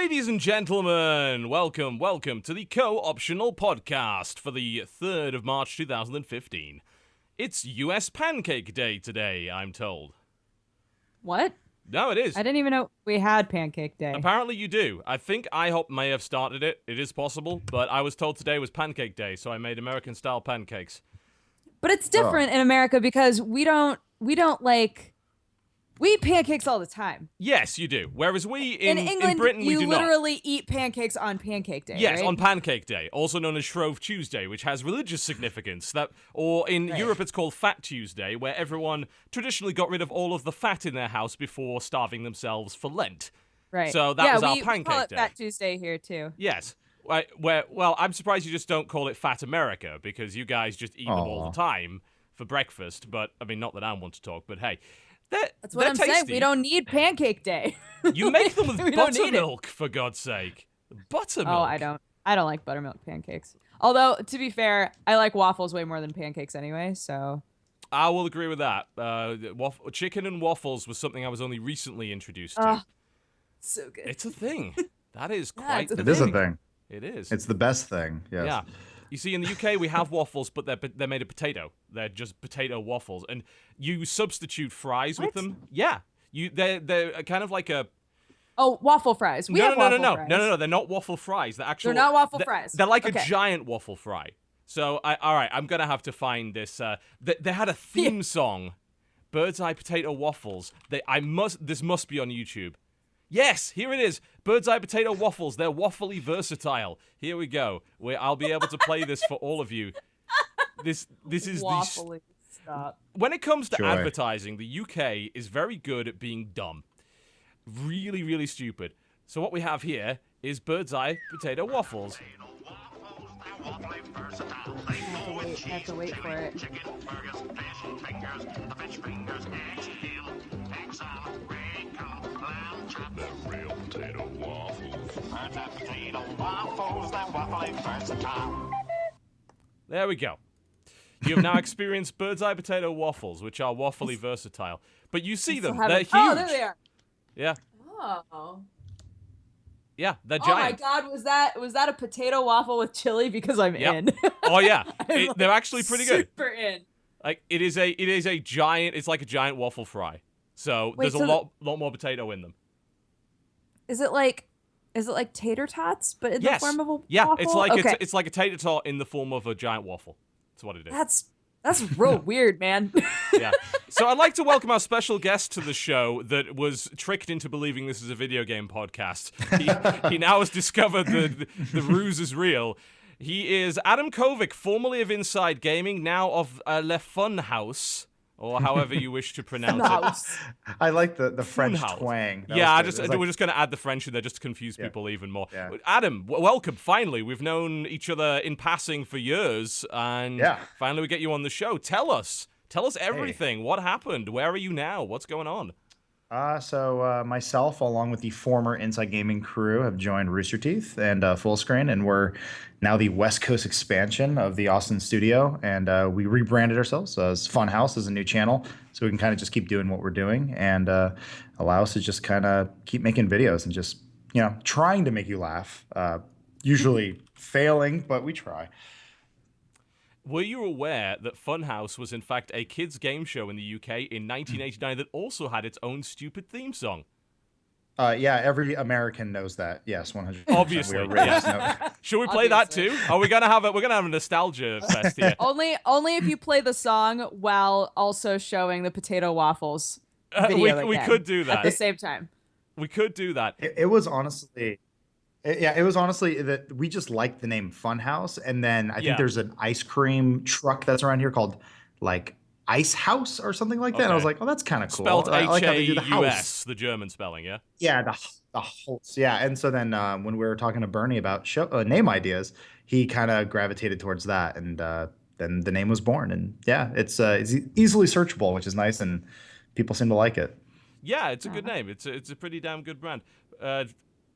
Ladies and gentlemen, welcome to the Co-Optional Podcast for the 3rd of March 2015. It's US Pancake Day today, I'm told. What? No, it is. I didn't even know we had Pancake Day. Apparently you do. I think IHOP may have started it. It is possible, but I was told today was Pancake Day, so I made American-style pancakes. But it's different in America because we eat pancakes all the time. Yes, you do. Whereas we in England, in Britain, we do you not. literally eat pancakes on Pancake Day. Yes, right? on Pancake Day, also known as Shrove Tuesday, which has religious significance. Or in Europe, it's called Fat Tuesday, where everyone traditionally got rid of all of the fat in their house before starving themselves for Lent. Right. So that was our we Pancake call it Day. Fat Tuesday here too. Yes. Well, I'm surprised you just don't call it Fat America, because you guys just eat them all the time for breakfast. But I mean, not that I want to talk, but hey. That's what I'm tasty. saying. We don't need Pancake Day. You make them with buttermilk, for God's sake. Buttermilk. Oh, I don't like buttermilk pancakes. Although, to be fair, I like waffles way more than pancakes anyway, so. I will agree with that. Chicken and waffles was something I was only recently introduced to. So good. It's a thing. That is quite the thing. It is a thing. It is. It's the best thing, yes. Yeah. You see, in the UK, we have waffles, but they're made of potato. They're just potato waffles. And you substitute fries with them. Yeah. They're kind of like a... Oh, waffle fries. We have waffle fries. No. They're not waffle fries. They're not waffle fries. They're like a giant waffle fry. So, all right, I'm going to have to find this. They had a theme song, Bird's Eye Potato Waffles. This must be on YouTube. Yes, here it is. Bird's Eye Potato Waffles. They're waffly versatile. Here we go. I'll be able to play this for all of you. This is waffly. Stop. When it comes to Joy. advertising, the UK is very good at being dumb. Really, really stupid. So what we have here is Bird's Eye Potato Waffles. I have to wait for it. There we go. You have now experienced Bird's Eye Potato Waffles, which are waffly versatile. But you see them. They're huge. Oh, there they are. Yeah. Oh. Yeah, they're Oh my giant. God, was that a potato waffle with chili? Because I'm in. Oh yeah, they're actually pretty good. Super in. Like it is a giant. It's like a giant waffle fry. So Wait, there's a lot more potato in them. Is it like tater tots, but in the form of a yeah, waffle? it's like okay. it's like a tater tot in the form of a giant waffle. That's what it is. That's real weird, man. Yeah. So I'd like to welcome our special guest to the show that was tricked into believing this is a video game podcast. He now has discovered the ruse is real. He is Adam Kovic, formerly of Inside Gaming, now of Le Funhaus, or however you wish to pronounce it. I like the French Funhaus. twang. Yeah, we're just going to add the French in there just to confuse people even more. Yeah. Adam, welcome, finally. We've known each other in passing for years, and finally we get you on the show. Tell us everything. Hey. What happened? Where are you now? What's going on? So myself, along with the former Inside Gaming crew, have joined Rooster Teeth and Fullscreen, and we're now the West Coast expansion of the Austin studio. And we rebranded ourselves as Funhaus as a new channel, so we can kind of just keep doing what we're doing and allow us to just kind of keep making videos and just trying to make you laugh. Usually failing, but we try. Were you aware that Funhaus was in fact a kids' game show in the UK in 1989 that also had its own stupid theme song? Yeah, every American knows that. Yes, 100%. Obviously. Yes. Should we play that too? Are we gonna have a nostalgia fest here? Only if you play the song while also showing the potato waffles video we could do that at the same time. We could do that. It was honestly. It was honestly that we just liked the name Funhaus, and then I think there's an ice cream truck that's around here called like Ice House or something like that. And I was like, oh, that's kind of cool. Spelled I like how they do the H-A-U-S, house. the German spelling, yeah? Yeah, the house. Yeah, and so then when we were talking to Bernie about name ideas, he kind of gravitated towards that, and then the name was born. And yeah, it's easily searchable, which is nice, and people seem to like it. Yeah, it's a good name. It's a pretty damn good brand.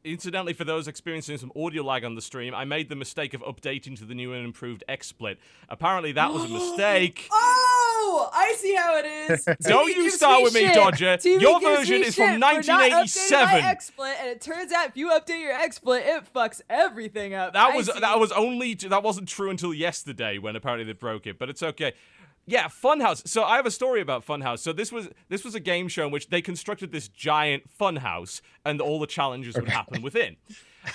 Incidentally, for those experiencing some audio lag on the stream, I made the mistake of updating to the new and improved XSplit. Apparently, that was a mistake. Oh! Oh, I see how it is. Don't TV you gives start with me, shit. Dodger. TV Your gives version me is from shit for not updating 1987. my XSplit, and it turns out if you update your XSplit, it fucks everything up. That wasn't true until yesterday when apparently they broke it, but it's okay. Yeah, Funhaus. So I have a story about Funhaus. So this was a game show in which they constructed this giant funhouse, and all the challenges would happen within.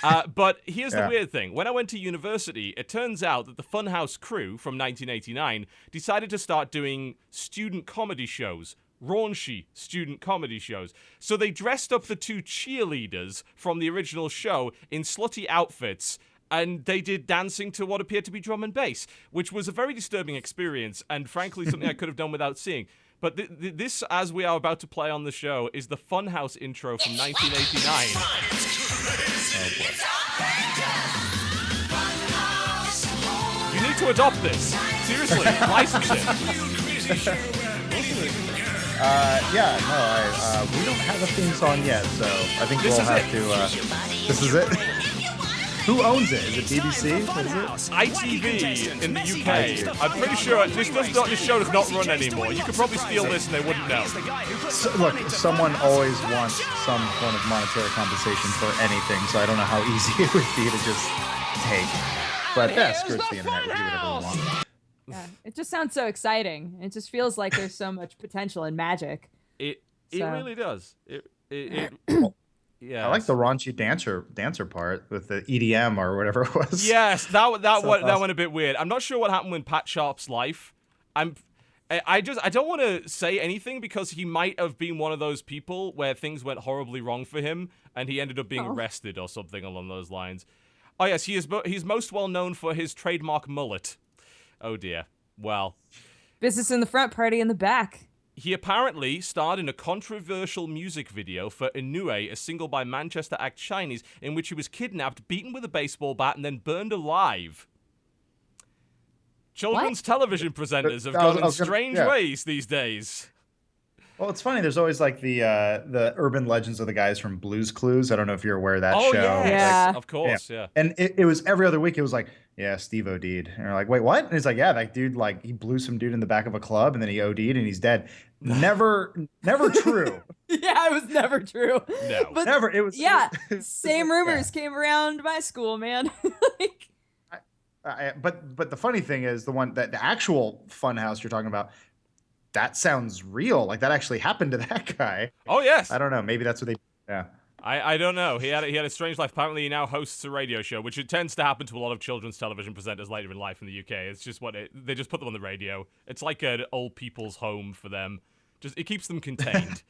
But here's the weird thing. When I went to university, it turns out that the Funhaus crew from 1989 decided to start doing student comedy shows. Raunchy student comedy shows. So they dressed up the two cheerleaders from the original show in slutty outfits, and they did dancing to what appeared to be drum and bass, which was a very disturbing experience, and frankly something I could have done without seeing. But this, as we are about to play on the show, is the Funhaus intro from 1989. You need to adopt this. Seriously, license it. We don't have a theme song yet, so I think we'll have to. This is it. Who owns it? Is it BBC? What is it? ITV in the UK. I'm pretty sure this show does not run anymore. You could probably steal this and they wouldn't know. So, look, someone always wants some form of monetary compensation for anything, so I don't know how easy it would be to just take. But screw the internet. We do whatever we want. Yeah, it just sounds so exciting. It just feels like there's so much potential and magic. It really does. Yeah, I like the raunchy dancer part with the EDM or whatever it was. Yes, that went a bit weird. I'm not sure what happened with Pat Sharp's life. I don't want to say anything because he might have been one of those people where things went horribly wrong for him and he ended up being arrested or something along those lines. Oh yes, he's most well known for his trademark mullet. Oh dear. Well, business in the front, party in the back. He apparently starred in a controversial music video for Inoue, a single by Manchester act Chinese, in which he was kidnapped, beaten with a baseball bat, and then burned alive. Children's television presenters have gone in strange ways these days. Well, it's funny. There's always like the urban legends of the guys from Blue's Clues. I don't know if you're aware of that show. Yes. Of course, yeah. And it was every other week. It was like, yeah, Steve OD'd. And you're like, wait, what? And he's like, yeah, that dude, like, he blew some dude in the back of a club, and then he OD'd, and he's dead. Never true. Yeah, it was never true. No, but never. It was. Yeah, same rumors came around my school, man. But the funny thing is, the actual Funhaus you're talking about, that sounds real. Like that actually happened to that guy. Oh yes. I don't know. Maybe that's what they. Yeah. I don't know. He had a strange life. Apparently, he now hosts a radio show, which it tends to happen to a lot of children's television presenters later in life in the UK. It's just they just put them on the radio. It's like an old people's home for them. It keeps them contained.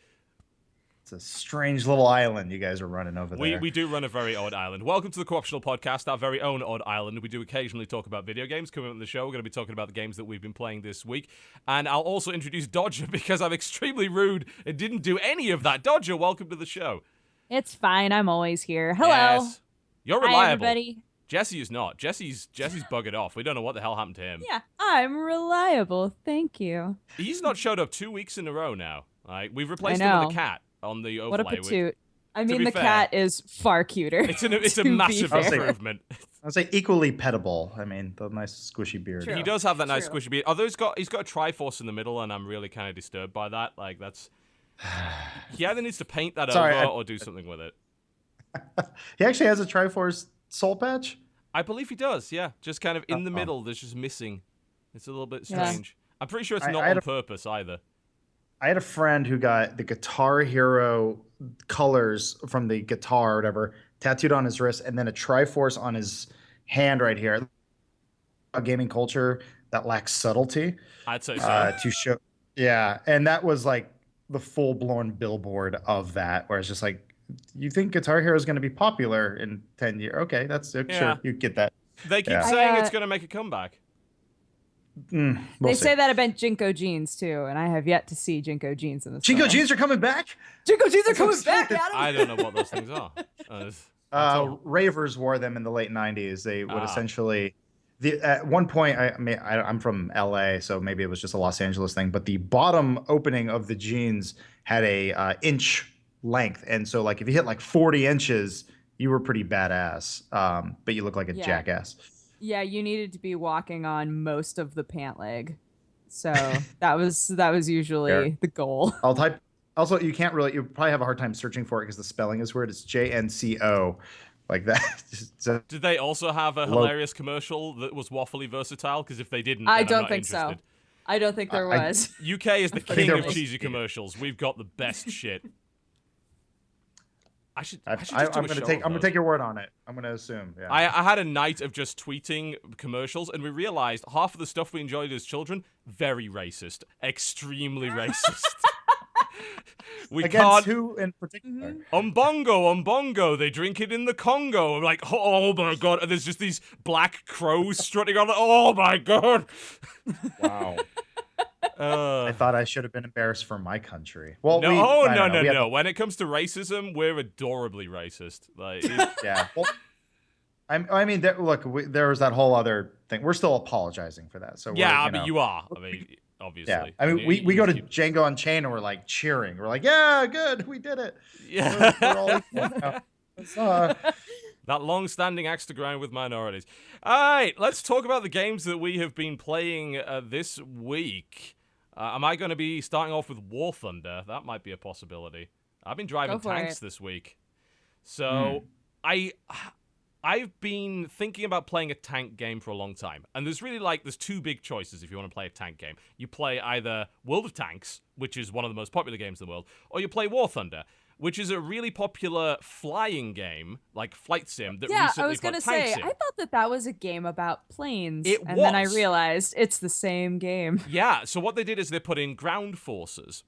It's a strange little island you guys are running over there. We do run a very odd island. Welcome to the Co-optional Podcast, our very own odd island. We do occasionally talk about video games. Coming up on the show, we're going to be talking about the games that we've been playing this week. And I'll also introduce Dodger because I'm extremely rude and didn't do any of that. Dodger, welcome to the show. It's fine. I'm always here. Hello. Yes. You're reliable. Hi, everybody. Jesse is not. Jesse's buggered off. We don't know what the hell happened to him. Yeah, I'm reliable. Thank you. He's not showed up 2 weeks in a row now. We've replaced him with a cat on the overlay. What a patoot. I mean, the cat is far cuter. It's a massive improvement. I'd say equally pettable. I mean, the nice squishy beard. True. He does have that nice squishy beard. Although he's got a Triforce in the middle, and I'm really kind of disturbed by that. Like that's. He either needs to paint that over or do something with it. He actually has a Triforce soul patch? I believe he does, yeah. Just kind of in the middle, there's just missing. It's a little bit strange. Yeah. I'm pretty sure it's not on purpose either. I had a friend who got the Guitar Hero colors from the guitar or whatever tattooed on his wrist, and then a Triforce on his hand right here. A gaming culture that lacks subtlety. I'd say so. To show, yeah, and that was like the full-blown billboard of that, where it's just like, you think Guitar Hero is going to be popular in 10 years? Okay, that's sure, you get that. They keep saying it's going to make a comeback. They say that about Jinko jeans too, and I have yet to see Jinko jeans in this. Jinko jeans are coming back. Jinko jeans are coming back, Adam. I don't know what those things are. Ravers wore them in the late 90s. They would essentially. At one point, I'm from LA, so maybe it was just a Los Angeles thing, but the bottom opening of the jeans had a inch length, and so like if you hit like 40 inches, you were pretty badass, but you look like a jackass. Yeah, you needed to be walking on most of the pant leg. So that was There. usually the goal. I'll type. Also, you can't really. You probably have a hard time searching for it because the spelling is weird. It's JNCO, like that. So, Did they also have a Lo- hilarious commercial that was waffly versatile? Because if they didn't, I then I'm don't not think so. interested. I don't think there was. UK is the king there of was- cheesy commercials. We've got the best shit. I should I'm just gonna do a show take. of I'm gonna those. take your word on it. I'm gonna assume. Yeah. I had a night of just tweeting commercials, and we realized half of the stuff we enjoyed as children, very racist. Extremely racist. We Against can't... who in particular? Umbongo, they drink it in the Congo. I'm like, oh my god. And there's just these black crows strutting on it. Oh my god. Wow. I thought I should have been embarrassed for my country. Well, no. When it comes to racism, we're adorably racist. Like, Yeah. Well, I mean, look, there was that whole other thing. We're still apologizing for that. So yeah, we're, I mean, you are. I mean, obviously. Yeah. I mean, we go to Django Unchained and we're like cheering. We're like, yeah, good, we did it. Yeah. We're all equal now. That long-standing axe to grind with minorities. All right, let's talk about the games that we have been playing this week. Am I going to be starting off with War Thunder? That might be a possibility. I've been driving tanks this week. So I've been thinking about playing a tank game for a long time. And there's two big choices if you want to play a tank game. You play either World of Tanks, which is one of the most popular games in the world, or you play War Thunder, which is a really popular flying game, like flight sim, that recently I was got gonna tank say, sim. I thought that was a game about planes, And then I realized it's the same game. Yeah, so what they did is they put in ground forces,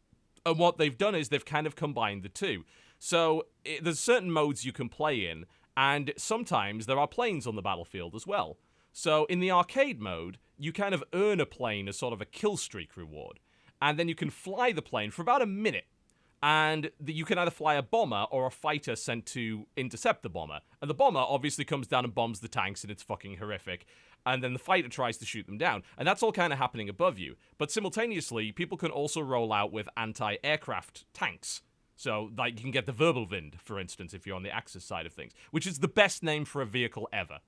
and what they've done is they've kind of combined the two. So there's certain modes you can play in, and sometimes there are planes on the battlefield as well. So in the arcade mode, you kind of earn a plane as sort of a kill streak reward, and then you can fly the plane for about a minute. And you can either fly a bomber or a fighter sent to intercept the bomber. And the bomber obviously comes down and bombs the tanks, and it's fucking horrific. And then the fighter tries to shoot them down. And that's all kind of happening above you. But simultaneously, people can also roll out with anti-aircraft tanks. So, like, you can get the Wirbelwind, for instance, if you're on the Axis side of things, which is the best name for a vehicle ever.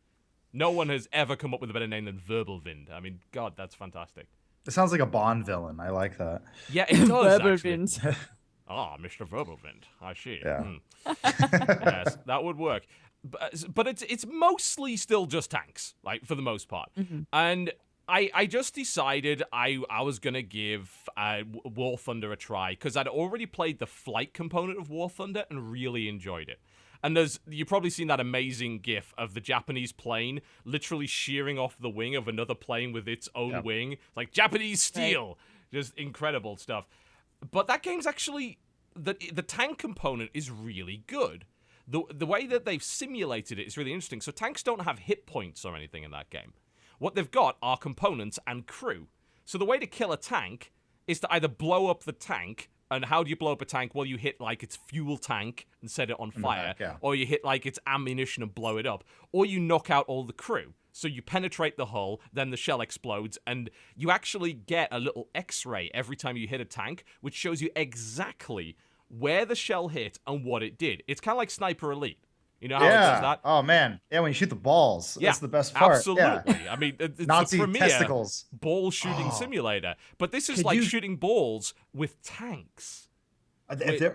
No one has ever come up with a better name than Wirbelwind. I mean, God, that's fantastic. It sounds like a Bond villain. I like that. Yeah, it does, actually. Wirbelwind. Ah, Mr. Wirbelwind. I see. Yeah. Yes, that would work. But it's mostly still just tanks, like, for the most part. And I just decided I was going to give War Thunder a try, because I'd already played the flight component of War Thunder and really enjoyed it. And you've probably seen that amazing gif of the Japanese plane literally shearing off the wing of another plane with its own wing. It's like Japanese steel. Right. Just incredible stuff. But that game's actually, the tank component is really good. The way that they've simulated it is really interesting. So tanks don't have hit points or anything in that game. What they've got are components and crew. So the way to kill a tank is to either blow up the tank. And how do you blow up a tank? Well, you hit, like, its fuel tank and set it on fire. Or you hit, like, its ammunition and blow it up. Or you knock out all the crew. So you penetrate the hull, then the shell explodes, and you actually get a little X-ray every time you hit a tank, which shows you exactly where the shell hit and what it did. It's kind of like Sniper Elite. You know how it does that? Oh, man. Yeah, when you shoot the balls. That's the best part. Absolutely. Yeah. I mean, it's Nazi the premier testicles. ball shooting simulator. But this is like shooting balls with tanks.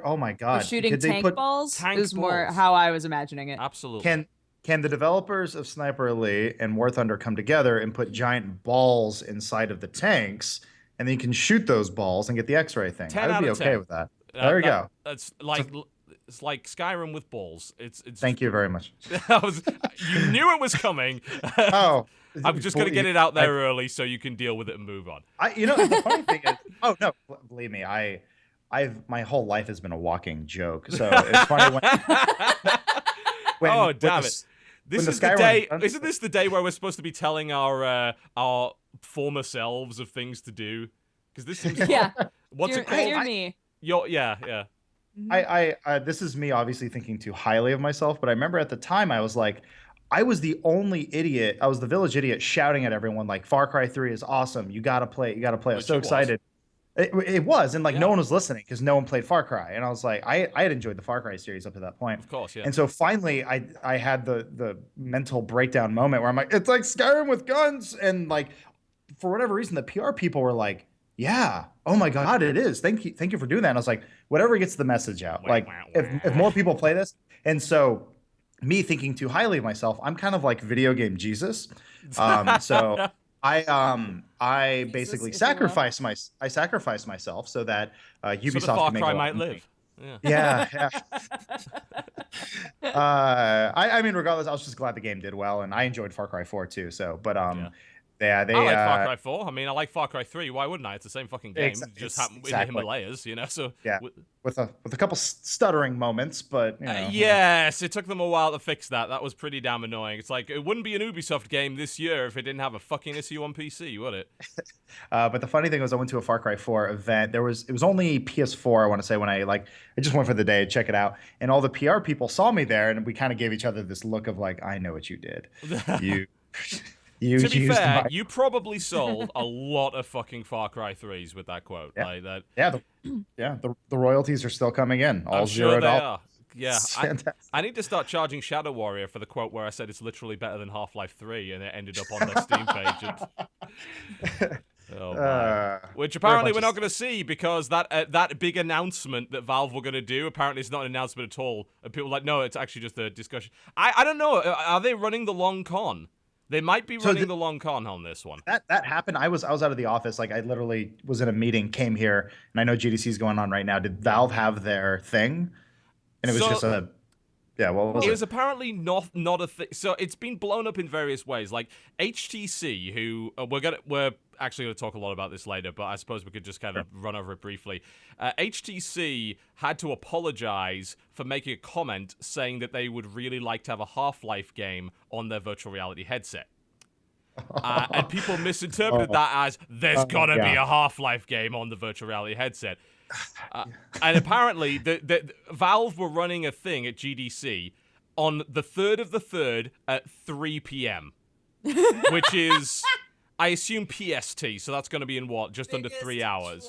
Oh, my God. Shooting tank balls is more how I was imagining it. Absolutely. Can the developers of Sniper Elite and War Thunder come together and put giant balls inside of the tanks, and then you can shoot those balls and get the X-ray thing? I would be okay with that. There we go. That's like... It's like Skyrim with balls. It's Thank you very much. You knew it was coming. Oh. I'm just going to get it out there early so you can deal with it and move on. The funny thing is... Oh, no. Believe me, my whole life has been a walking joke. So it's funny when oh, damn it. This is the day. Isn't this the day where we're supposed to be telling our former selves of things to do? Because this seems what's it called? Dear me. Yeah. This is me obviously thinking too highly of myself, but I remember at the time I was like, I was the only idiot. I was the village idiot shouting at everyone like, Far Cry 3 is awesome. You got to play it. You got to play it. I was so excited. It was. And no one was listening because no one played Far Cry. And I was like, I had enjoyed the Far Cry series up to that point. Of course, yeah. And so finally I had the mental breakdown moment where I'm like, it's like Skyrim with guns. And like for whatever reason, the PR people were like, "Yeah, oh my God, it is. Thank you for doing that." And I was like, "Whatever gets the message out. Like, if more people play this." And so, me thinking too highly of myself, I'm kind of like video game Jesus. So I Jesus, basically if you will. sacrifice myself so that So the Ubisoft Far can make Cry a lot might of money. live. Yeah. Yeah, yeah. I mean, regardless, I was just glad the game did well, and I enjoyed Far Cry 4 too. So, but Yeah. yeah, I they like Far Cry 4. I mean, I like Far Cry 3. Why wouldn't I? It's the same fucking game. Just happened in the exactly. Himalayas, you know. So Yeah, with a couple stuttering moments, but you know, yes, it took them a while to fix that. That was pretty damn annoying. It's like it wouldn't be an Ubisoft game this year if it didn't have a fucking issue on PC, would it? But the funny thing was, I went to a Far Cry 4 event. It was only PS4, I want to say, when I just went for the day to check it out, and all the PR people saw me there, and we kind of gave each other this look of like, I know what you did. You you To be used fair, my you probably sold a lot of fucking Far Cry 3s with that quote. Yeah. Like that. The royalties are still coming in. All I'm sure $0. they are. Yeah, It's fantastic. I need to start charging Shadow Warrior for the quote where I said it's literally better than Half-Life 3, and it ended up on their Steam page. Oh, my. Which apparently we're not going to see because that big announcement that Valve were going to do, apparently it's not an announcement at all. And people are like, no, it's actually just a discussion. I don't know. Are they running the long con? They might be running the long con on this one. That happened. I was out of the office. Like, I literally was in a meeting, came here, and I know GDC is going on right now. Did Valve have their thing? And it was just a what was it? It was apparently not a thing. So it's been blown up in various ways. Like HTC, who we're actually going to talk a lot about this later, but I suppose we could just kind of run over it briefly. HTC had to apologize for making a comment saying that they would really like to have a Half-Life game on their virtual reality headset. And people misinterpreted that as there's gotta be a Half-Life game on the virtual reality headset. And apparently, the Valve were running a thing at GDC on the 3rd of the 3rd at 3 p.m., which is, I assume, PST, so that's going to be in what? Just under 3 hours.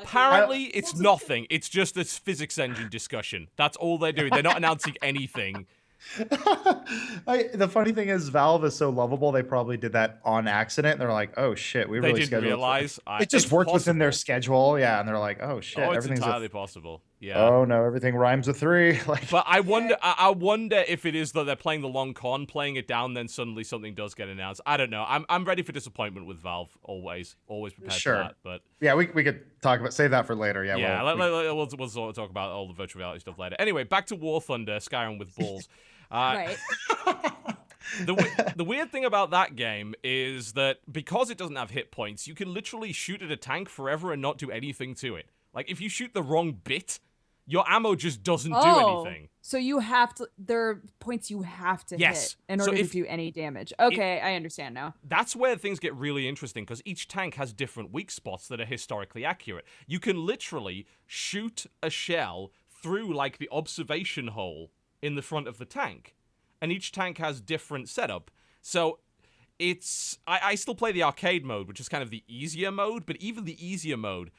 Apparently, it's nothing. It's just this physics engine discussion. That's all they're doing. They're not announcing anything. The funny thing is, Valve is so lovable. They probably did that on accident. They're like, "Oh shit, we They really didn't realize. It just worked within their schedule, and they're like, "Oh shit, Oh, it's everything's entirely possible. Yeah. Oh no, everything rhymes with 3." Like, But I wonder if it is that they're playing the long con, playing it down, then suddenly something does get announced. I don't know. I'm ready for disappointment with Valve. Always prepared for that. But yeah, we could save that for later. Yeah, we'll sort of talk about all the virtual reality stuff later. Anyway, back to War Thunder, Skyrim with balls. Right. The weird thing about that game is that because it doesn't have hit points, you can literally shoot at a tank forever and not do anything to it. Like, if you shoot the wrong bit, your ammo just doesn't do anything. So you have to, there are points you have to hit in order to do any damage. Okay, I understand now. That's where things get really interesting, because each tank has different weak spots that are historically accurate. You can literally shoot a shell through, like, the observation hole in the front of the tank, and each tank has different setup. So it's I still play the arcade mode, which is kind of the easier mode, but even the easier mode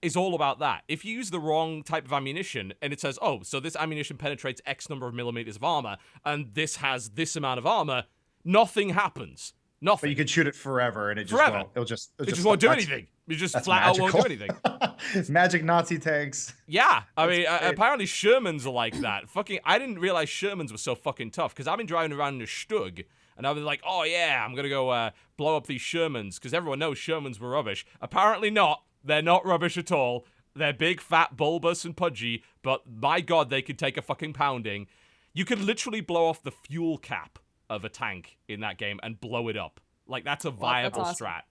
is all about that. If you use the wrong type of ammunition and it says, oh, so this ammunition penetrates X number of millimeters of armor and this has this amount of armor, nothing happens. Nothing. But you could shoot it forever and it just won't do anything. It just flat out won't do anything. Magic Nazi tanks. Yeah, I mean, apparently Shermans are like that. I didn't realize Shermans were so fucking tough, because I've been driving around in a Stug, and I was like, oh yeah, I'm gonna go blow up these Shermans, because everyone knows Shermans were rubbish. Apparently not. They're not rubbish at all. They're big, fat, bulbous, and pudgy, but my god, they could take a fucking pounding. You could literally blow off the fuel cap of a tank in that game and blow it up. Like, that's a viable strat.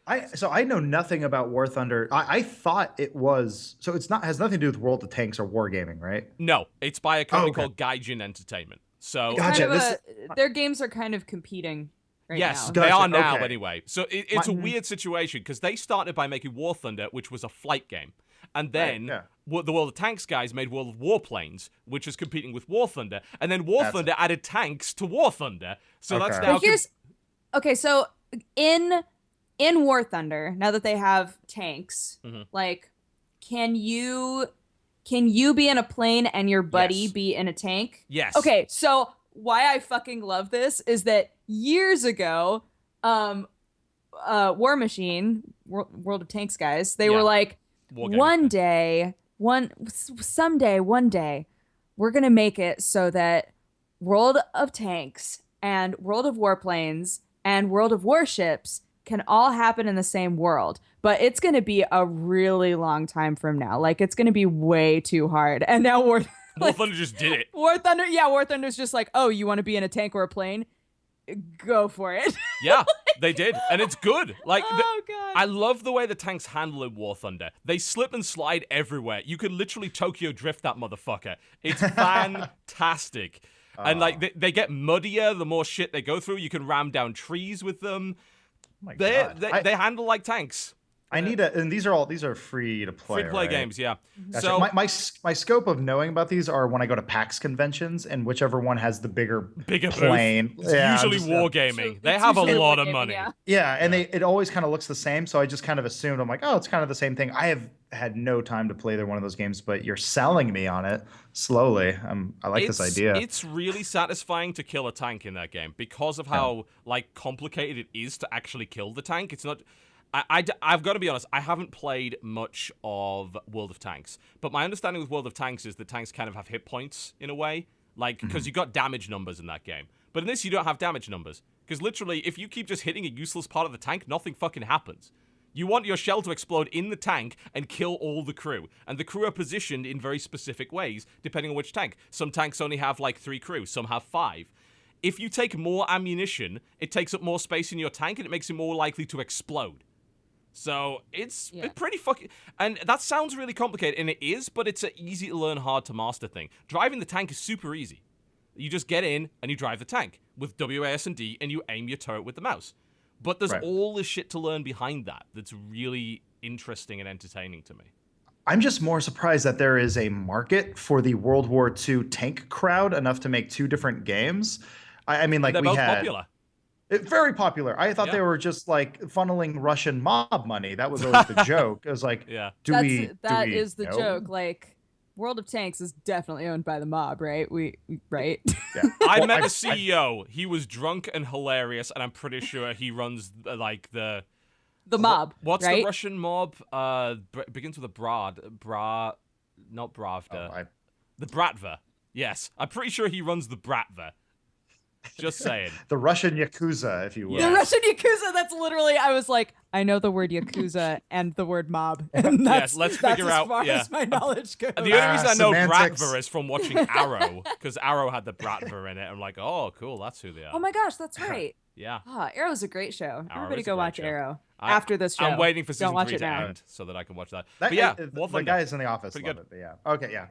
I know nothing about War Thunder. I thought it was, so it's not, has nothing to do with World of Tanks or Wargaming, right? No, it's by a company called Gaijin Entertainment. So gotcha. Their games are kind of competing right now. Yes, they are now anyway. So it's a weird situation, because they started by making War Thunder, which was a flight game. And then the World of Tanks guys made World of Warplanes, which is competing with War Thunder. And then War Thunder added tanks to War Thunder. So that's now... So in War Thunder, now that they have tanks, like, can you be in a plane and your buddy be in a tank? Yes. Okay, so why I fucking love this is that years ago, War Machine, World of Tanks guys, they Yeah. were like, Wargaming. someday, one day, we're gonna make it so that World of Tanks and World of Warplanes and World of Warships can all happen in the same world. But it's gonna be a really long time from now. Like, it's gonna be way too hard. And now War Thunder just did it. War Thunder's just like, oh, you want to be in a tank or a plane? Go for it. Yeah, they did, and it's good. Like, Oh, God. I love the way the tanks handle in War Thunder. They slip and slide everywhere. You could literally Tokyo drift that motherfucker. It's fantastic. And like they get muddier the more shit they go through. You can ram down trees with them. They handle like tanks. I need and these are free to play. Free to play right? games, yeah. Gotcha. So my scope of knowing about these are when I go to PAX conventions, and whichever one has the bigger plane. Booth. It's usually Wargaming. They have a lot of money. Yeah, and it always kind of looks the same, so I just kind of assumed, I'm like, oh, it's kind of the same thing. I have had no time to play either one of those games, but you're selling me on it slowly. I like this idea. It's really satisfying to kill a tank in that game because of how like complicated it is to actually kill the tank. It's not. I've got to be honest, I haven't played much of World of Tanks, but my understanding with World of Tanks is that tanks kind of have hit points in a way, like, because you got damage numbers in that game. But in this, you don't have damage numbers, because literally, if you keep just hitting a useless part of the tank, nothing fucking happens. You want your shell to explode in the tank and kill all the crew, and the crew are positioned in very specific ways, depending on which tank. Some tanks only have, like, 3 crew, some have 5. If you take more ammunition, it takes up more space in your tank, and it makes it more likely to explode. So it's pretty fucking... And that sounds really complicated, and it is, but it's an easy to learn, hard to master thing. Driving the tank is super easy. You just get in, and you drive the tank with WAS and D, and you aim your turret with the mouse. But there's all this shit to learn behind that that's really interesting and entertaining to me. I'm just more surprised that there is a market for the World War II tank crowd enough to make 2 different games. I mean, like, they're both popular. Very popular. I thought they were just like funneling Russian mob money. That was always the joke. It was like, that is the joke. Like, World of Tanks is definitely owned by the mob, right? Right? Yeah. I met the CEO. He was drunk and hilarious, and I'm pretty sure he runs like the mob. What's right? the Russian mob? Begins with a not Bravda. The Bratva. Yes, I'm pretty sure he runs the Bratva. Just saying. The Russian Yakuza, if you will. The Russian Yakuza, that's literally, I was like, I know the word Yakuza and the word mob. And that's, let's figure out. As far as my knowledge goes. And the only reason I know semantics. Bratva is from watching Arrow, because Arrow had the Bratva in it. I'm like, oh, cool, that's who they are. Oh my gosh, that's right. Yeah. Arrow's a great show. Everybody go watch Arrow. After this show. I'm waiting for season 3 to end so that I can watch that. But yeah, the guys in the office love it. But yeah. Okay, yeah.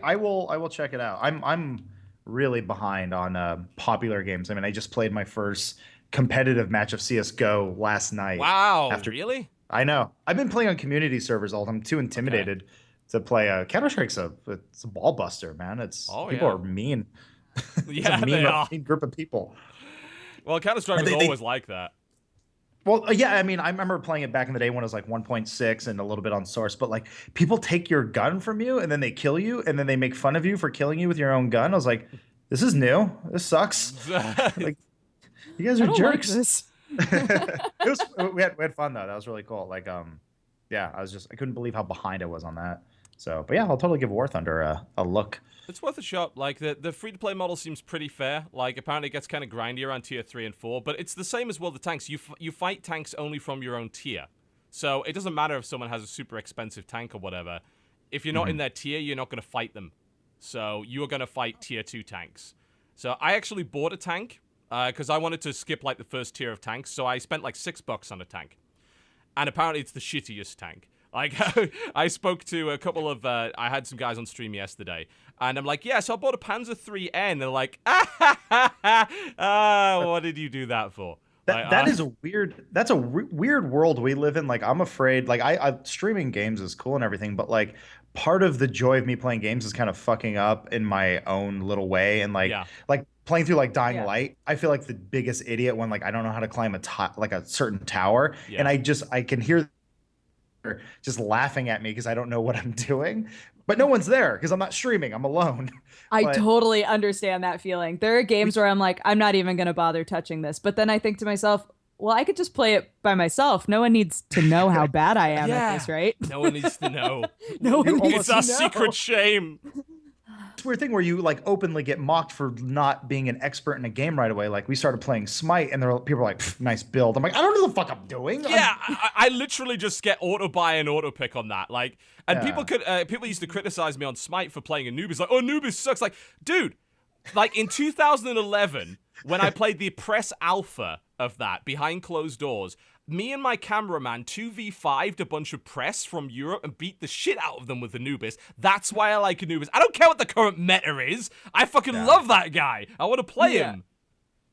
I will check it out. I'm really behind on popular games. I mean, I just played my first competitive match of CS:GO last night. Wow, really? I know. I've been playing on community servers all the time. I'm too intimidated to play. Counter-Strike's it's a ball buster, man. People are mean. Yeah, they are. Mean group of people. Well, Counter-Strike was always like that. Well, yeah, I mean, I remember playing it back in the day when it was like 1.6 and a little bit on Source, but like people take your gun from you and then they kill you and then they make fun of you for killing you with your own gun. I was like, this is new. This sucks. Like, you guys are jerks. Like this. we had fun though. That was really cool. Like, yeah, I couldn't believe how behind I was on that. So, but yeah, I'll totally give War Thunder a look. It's worth a shot. Like, the free-to-play model seems pretty fair. Like, apparently it gets kind of grindy around tier 3 and 4, but it's the same as World of Tanks. You fight tanks only from your own tier. So it doesn't matter if someone has a super expensive tank or whatever. If you're not in their tier, you're not going to fight them. So you're going to fight tier 2 tanks. So I actually bought a tank because I wanted to skip, like, the first tier of tanks. So I spent, like, $6 on a tank. And apparently it's the shittiest tank. Like, I spoke to a couple of, I had some guys on stream yesterday, and I'm like, yeah, so I bought a Panzer 3N. They're like, what did you do that for? That's a weird world we live in. Like, I'm afraid, like, I streaming games is cool and everything, but like, part of the joy of me playing games is kind of fucking up in my own little way. And like playing through like Dying Light, I feel like the biggest idiot when like I don't know how to climb a certain tower, and I can hear just laughing at me because I don't know what I'm doing, but no one's there because I'm not streaming. I'm alone. I totally understand that feeling. There are games where I'm like, I'm not even going to bother touching this. But then I think to myself, Well, I could just play it by myself. No one needs to know how bad I am at this, right? No one needs to know. No one needs It's to our know. secret shame. It's a weird thing where you like openly get mocked for not being an expert in a game right away. Like we started playing Smite, and people were like, "Nice build." I'm like, I don't know the fuck I'm doing. Yeah, I literally just get auto buy and auto pick on that. Like, and Yeah. people used to criticize me on Smite for playing Anubis. Like, oh, Anubis sucks. Like, dude, like in 2011 when I played the press alpha of that behind closed doors. Me and my cameraman 2v5'd a bunch of press from Europe and beat the shit out of them with Anubis. That's why I like Anubis. I don't care what the current meta is. I fucking love that guy. I want to play him.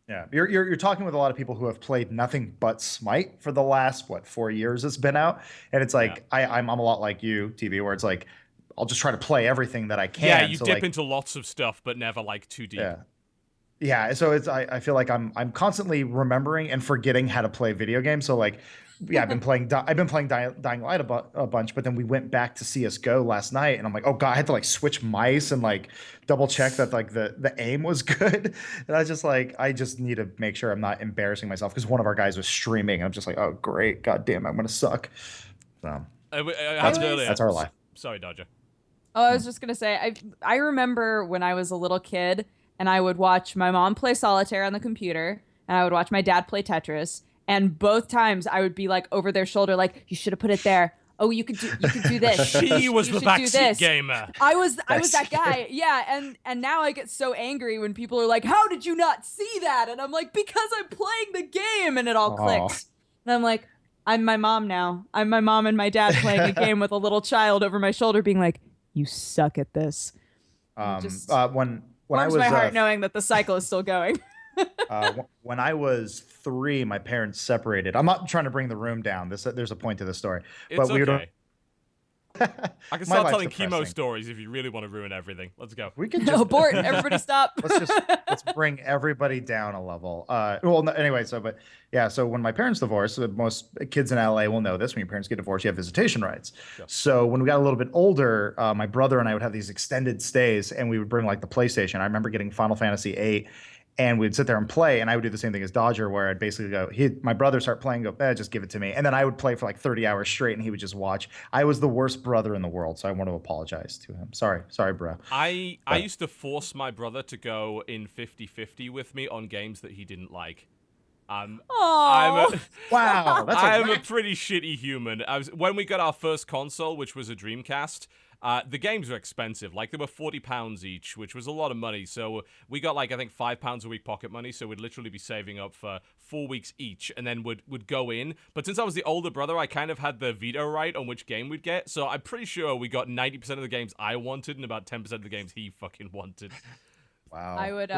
Yeah, you're talking with a lot of people who have played nothing but Smite for the last 4 years it's been out, and it's like I'm a lot like you, TV, where it's like I'll just try to play everything that I can. Yeah, you so dip like, into lots of stuff, but never like too deep. Yeah. So I feel like I'm constantly remembering and forgetting how to play video games. So like, yeah, I've been playing Dying Light a bunch, but then we went back to CS:GO last night, and I'm like, oh god, I had to like switch mice and like double check that like the aim was good, and I just need to make sure I'm not embarrassing myself because one of our guys was streaming, and I'm just like, oh great, god damn, I'm gonna suck. So that's our life. Sorry, Dodger. Oh, I was just gonna say, I remember when I was a little kid and I would watch my mom play solitaire on the computer and I would watch my dad play Tetris, and both times I would be like over their shoulder, like, you should have put it there. Oh, you could do this. She was the backseat gamer. I was that guy. Yeah, and now I get so angry when people are like, "How did you not see that?" And I'm like, "Because I'm playing the game," and it all clicks. And I'm like, I'm my mom now. I'm my mom and my dad playing a game with a little child over my shoulder, being like, "You suck at this." When I warms was my heart knowing that the cycle is still going. when I was 3, my parents separated. I'm not trying to bring the room down. There's a point to this story. It's okay. I can start telling depressing. chemo stories if you really want to ruin everything. Let's go. We can just Abort. Everybody stop. let's bring everybody down a level. Anyway, so when my parents divorced, most kids in LA will know this. When your parents get divorced, you have visitation rights. Sure. So when we got a little bit older, my brother and I would have these extended stays, and we would bring like the PlayStation. I remember getting Final Fantasy VIII. And we'd sit there and play, and I would do the same thing as Dodger, where I'd basically go, my brother start playing, go, just give it to me. And then I would play for like 30 hours straight, and he would just watch. I was the worst brother in the world, so I want to apologize to him. Sorry, bro. I used to force my brother to go in 50-50 with me on games that he didn't like. Wow, I'm a pretty shitty human. When we got our first console, which was a Dreamcast, the games were expensive. Like, they were £40 each, which was a lot of money. So we got, like, I think £5 a week pocket money. So we'd literally be saving up for 4 weeks each, and then would go in. But since I was the older brother, I kind of had the veto right on which game we'd get. So I'm pretty sure we got 90% of the games I wanted and about 10% of the games he fucking wanted. Wow. I would,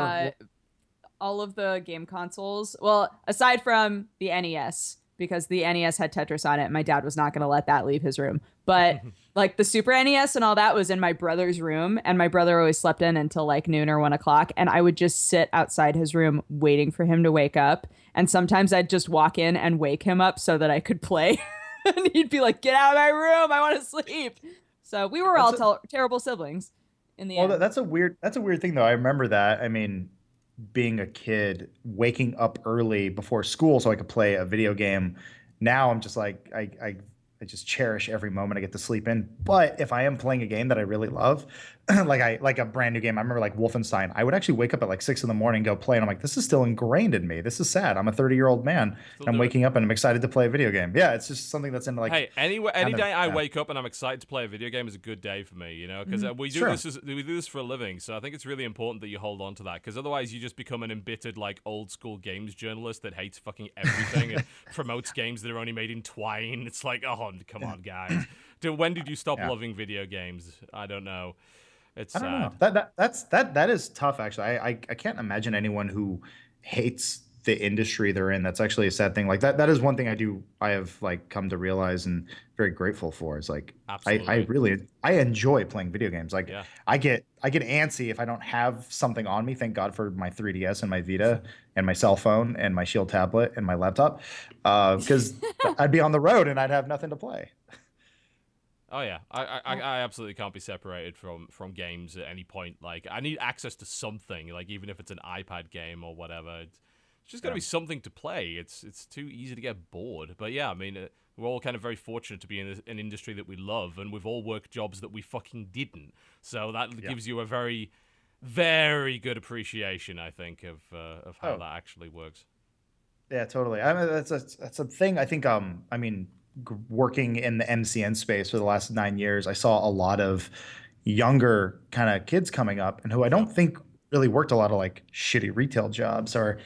all of the game consoles, well, aside from the NES, because the NES had Tetris on it, my dad was not going to let that leave his room. But like the Super NES and all that was in my brother's room, and my brother always slept in until like noon or 1 o'clock, and I would just sit outside his room waiting for him to wake up. And sometimes I'd just walk in and wake him up so that I could play. And he'd be like, "Get out of my room, I want to sleep." So we were all terrible siblings in the end. Well, that's a weird thing though. I remember that. I mean, being a kid, waking up early before school so I could play a video game. Now I'm just like, I just cherish every moment I get to sleep in. But if I am playing a game that I really love, like a brand new game, I remember like Wolfenstein, I would actually wake up at like 6 a.m. and go play, and I'm like, this is still ingrained in me. This is sad. I'm a 30-year-old man. I'm waking up and I'm excited to play a video game. Yeah, it's just something that's in like. Hey, any day I wake up and I'm excited to play a video game is a good day for me, you know, because we do this for a living. So I think it's really important that you hold on to that, because otherwise you just become an embittered like old school games journalist that hates fucking everything and promotes games that are only made in twine. It's like, oh, come on, guys. When did you stop loving video games? I don't know. It's sad. I don't know. That is tough, actually. I can't imagine anyone who hates the industry they're in. That's actually a sad thing. Like that is one thing I have like come to realize and very grateful for. Is like I enjoy playing video games. Like I get antsy if I don't have something on me. Thank God for my 3DS and my Vita and my cell phone and my Shield tablet and my laptop, because I'd be on the road and I'd have nothing to play. Oh yeah, I absolutely can't be separated from games at any point. Like, I need access to something, like even if it's an iPad game or whatever. just got to be something to play. It's too easy to get bored. But yeah, I mean, we're all kind of very fortunate to be in an industry that we love, and we've all worked jobs that we fucking didn't. So that gives you a very, very good appreciation, I think, of how that actually works. Yeah, totally. I mean, that's a thing. I think. I mean, working in the MCN space for the last 9 years, I saw a lot of younger kind of kids coming up, and who I don't think really worked a lot of like shitty retail jobs or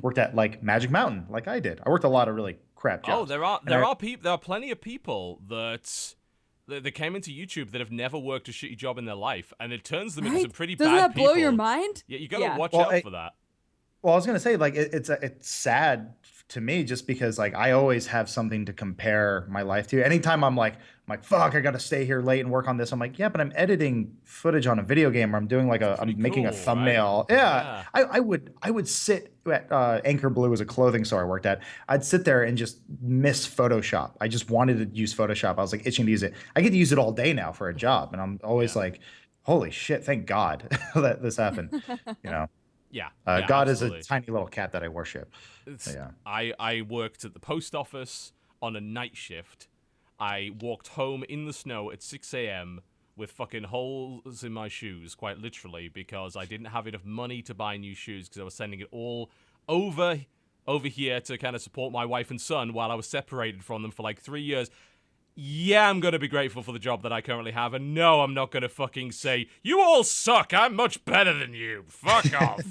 worked at like Magic Mountain, like I did. I worked a lot of really crap jobs. Oh, there are plenty of people that came into YouTube that have never worked a shitty job in their life, and it turns them into some pretty bad people. Doesn't that blow your mind? Yeah, you gotta watch out for that. Well, I was gonna say, like, it's sad to me just because, like, I always have something to compare my life to. Anytime I'm like, fuck, I gotta stay here late and work on this. I'm like, yeah, but I'm editing footage on a video game, or I'm doing like I'm making a thumbnail. Right? Yeah. I would sit at Anchor Blue was a clothing store I worked at. I'd sit there and just miss Photoshop. I just wanted to use Photoshop. I was like itching to use it. I get to use it all day now for a job, and I'm always like, holy shit, thank God that this happened. You know. Yeah. God absolutely. is a tiny little cat that I worship. I worked at the post office on a night shift. I walked home in the snow at 6 a.m. with fucking holes in my shoes, quite literally, because I didn't have enough money to buy new shoes because I was sending it all over here to kind of support my wife and son while I was separated from them for like 3 years. Yeah, I'm going to be grateful for the job that I currently have, and no, I'm not going to fucking say, you all suck, I'm much better than you. Fuck off.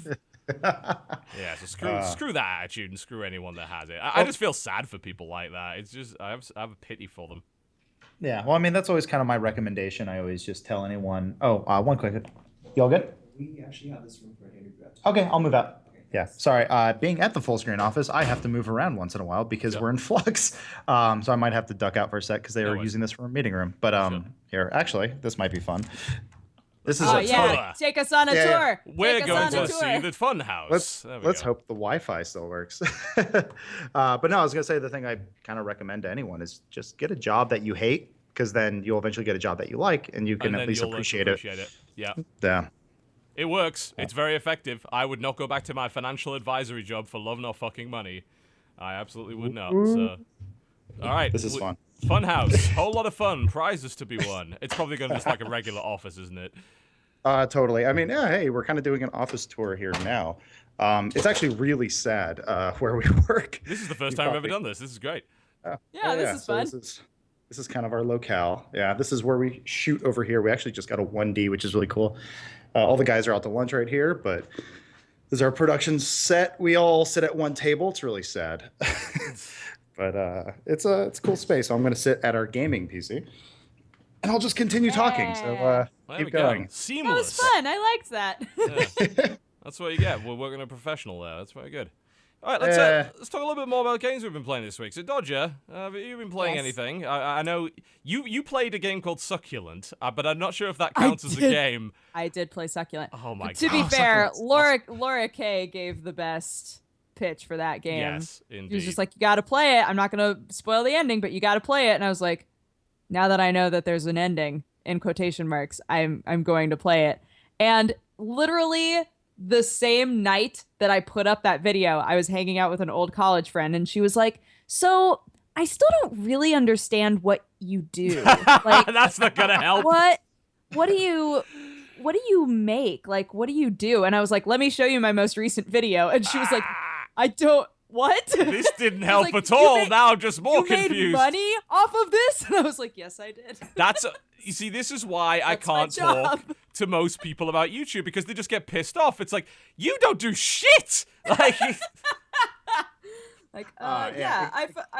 Yeah, so screw that attitude and screw anyone that has it. I just feel sad for people like that. It's just, I have a pity for them. Yeah, well, I mean, that's always kind of my recommendation. I always just tell anyone, one quick, you all good? We actually have this room for an interview. Okay, I'll move out. Yeah, sorry. Being at the full screen office, I have to move around once in a while because we're in flux. So I might have to duck out for a sec because they were using this for a meeting room. But here, actually, this might be fun. This is tour. Take us on a tour. We're going to see the Funhaus. Let's hope the Wi-Fi still works. But no, I was gonna say the thing I kind of recommend to anyone is just get a job that you hate, because then you'll eventually get a job that you like, and you can at least appreciate it. Yeah. Yeah. It works. It's very effective. I would not go back to my financial advisory job for love nor fucking money. I absolutely would not. So, all right. This is fun. Funhaus. Whole lot of fun. Prizes to be won. It's probably going to be just like a regular office, isn't it? Totally. I mean, hey, we're kind of doing an office tour here now. It's actually really sad where we work. This is the first time I've ever done this. This is great. This is fun. This is kind of our locale. Yeah, this is where we shoot over here. We actually just got a 1D, which is really cool. All the guys are out to lunch right here, but this is our production set. We all sit at one table. It's really sad. But it's a cool space. So I'm going to sit at our gaming PC, and I'll just continue talking. So keep going. Seamless. That was fun. I liked that. Yeah. That's what you get. We're working a professional there. That's very good. All right, let's talk a little bit more about games we've been playing this week. So, Dodger, have you been playing anything? I know you played a game called Succulent, but I'm not sure if that counts as a game. I did play Succulent. Oh my god! To be fair, Laura Kay gave the best pitch for that game. Yes, indeed. She was just like, "You got to play it. I'm not going to spoil the ending, but you got to play it." And I was like, "Now that I know that there's an ending in quotation marks, I'm going to play it." And literally the same night that I put up that video, I was hanging out with an old college friend, and she was like, "So I still don't really understand what you do. Like, that's not gonna help. What do you make? Like, what do you do?" And I was like, "Let me show you my most recent video." And she was like, "I don't. What? This didn't help at all. Now I'm just more confused. You made money off of this?" And I was like, "Yes, I did." You see, this is why I can't talk to most people about YouTube, because they just get pissed off. It's like, you don't do shit. I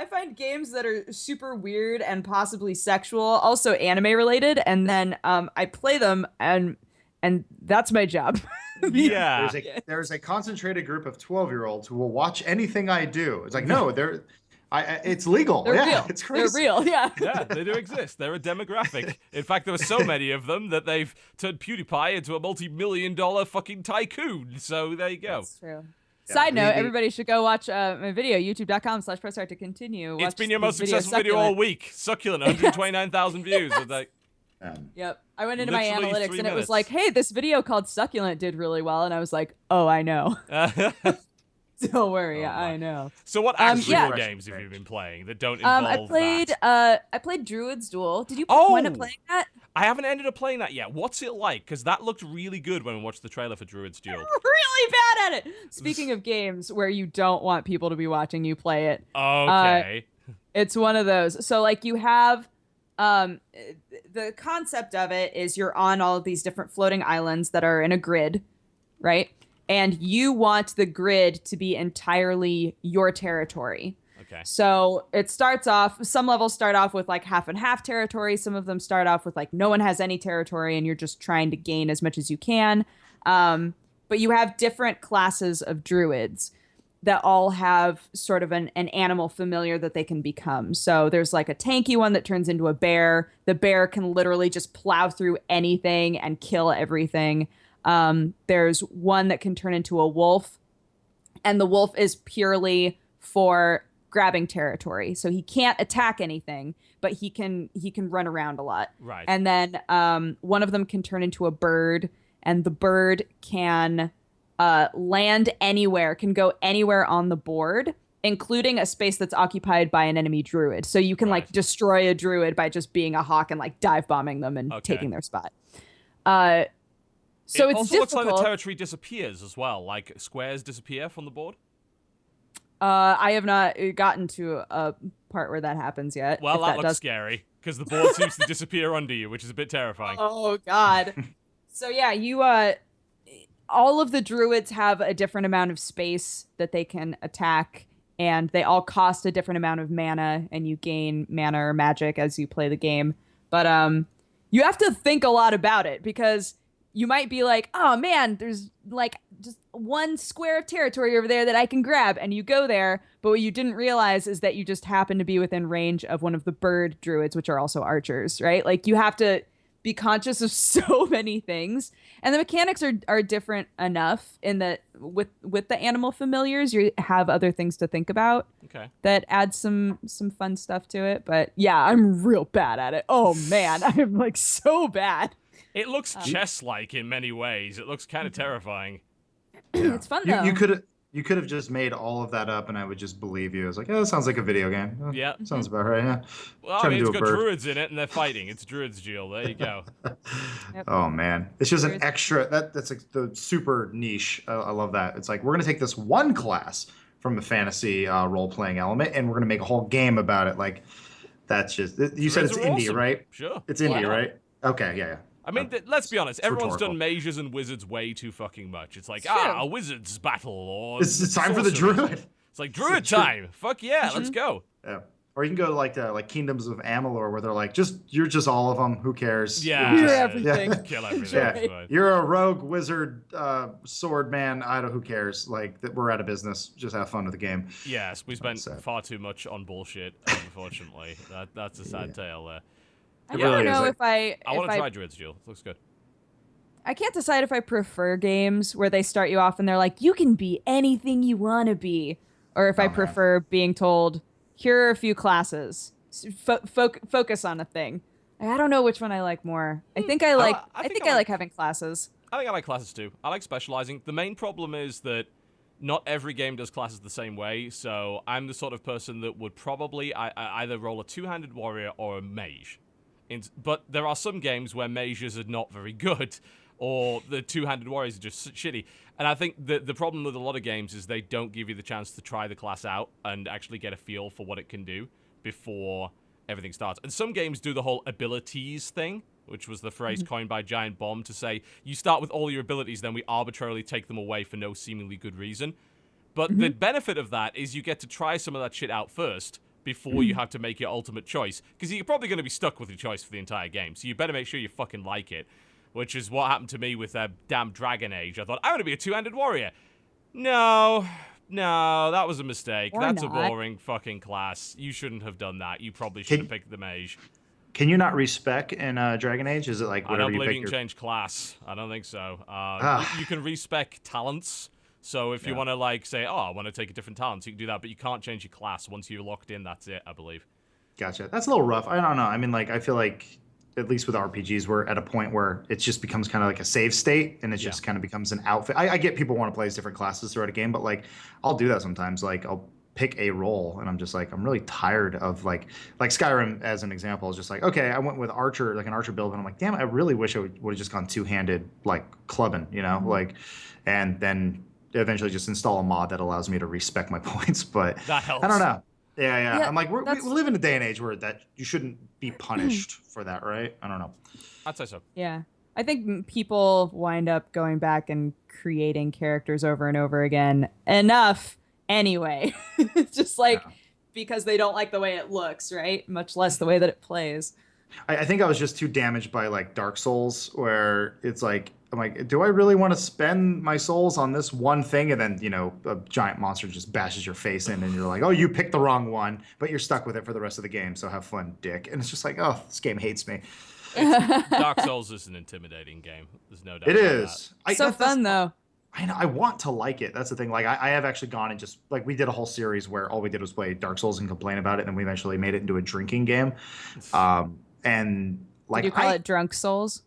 find games that are super weird and possibly sexual, also anime related, and then I play them, and that's my job. Yeah. There's a concentrated group of 12-year-olds who will watch anything I do. It's like, no, it's legal. They're real. It's crazy. They're real, yeah. Yeah, they do exist. They're a demographic. In fact, there are so many of them that they've turned PewDiePie into a multi-million-dollar fucking tycoon. So there you go. That's true. Yeah, Side note, everybody should go watch my video, youtube.com/pressstart to continue. It's been your most successful video all week. Succulent, 129,000 views. Yep. I went into my analytics and it was like, hey, this video called Succulent did really well. And I was like, oh, I know. Don't worry, Oh, I my. know. So what actual yeah. games have you been playing that don't involve I played Druid's Duel. Did you Oh! wind up playing that? I haven't ended up playing that yet. What's it like? Because that looked really good when we watched the trailer for Druid's Duel. Really bad at it. Speaking of games where you don't want people to be watching you play it, Okay. it's one of those. So like you have the concept of it is you're on all of these different floating islands that are in a grid, right? And you want the grid to be entirely your territory. Okay. So it starts off, some levels start off with like half and half territory. Some of them start off with like no one has any territory and you're just trying to gain as much as you can. But you have different classes of druids that all have sort of an animal familiar that they can become. So there's like a tanky one that turns into a bear. The bear can literally just plow through anything and kill everything. There's one that can turn into a wolf, and the wolf is purely for grabbing territory. So he can't attack anything, but he can run around a lot. Right. And then one of them can turn into a bird, and the bird can land anywhere, can go anywhere on the board, including a space that's occupied by an enemy druid. So you can like destroy a druid by just being a hawk and like dive bombing them and taking their spot. So it it's also difficult. looks like the territory disappears as well. Like squares disappear from the board. I have not gotten to a part where that happens yet. Well, that looks does... scary because the board seems to disappear under you, which is a bit terrifying. Oh God. So yeah, you all of the druids have a different amount of space that they can attack, and they all cost a different amount of mana, and you gain mana or magic as you play the game. But you have to think a lot about it, because you might be like, oh man, there's like just one square of territory over there that I can grab, and you go there, but what you didn't realize is that you just happen to be within range of one of the bird druids, which are also archers, right? Like you have to be conscious of so many things, and the mechanics are different enough in that with the animal familiars you have other things to think about that add some fun stuff to it. But yeah, I'm real bad at it. Oh man, I'm like so bad. It looks chess-like in many ways. It looks kind of terrifying. Yeah. It's fun though. You could have just made all of that up, and I would just believe you. I was like, oh, that sounds like a video game. Oh, yeah, sounds about right. Yeah. Well, I mean, it's got druids in it, and they're fighting. It's Druid's Duel. There you go. Yep. Oh man, it's just an extra. That's like the super niche. I love that. It's like we're gonna take this one class from a fantasy role-playing element, and we're gonna make a whole game about it. Like that's just. You said it's indie, right? Sure. It's indie, right? Okay. Yeah. I mean, let's be honest. Everyone's rhetorical. done mages and wizards way too fucking much. It's like, a wizard's battle, or it's time for the druid. It's like druid time. Fuck yeah, let's go. Yeah. Or you can go to like Kingdoms of Amalur, where they're like, you're just all of them. Who cares? Yeah, you're everything. Yeah. Kill everything. Yeah. You're a rogue, wizard, sword man. I don't. Who cares? Like we're out of business. Just have fun with the game. Yes, we spent far too much on bullshit. Unfortunately, that's a sad tale there. I never know if I want to try Druid's Duel. Looks good. I can't decide if I prefer games where they start you off and they're like, you can be anything you want to be, or if I prefer being told, here are a few classes, focus on a thing. I don't know which one I like more. I think I like having classes. I think I like classes too. I like specializing. The main problem is that not every game does classes the same way, so I'm the sort of person that would probably either roll a two-handed warrior or a mage. But there are some games where mages are not very good, or the two-handed warriors are just shitty. And I think the problem with a lot of games is they don't give you the chance to try the class out and actually get a feel for what it can do before everything starts. And some games do the whole abilities thing, which was the phrase coined by Giant Bomb to say, you start with all your abilities, then we arbitrarily take them away for no seemingly good reason. But the benefit of that is you get to try some of that shit out first, before you have to make your ultimate choice. Because you're probably going to be stuck with your choice for the entire game. So you better make sure you fucking like it. Which is what happened to me with damn Dragon Age. I thought, I want to be a two-handed warrior. No, that was a mistake. That's a boring fucking class. You shouldn't have done that. You probably should have picked the mage. Can you not respec in Dragon Age? Is it like whatever I don't believe you can change class. I don't think so. You can respec talents. So if you want to, like, say, I want to take a different talent, so you can do that, but you can't change your class. Once you're locked in, that's it, I believe. Gotcha. That's a little rough. I don't know. I mean, like, I feel like at least with RPGs, we're at a point where it just becomes kind of like a save state, and it just kind of becomes an outfit. I get people want to play as different classes throughout a game, but like I'll do that sometimes. Like I'll pick a role, and I'm just like I'm really tired of like Skyrim as an example is just like okay, I went with archer, like an archer build, and I'm like damn, I really wish I would have just gone two-handed like clubbing, you know, like, and then eventually just install a mod that allows me to respec my points. But That helps. I don't know. Yeah. I'm like, we that's- live in a day and age where that you shouldn't be punished for that, right? I don't know. I'd say so. Yeah. I think people wind up going back and creating characters over and over again enough anyway. It's just like because they don't like the way it looks, right? Much less the way that it plays. I think I was just too damaged by like Dark Souls, where it's like I'm like, do I really want to spend my souls on this one thing? And then, you know, a giant monster just bashes your face in and you're like, oh, you picked the wrong one, but you're stuck with it for the rest of the game. So have fun, dick. And it's just like, oh, this game hates me. Dark Souls is an intimidating game. There's no doubt. It about is. So fun, though. I know. I want to like it. That's the thing. Like, I have actually gone and just, like, we did a whole series where all we did was play Dark Souls and complain about it. And then we eventually made it into a drinking game. And, like, Did you call it Drunk Souls?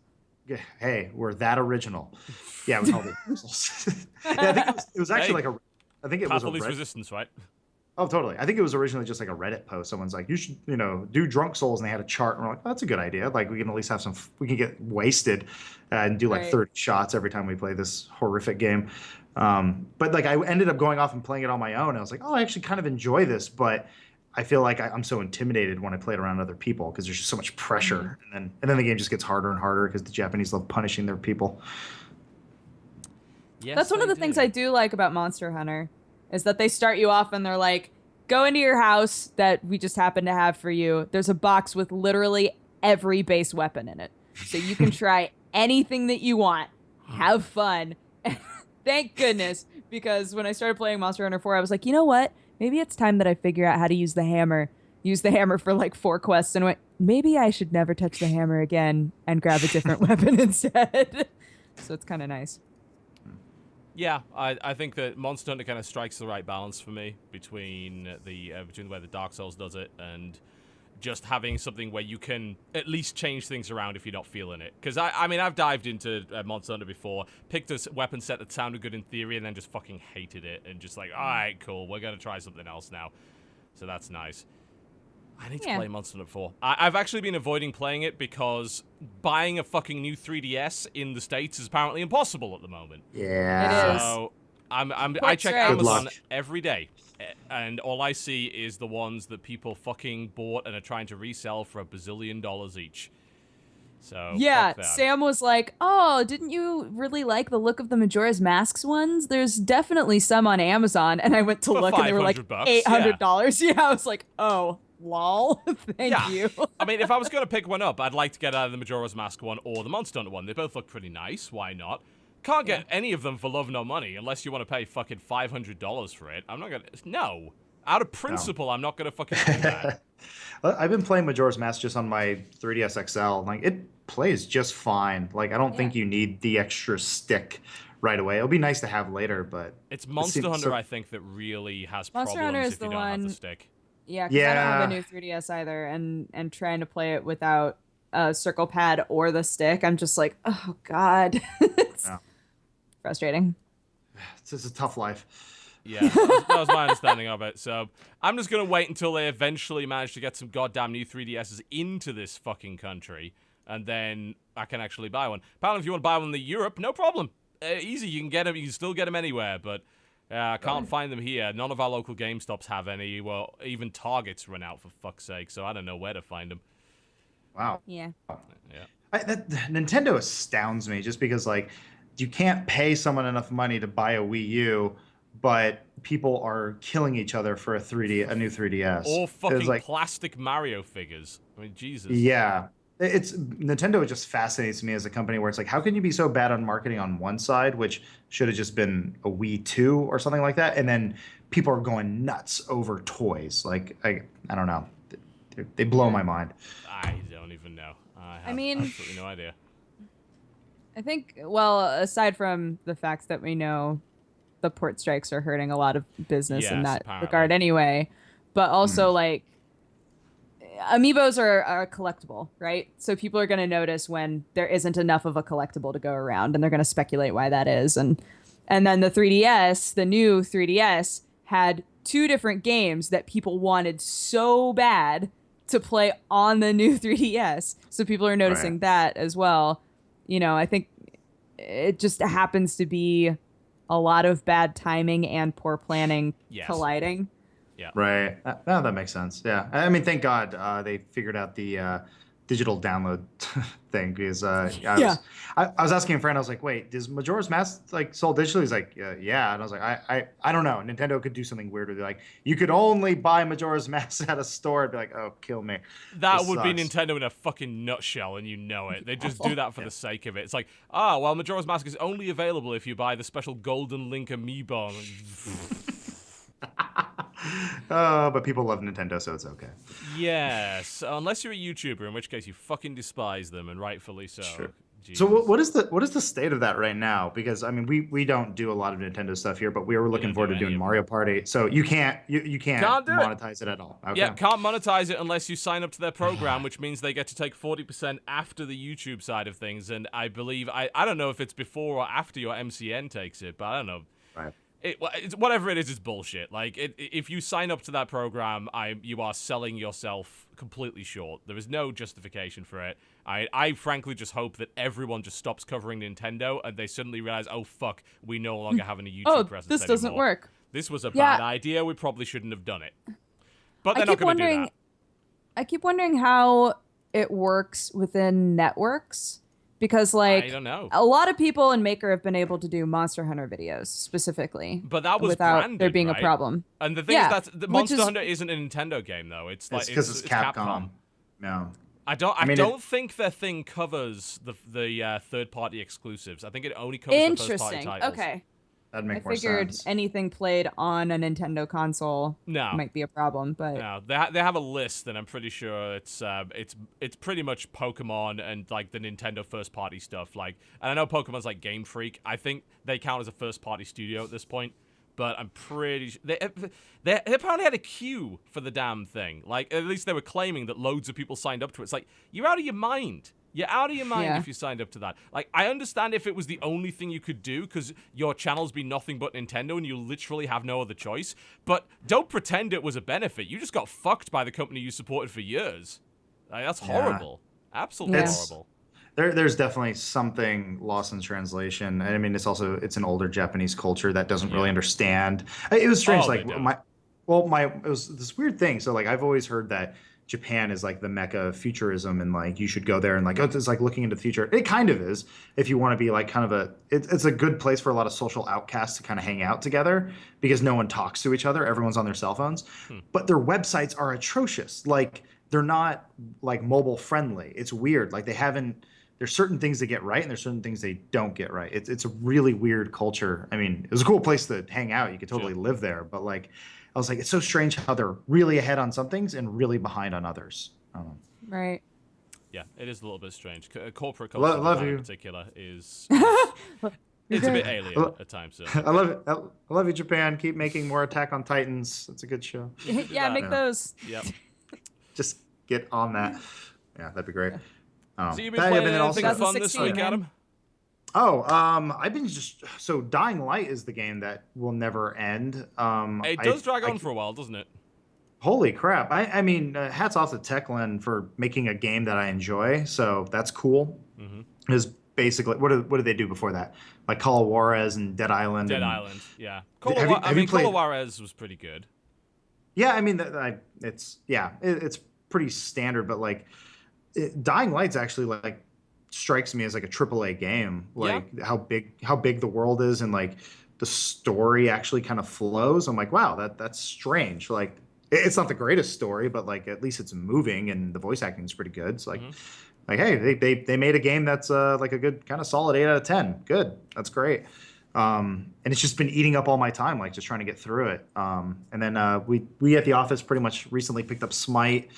Hey, we're that original. Yeah, we called it Dark Souls. Yeah, I think it was actually like a. I think it was a Path of least Reddit. resistance, right? Oh, totally. I think it was originally just like a Reddit post. Someone's like, you should, you know, do Drunk Souls, and they had a chart, and we're like, oh, that's a good idea. Like, we can at least have some. We can get wasted and do like Right. 30 shots every time we play this horrific game. But like, I ended up going off and playing it on my own. And I was like, oh, I actually kind of enjoy this, but I feel like I'm so intimidated when I play it around other people because there's just so much pressure, and then the game just gets harder and harder because the Japanese love punishing their people. Yes, That's one of the things I do like about Monster Hunter is that they start you off and they're like, go into your house that we just happen to have for you. There's a box with literally every base weapon in it. So you can try anything that you want. Have fun. Thank goodness. Because when I started playing Monster Hunter 4, I was like, you know what? Maybe it's time that I figure out how to use the hammer. Use the hammer for like 4 quests and went, maybe I should never touch the hammer again and grab a different weapon instead. So it's kind of nice. Yeah, I think that Monster Hunter kind of strikes the right balance for me between the way the Dark Souls does it and just having something where you can at least change things around if you're not feeling it. Because I mean, I've dived into Monster Hunter before, picked a weapon set that sounded good in theory, and then just fucking hated it and just like, all right, cool, we're gonna try something else now. So that's nice. I need to play Monster Hunter 4. I've actually been avoiding playing it because buying a fucking new 3DS in the States is apparently impossible at the moment. Yeah. It is. So I check right. Amazon luck. every day, and all I see is the ones that people fucking bought and are trying to resell for $1 bazillion each. So Yeah, fuck that. Sam was like, oh, didn't you really like the look of the Majora's Masks ones? There's definitely some on Amazon. And I went to For look and they were like $500, $800. Yeah, I was like, oh, lol. Thank Yeah. you. I mean, if I was going to pick one up, I'd like to get either the Majora's Mask one or the Monster Hunter one. They both look pretty nice. Why not? Can't get any of them for love nor money unless you want to pay fucking $500 for it. I'm not going to... No. Out of principle, I'm not going to fucking do that. I've been playing Majora's Mask just on my 3DS XL. Like, it plays just fine. Like, I don't think you need the extra stick right away. It'll be nice to have later, but... It's Monster Hunter, I think, that really has Monster problems Hunter is if you the don't have the one- stick. Yeah, because I don't have a Yeah. new 3DS either. And trying to play it without a circle pad or the stick, I'm just like, oh, God. It's frustrating. It's just a tough life. Yeah, that was my understanding of it. So I'm just going to wait until they eventually manage to get some goddamn new 3DSs into this fucking country, and then I can actually buy one. Apparently, if you want to buy one in Europe, no problem. Easy, you can get them. You can still get them anywhere, but I can't find them here. None of our local GameStops have any. Well, even Target's run out, for fuck's sake, so I don't know where to find them. Wow. Yeah. Yeah. Nintendo astounds me just because, like, you can't pay someone enough money to buy a Wii U, but people are killing each other for a new 3DS. Or It's fucking like, plastic Mario figures. I mean, Jesus. yeah. It's Nintendo just fascinates me as a company where it's like, how can you be so bad on marketing on one side, which should have just been a Wii 2 or something like that, and then people are going nuts over toys. Like, I don't know. They blow my mind. I don't even know. I have mean- absolutely no idea. I think, well, aside from the fact that we know the port strikes are hurting a lot of business in Yes, that apparently. regard anyway, but also, like, amiibos are collectible, right? So people are going to notice when there isn't enough of a collectible to go around, and they're going to speculate why that is. And then the 3DS, the new 3DS, had 2 different games that people wanted so bad to play on the new 3DS. So people are noticing that as well. I think it just happens to be a lot of bad timing and poor planning colliding. Yeah. Right. No, that makes sense. Yeah. I mean, thank God they figured out the digital download thing because I was asking a friend. I was like, "Wait, does Majora's Mask like sold digitally?" He's like, "Yeah." And I was like, "I don't know. Nintendo could do something weird where they're like, you could only buy Majora's Mask at a store." I'd be like, "Oh, kill me." That would be Nintendo in a fucking nutshell, and you know it. They just do that for the sake of it. It's like, well, Majora's Mask is only available if you buy the special Golden Link amiibo. But people love Nintendo, so it's okay. Yes, unless you're a YouTuber, in which case you fucking despise them, and rightfully so. Sure. Jesus. So what is the state of that right now? Because I mean, we don't do a lot of Nintendo stuff here, but we were looking forward to doing Mario Party. So you can't monetize it at all. Okay. Yeah, can't monetize it unless you sign up to their program, which means they get to take 40% after the YouTube side of things. And I believe I don't know if it's before or after your MCN takes it, but I don't know. Right. It's whatever it is, it's bullshit. Like, if you sign up to that program, you are selling yourself completely short. There is no justification for it. I frankly just hope that everyone just stops covering Nintendo and they suddenly realize, oh fuck, we no longer have any YouTube presence this anymore. doesn't work. This was a bad idea. We probably shouldn't have done it. But they're not going to do that. I keep wondering how it works within networks. Because, like, I don't know. A lot of people in Maker have been able to do Monster Hunter videos specifically. But that was without branded, there being right? a problem. And the thing is that the Monster Hunter isn't a Nintendo game, though. It's like because it's Capcom. No. I don't think their thing covers the third-party exclusives. I think it only covers the first-party titles. Okay. That'd make more figured sense. anything played on a Nintendo console might be a problem, but no, they have a list, and I'm pretty sure it's pretty much Pokemon and like the Nintendo first party stuff. Like, and I know Pokemon's like Game Freak. I think they count as a first party studio at this point, but I'm pretty they apparently had a queue for the damn thing. Like, at least they were claiming that loads of people signed up to it. It's like, you're out of your mind. You're out of your mind if you signed up to that. Like, I understand if it was the only thing you could do because your channel's be nothing but Nintendo and you literally have no other choice. But don't pretend it was a benefit. You just got fucked by the company you supported for years. Like, that's horrible. Absolutely horrible. There's definitely something lost in translation. I mean, it's an older Japanese culture that doesn't really understand. It was strange. It was this weird thing. So like, I've always heard that Japan is like the mecca of futurism, and like you should go there and like, it's like looking into the future. It kind of is, if you want to be like kind of it's a good place for a lot of social outcasts to kind of hang out together because no one talks to each other. Everyone's on their cell phones, but their websites are atrocious. Like, they're not like mobile friendly. It's weird. Like, there's certain things they get right and there's certain things they don't get right. It's a really weird culture. I mean, it was a cool place to hang out. You could totally live there, but like, I was like, it's so strange how they're really ahead on some things and really behind on others. Right. Yeah, it is a little bit strange. Corporate culture in particular is it's a bit alien at times. So. I love it. I love you, Japan. Keep making more Attack on Titans. It's a good show. Make those. Yep. Just get on that. Yeah, that'd be great. So you've been playing anything fun this week, Adam? I've been so Dying Light is the game that will never end. It does drag on for a while, doesn't it? Holy crap. I mean, hats off to Techland for making a game that I enjoy. So that's cool. Mm-hmm. Is basically, what did they do before that? Like Call of Juarez and Dead Island. Yeah. Have you played? Call of Juarez was pretty good. Yeah, I mean, it's pretty standard, but like Dying Light's actually like strikes me as like a AAA game. Like how big the world is and like the story actually kind of flows. I'm like, wow, that's strange. Like, it's not the greatest story, but like at least it's moving and the voice acting is pretty good. It's like, like, hey, they made a game that's like a good kind of solid 8 out of 10. Good, that's great. And it's just been eating up all my time, like just trying to get through it. And then we at the office pretty much recently picked up Smite,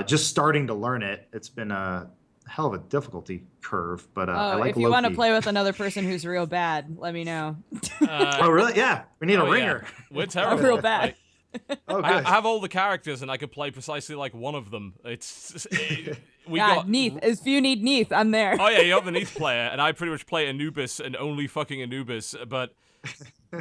just starting to learn it. It's been a hell of a difficulty curve, but I like if you want to play with another person who's real bad, let me know. Oh, really? Yeah, we need a ringer. Yeah. We're terrible. Real bad. Oh, I good. have all the characters, and I could play precisely like one of them. We yeah, got Neath. If you need Neath, I'm there. Oh yeah, you're the Neath player, and I pretty much play Anubis and only fucking Anubis. But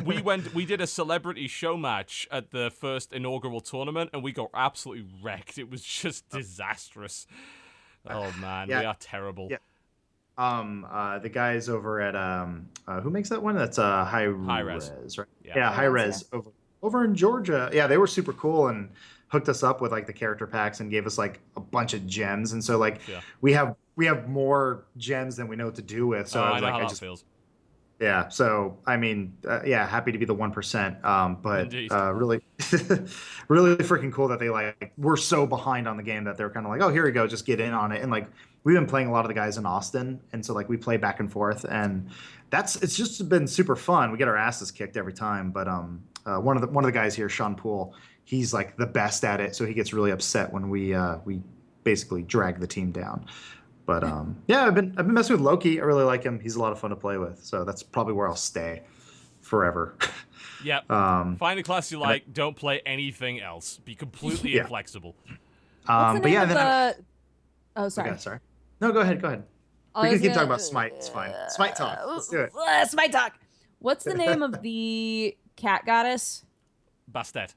we did a celebrity show match at the first inaugural tournament, and we got absolutely wrecked. It was just disastrous. Oh man, Yeah. we are terrible. Yeah. The guys over at who makes that one? That's High Res. right? Yeah. High Res over in Georgia. Yeah, they were super cool and hooked us up with like the character packs and gave us like a bunch of gems. And so like we have more gems than we know what to do with. So I know how that feels. Yeah. So I mean, happy to be the 1%. But really, really freaking cool that they like were so behind on the game that they're kind of like, oh, here we go, just get in on it. And like we've been playing a lot of the guys in Austin, and so like we play back and forth, and it's just been super fun. We get our asses kicked every time, but one of the guys here, Sean Poole, he's like the best at it, so he gets really upset when we basically drag the team down. But I've been messing with Loki. I really like him. He's a lot of fun to play with. So that's probably where I'll stay forever. Yep. Find a class you like. Don't play anything else. Be completely inflexible. What's the name of the... Oh, sorry. Okay, sorry. No, go ahead. We can keep talking about Smite. It's fine. Smite talk. Let's do it. Smite talk. What's the name of the cat goddess? Bastet.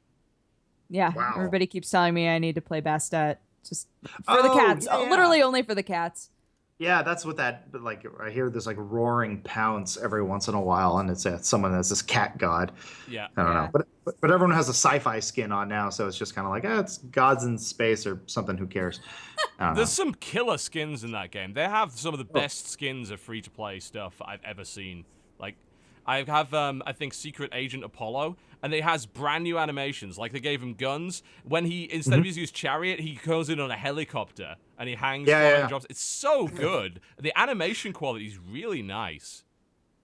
Yeah. Wow. Everybody keeps telling me I need to play Bastet. Just for the cats. Yeah. Literally only for the cats. Yeah, that's what like I hear this like roaring pounce every once in a while, and it's someone that's this cat god. Yeah. I don't know. But everyone has a sci-fi skin on now, so it's just kind of like, it's gods in space or something. Who cares? There's some killer skins in that game. They have some of the best skins of free-to-play stuff I've ever seen. Like, I have, I think, Secret Agent Apollo, and it has brand new animations. Like, they gave him guns. When instead of using his chariot, he goes in on a helicopter, and he hangs and drops. It's so good. The animation quality is really nice.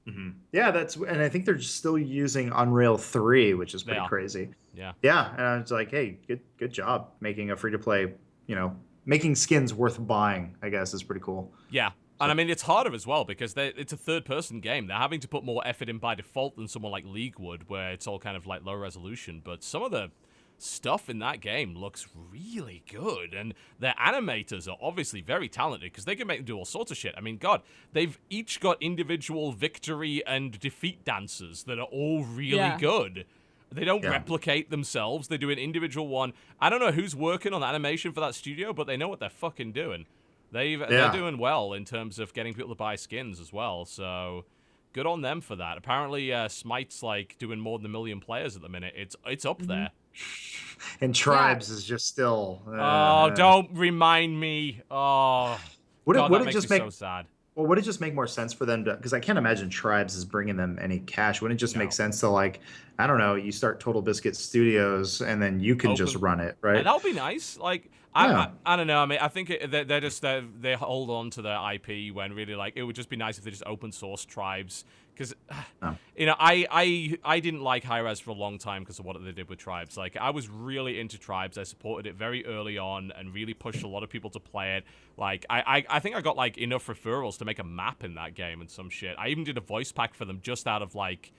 Mm-hmm. Yeah, and I think they're still using Unreal 3, which is pretty crazy. Yeah. Yeah, and I was like, hey, good job making a free-to-play, making skins worth buying, I guess, is pretty cool. Yeah. And I mean, it's harder as well because it's a third-person game. They're having to put more effort in by default than someone like League would, where it's all kind of like low resolution. But some of the stuff in that game looks really good, and their animators are obviously very talented because they can make them do all sorts of shit. I mean, God, they've each got individual victory and defeat dancers that are all really good. They don't replicate themselves. They do an individual one. I don't know who's working on animation for that studio, but they know what they're fucking doing. They're doing well in terms of getting people to buy skins as well, so good on them for that. Apparently, Smite's like doing more than 1 million players at the minute. It's up there. And Tribes is just still... don't remind me. Oh, would that it makes just me make so sad. Well, would it just make more sense for them to... Because I can't imagine Tribes is bringing them any cash. Wouldn't it just make sense to, like, I don't know, you start TotalBiscuit Studios, and then you can just run it, right? And that would be nice. Like, I don't know. I mean, I think they hold on to their IP when really, like, it would just be nice if they just open source Tribes. Because, I didn't like Hi-Rez for a long time because of what they did with Tribes. Like, I was really into Tribes. I supported it very early on and really pushed a lot of people to play it. Like, I think I got, like, enough referrals to make a map in that game and some shit. I even did a voice pack for them just out of, like,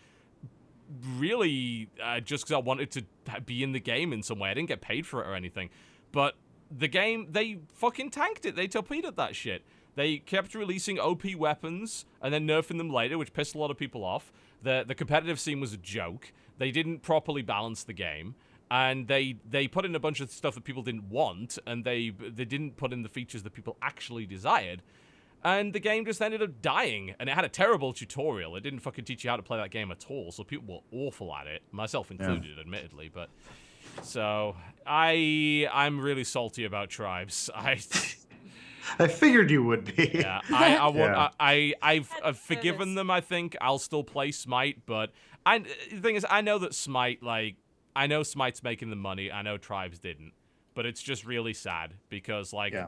really just because I wanted to be in the game in some way. I didn't get paid for it or anything. But the game, they fucking tanked it. They torpedoed that shit. They kept releasing OP weapons and then nerfing them later, which pissed a lot of people off. The competitive scene was a joke. They didn't properly balance the game. And they put in a bunch of stuff that people didn't want, and they didn't put in the features that people actually desired. And the game just ended up dying, and it had a terrible tutorial. It didn't fucking teach you how to play that game at all, so people were awful at it, myself included, admittedly. But so I'm really salty about Tribes. I figured you would be. Yeah, I've forgiven them. I think I'll still play Smite, but the thing is, I know that Smite, like, I know Smite's making the money. I know Tribes didn't, but it's just really sad because, like. Yeah.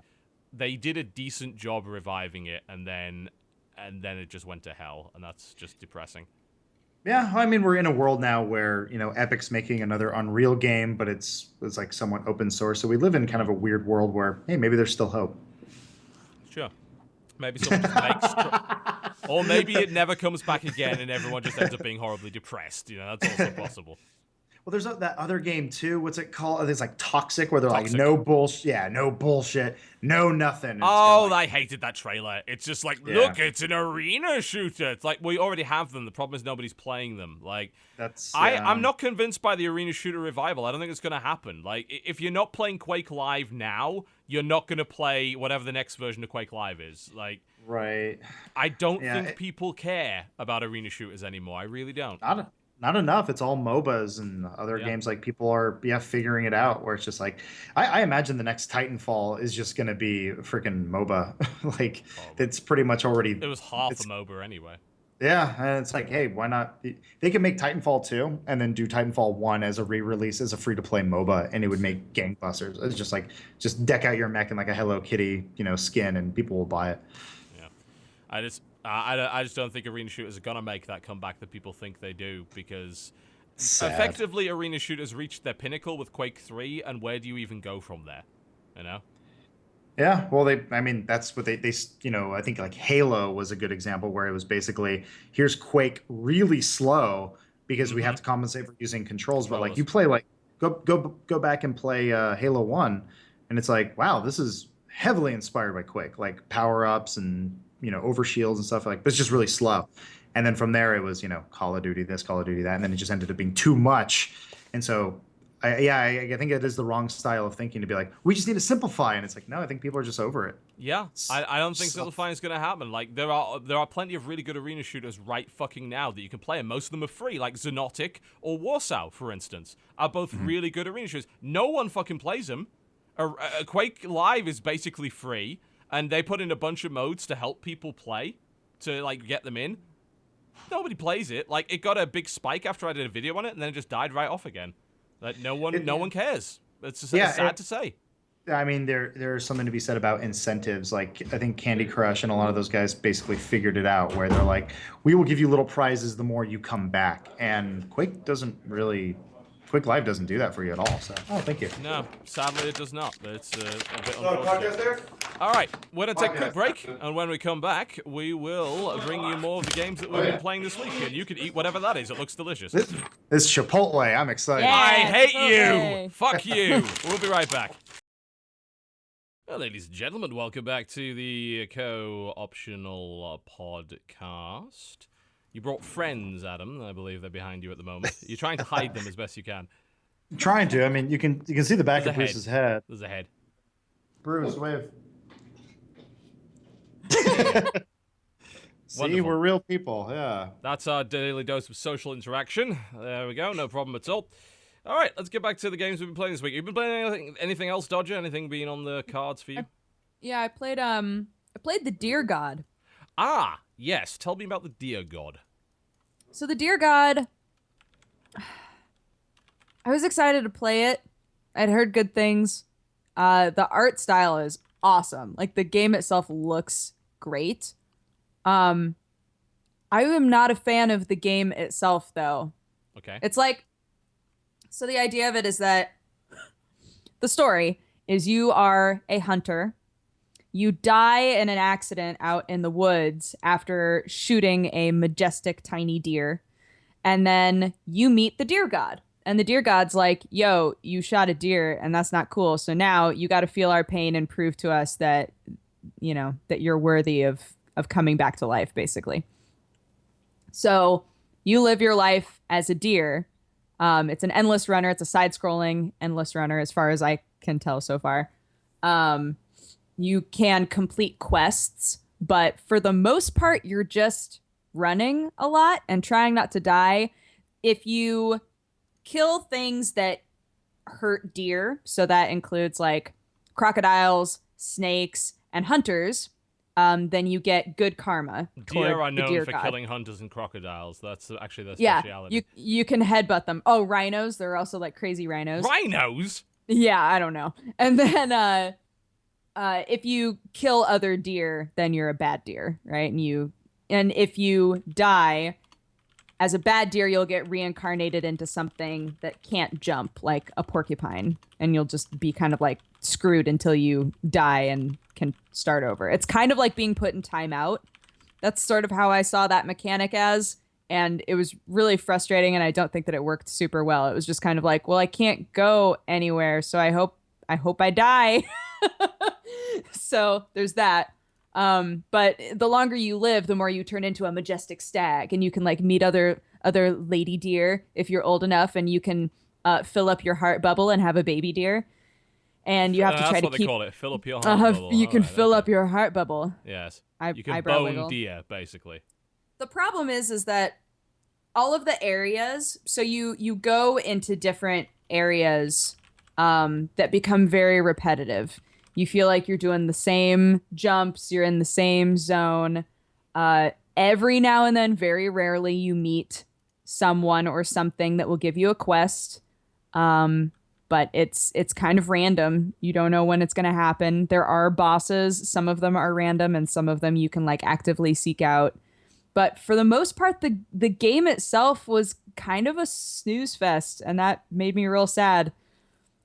They did a decent job reviving it, and then it just went to hell, and that's just depressing. Yeah, I mean, we're in a world now where, Epic's making another Unreal game, but it's like somewhat open source. So we live in kind of a weird world where, hey, maybe there's still hope. Sure. Maybe someone just makes... or maybe it never comes back again, and everyone just ends up being horribly depressed. That's also possible. Well, there's that other game too. What's it called? It's like Toxic, where they're Toxic. like, no bullshit. Yeah, no bullshit. No nothing. And Oh, like, I hated that trailer. It's just like, Yeah. look, it's an arena shooter. It's like, we already have them. The problem is nobody's playing them. Like, that's. I'm not convinced by the arena shooter revival. I don't think it's going to happen. Like, if you're not playing Quake Live now, you're not going to play whatever the next version of Quake Live is. Like, Right. I don't think people care about arena shooters anymore. I really don't. Not enough. It's all MOBAs and other games. Like people are figuring it out. Where it's just like, I imagine the next Titanfall is just gonna be freaking MOBA. Like it's pretty much already. It was half a MOBA anyway. Yeah, and it's like, hey, why not? They could make Titanfall 2 and then do Titanfall 1 as a re-release as a free-to-play MOBA, and it would make gangbusters. It's just like, just deck out your mech in like a Hello Kitty, skin, and people will buy it. Yeah, I just don't think arena shooters are gonna make that comeback that people think they do, because effectively arena shooters reached their pinnacle with Quake 3, and where do you even go from there? You know? Yeah, well, that's what they I think like Halo was a good example where it was basically, here's Quake really slow because we have to compensate for using controls, but like you play like go back and play Halo 1, and it's like, wow, this is heavily inspired by Quake, like power-ups and overshields and stuff like, but it's just really slow. And then from there it was Call of Duty this, Call of Duty that, and then it just ended up being too much. And so I think it is the wrong style of thinking to be like, we just need to simplify, and it's like, no, I think people are just over it. Yeah, I don't think simplifying is going to happen. Like there are plenty of really good arena shooters right fucking now that you can play, and most of them are free, like Xenotic or Warsaw, for instance, are both really good arena shooters. No one fucking plays them. Quake Live is basically free, and they put in a bunch of modes to help people play, to like get them in. Nobody plays it. Like it got a big spike after I did a video on it, and then it just died right off again. Like no one cares. It's just sad to say. I mean, there's something to be said about incentives. Like I think Candy Crush and a lot of those guys basically figured it out, where they're like, we will give you little prizes the more you come back. And Quake Live doesn't do that for you at all. So, thank you. No, sadly it does not. It's a bit unfortunate. All right, we're going to take a quick break, and when we come back, we will bring you more of the games that we've been playing this week, and you can eat whatever that is. It looks delicious. This is Chipotle. I'm excited. Yeah, I hate Chipotle. you. Fuck you. We'll be right back. Well, ladies and gentlemen, welcome back to the Co-Optional Podcast. You brought friends, Adam. I believe they're behind you at the moment. You're trying to hide them as best you can. I'm trying to. I mean, you can see the back of Bruce's head. There's a head. Bruce, wave. See, Wonderful. we're real people. Yeah. That's our daily dose of social interaction. There we go. No problem at all. All right, let's get back to the games we've been playing this week. You've been playing anything else, Dodger? Anything being on the cards for you? I played the Deer God. Ah, yes. Tell me about the Deer God. So the Deer God, I was excited to play it. I'd heard good things. The art style is awesome. Like the game itself looks great. I am not a fan of the game itself though. Okay. It's like, so the idea of it is that the story is you are a hunter. You die in an accident out in the woods after shooting a majestic tiny deer. And then you meet the deer god. And the deer god's like, yo, you shot a deer and that's not cool. So now you got to feel our pain and prove to us that, that you're worthy of coming back to life, basically. So you live your life as a deer. It's an endless runner. It's a side-scrolling endless runner as far as I can tell so far. You can complete quests, but for the most part, you're just running a lot and trying not to die. If you kill things that hurt deer, so that includes like crocodiles, snakes, and hunters, then you get good karma. Deer are known for god. killing hunters and crocodiles. That's actually their speciality. You can headbutt them. Oh, rhinos. There are also like crazy rhinos. Rhinos? Yeah, I don't know. And then if you kill other deer, then you're a bad deer, right? And if you die as a bad deer, you'll get reincarnated into something that can't jump, like a porcupine, and you'll just be kind of like screwed until you die and can start over. It's kind of like being put in timeout. That's sort of how I saw that mechanic as. and it was really frustrating, and I don't think that it worked super well. It was just kind of like, well, I can't go anywhere, so I hope I die. So there's that. But the longer you live, the more you turn into a majestic stag, and you can like meet other lady deer if you're old enough, and you can fill up your heart bubble and have a baby deer. And you have to try that's to what they keep. call it. Fill up your heart bubble. You can Alright, fill okay. up your heart bubble. Yes. I, You can eyebrow bone wiggle. deer, basically. The problem is that all of the areas, so you go into different areas that become very repetitive. You feel like you're doing the same jumps, you're in the same zone. Every now and then, very rarely, you meet someone or something that will give you a quest. But it's kind of random. You don't know when it's going to happen. There are bosses. Some of them are random, and some of them you can like actively seek out. But for the most part, the game itself was kind of a snooze fest, and that made me real sad.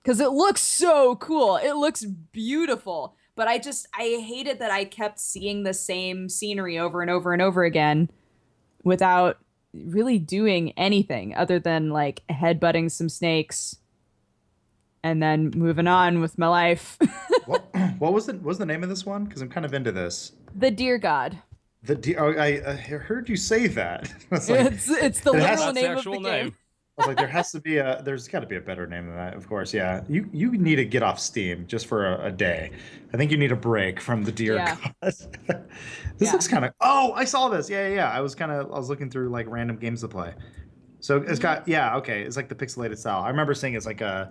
Because it looks so cool. It looks beautiful. But I hated that I kept seeing the same scenery over and over and over again without really doing anything other than like headbutting some snakes and then moving on with my life. What was the name of this one? Because I'm kind of into this. The Deer God. I heard you say that. It's like, It's the literal That's the name of the actual game. name. I was like, there's got to be a better name than that, of course. Yeah, you need to get off Steam just for a day. I think you need a break from the Deer Yeah. God. This looks kind of. Oh, I saw this. Yeah. I was looking through like random games to play. So it's got okay. It's like the pixelated style. I remember seeing it's like a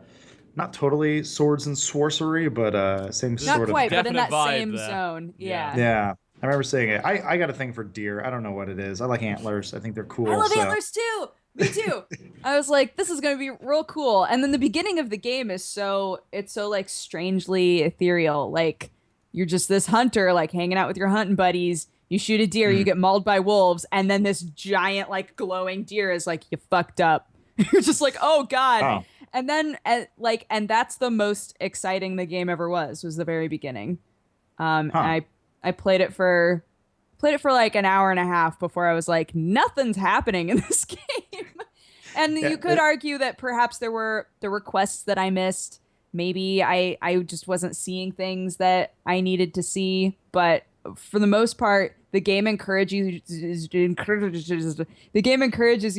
not totally swords and sorcery, but same Not sort quite, of. but in that Definite vibe same there. zone. Yeah. Yeah, I remember seeing it. I got a thing for deer. I don't know what it is. I like antlers. I think they're cool. I love so. antlers too. Me too. I was like, this is gonna be real cool. And then the beginning of the game is so like strangely ethereal. Like you're just this hunter, like hanging out with your hunting buddies. You shoot a deer, you get mauled by wolves, and then this giant, like glowing deer is like, you fucked up. You're just like, oh god. Oh. And then and that's the most exciting the game ever was the very beginning. And I played it for like an hour and a half before I was like, nothing's happening in this game. And you could argue that perhaps there were quests that I missed. Maybe I just wasn't seeing things that I needed to see. But for the most part, the game encourages you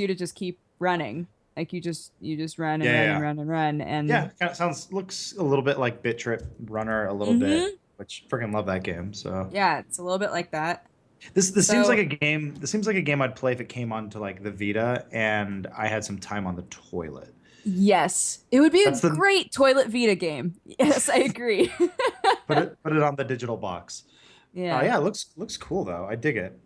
to just keep running. Like you just run and run and run. And Yeah, kind of looks a little bit like Bit Trip Runner a little bit, which freaking love that game. So yeah, it's a little bit like that. This seems like a game. This seems like a game I'd play if it came onto like the Vita and I had some time on the toilet. Yes, it would be a great toilet Vita game. Yes, I agree. Put it on the digital box. Yeah. Yeah, it looks cool though. I dig it.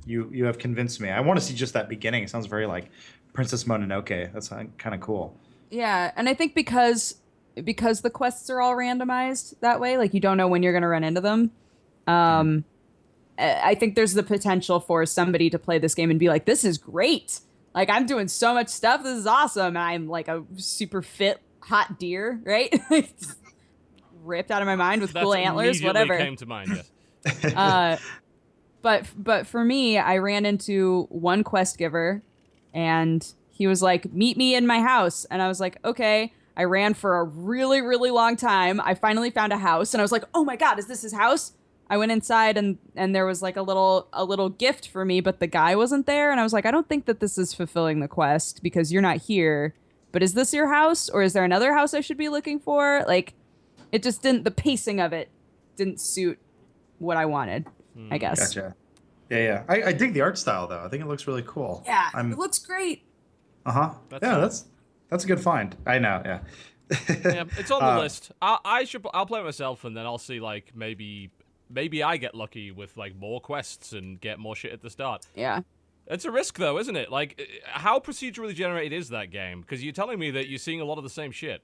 You have convinced me. I want to see just that beginning. It sounds very like Princess Mononoke. That's kind of cool. Yeah, and I think because the quests are all randomized that way, like you don't know when you're going to run into them. I think there's the potential for somebody to play this game and be like, this is great. Like, I'm doing so much stuff. This is awesome. And I'm like a super fit, hot deer, right? Ripped out of my mind with cool antlers, whatever. Came to mind, yes. But for me, I ran into one quest giver and he was like, meet me in my house. And I was like, okay. I ran for a really, really long time. I finally found a house and I was like, oh my God, is this his house? I went inside and there was like a little gift for me, but the guy wasn't there. And I was like, I don't think that this is fulfilling the quest because you're not here. But is this your house or is there another house I should be looking for? Like, it just didn't, the pacing of it didn't suit what I wanted, I guess. Gotcha. Yeah. I dig the art style though. I think it looks really cool. Yeah, it looks great. Yeah, that's a good find. I know. Yeah. Yeah, it's on the list. I'll play it myself and then I'll see like maybe I get lucky with like more quests and get more shit at the start. Yeah. It's a risk though, isn't it? Like, how procedurally generated is that game? Because you're telling me that you're seeing a lot of the same shit.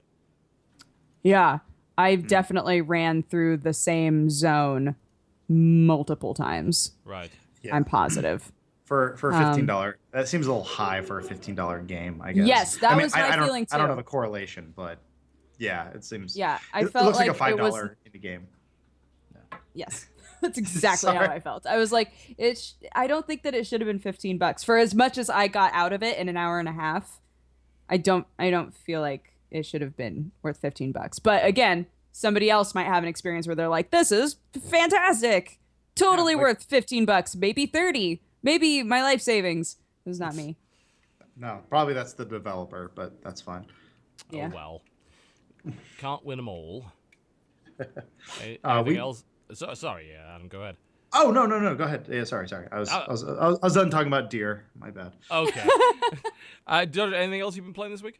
Yeah, I've definitely ran through the same zone multiple times. Right. Yeah. I'm positive. For a $15, that seems a little high for a $15 game, I guess. Yes, that was my feeling too. I don't know the correlation, but yeah, it seems. Yeah, it felt looks like a like $5 indie game. Yes. That's exactly how Sorry. I felt. I was like, I don't think that it should have been $15 for as much as I got out of it in an hour and a half. I don't feel like it should have been worth $15. But again, somebody else might have an experience where they're like, this is fantastic. Totally worth $15, maybe 30, maybe my life savings. It was not me. No, probably that's the developer, but that's fine. Yeah. Oh, well. Can't win them all. Anything we- else? Sorry, Adam, go ahead. Oh no, go ahead. Yeah, sorry. I was done talking about deer. My bad. Okay. Dodger, anything else you've been playing this week?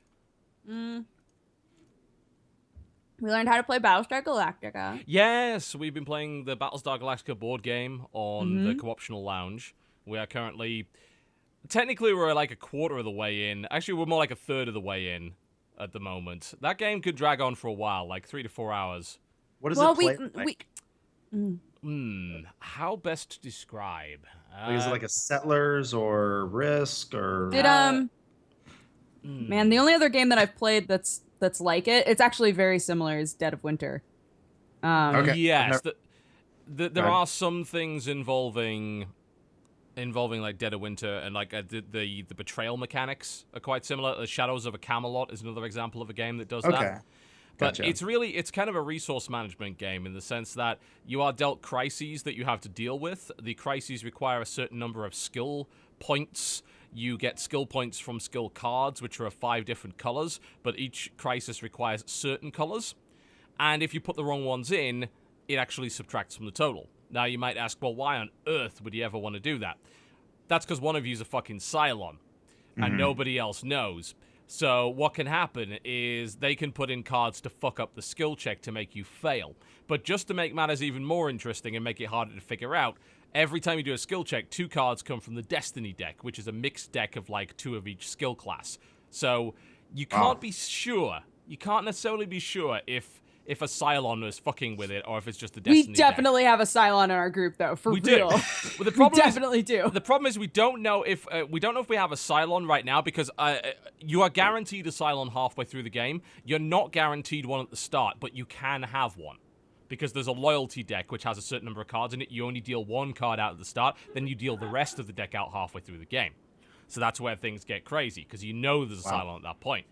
We learned how to play Battlestar Galactica. Yes, we've been playing the Battlestar Galactica board game on the Co-optional Lounge. We are currently... Technically, we're like a quarter of the way in. Actually, we're more like a third of the way in at the moment. That game could drag on for a while, like 3 to 4 hours. What does it play like? How best to describe? Like, is it like a Settlers or Risk or... Man, the only other game that I've played that's like it, it's actually very similar, is Dead of Winter. Okay. Yes, there are some things involving like Dead of Winter, and like the betrayal mechanics are quite similar. The Shadows of a Camelot is another example of a game that does that. But Gotcha. it's kind of a resource management game in the sense that you are dealt crises that you have to deal with. The crises require a certain number of skill points. You get skill points from skill cards, which are of 5 different colors, but each crisis requires certain colors. And if you put the wrong ones in, it actually subtracts from the total. Now, you might ask, well, why on earth would you ever want to do that? That's because one of you is a fucking Cylon, and nobody else knows. So what can happen is they can put in cards to fuck up the skill check to make you fail. But just to make matters even more interesting and make it harder to figure out, every time you do a skill check, 2 cards come from the Destiny deck, which is a mixed deck of like 2 of each skill class. So you can't be sure. You can't necessarily be sure if a Cylon is fucking with it or if it's just a Destiny We definitely have a Cylon in our group, though, for we real. do. Well, the problem we definitely do. The problem is we don't know if we have a Cylon right now because you are guaranteed a Cylon halfway through the game. You're not guaranteed one at the start, but you can have one. Because there's a loyalty deck which has a certain number of cards in it. You only deal 1 card out at the start, then you deal the rest of the deck out halfway through the game. So that's where things get crazy, because you know there's a Cylon at that point.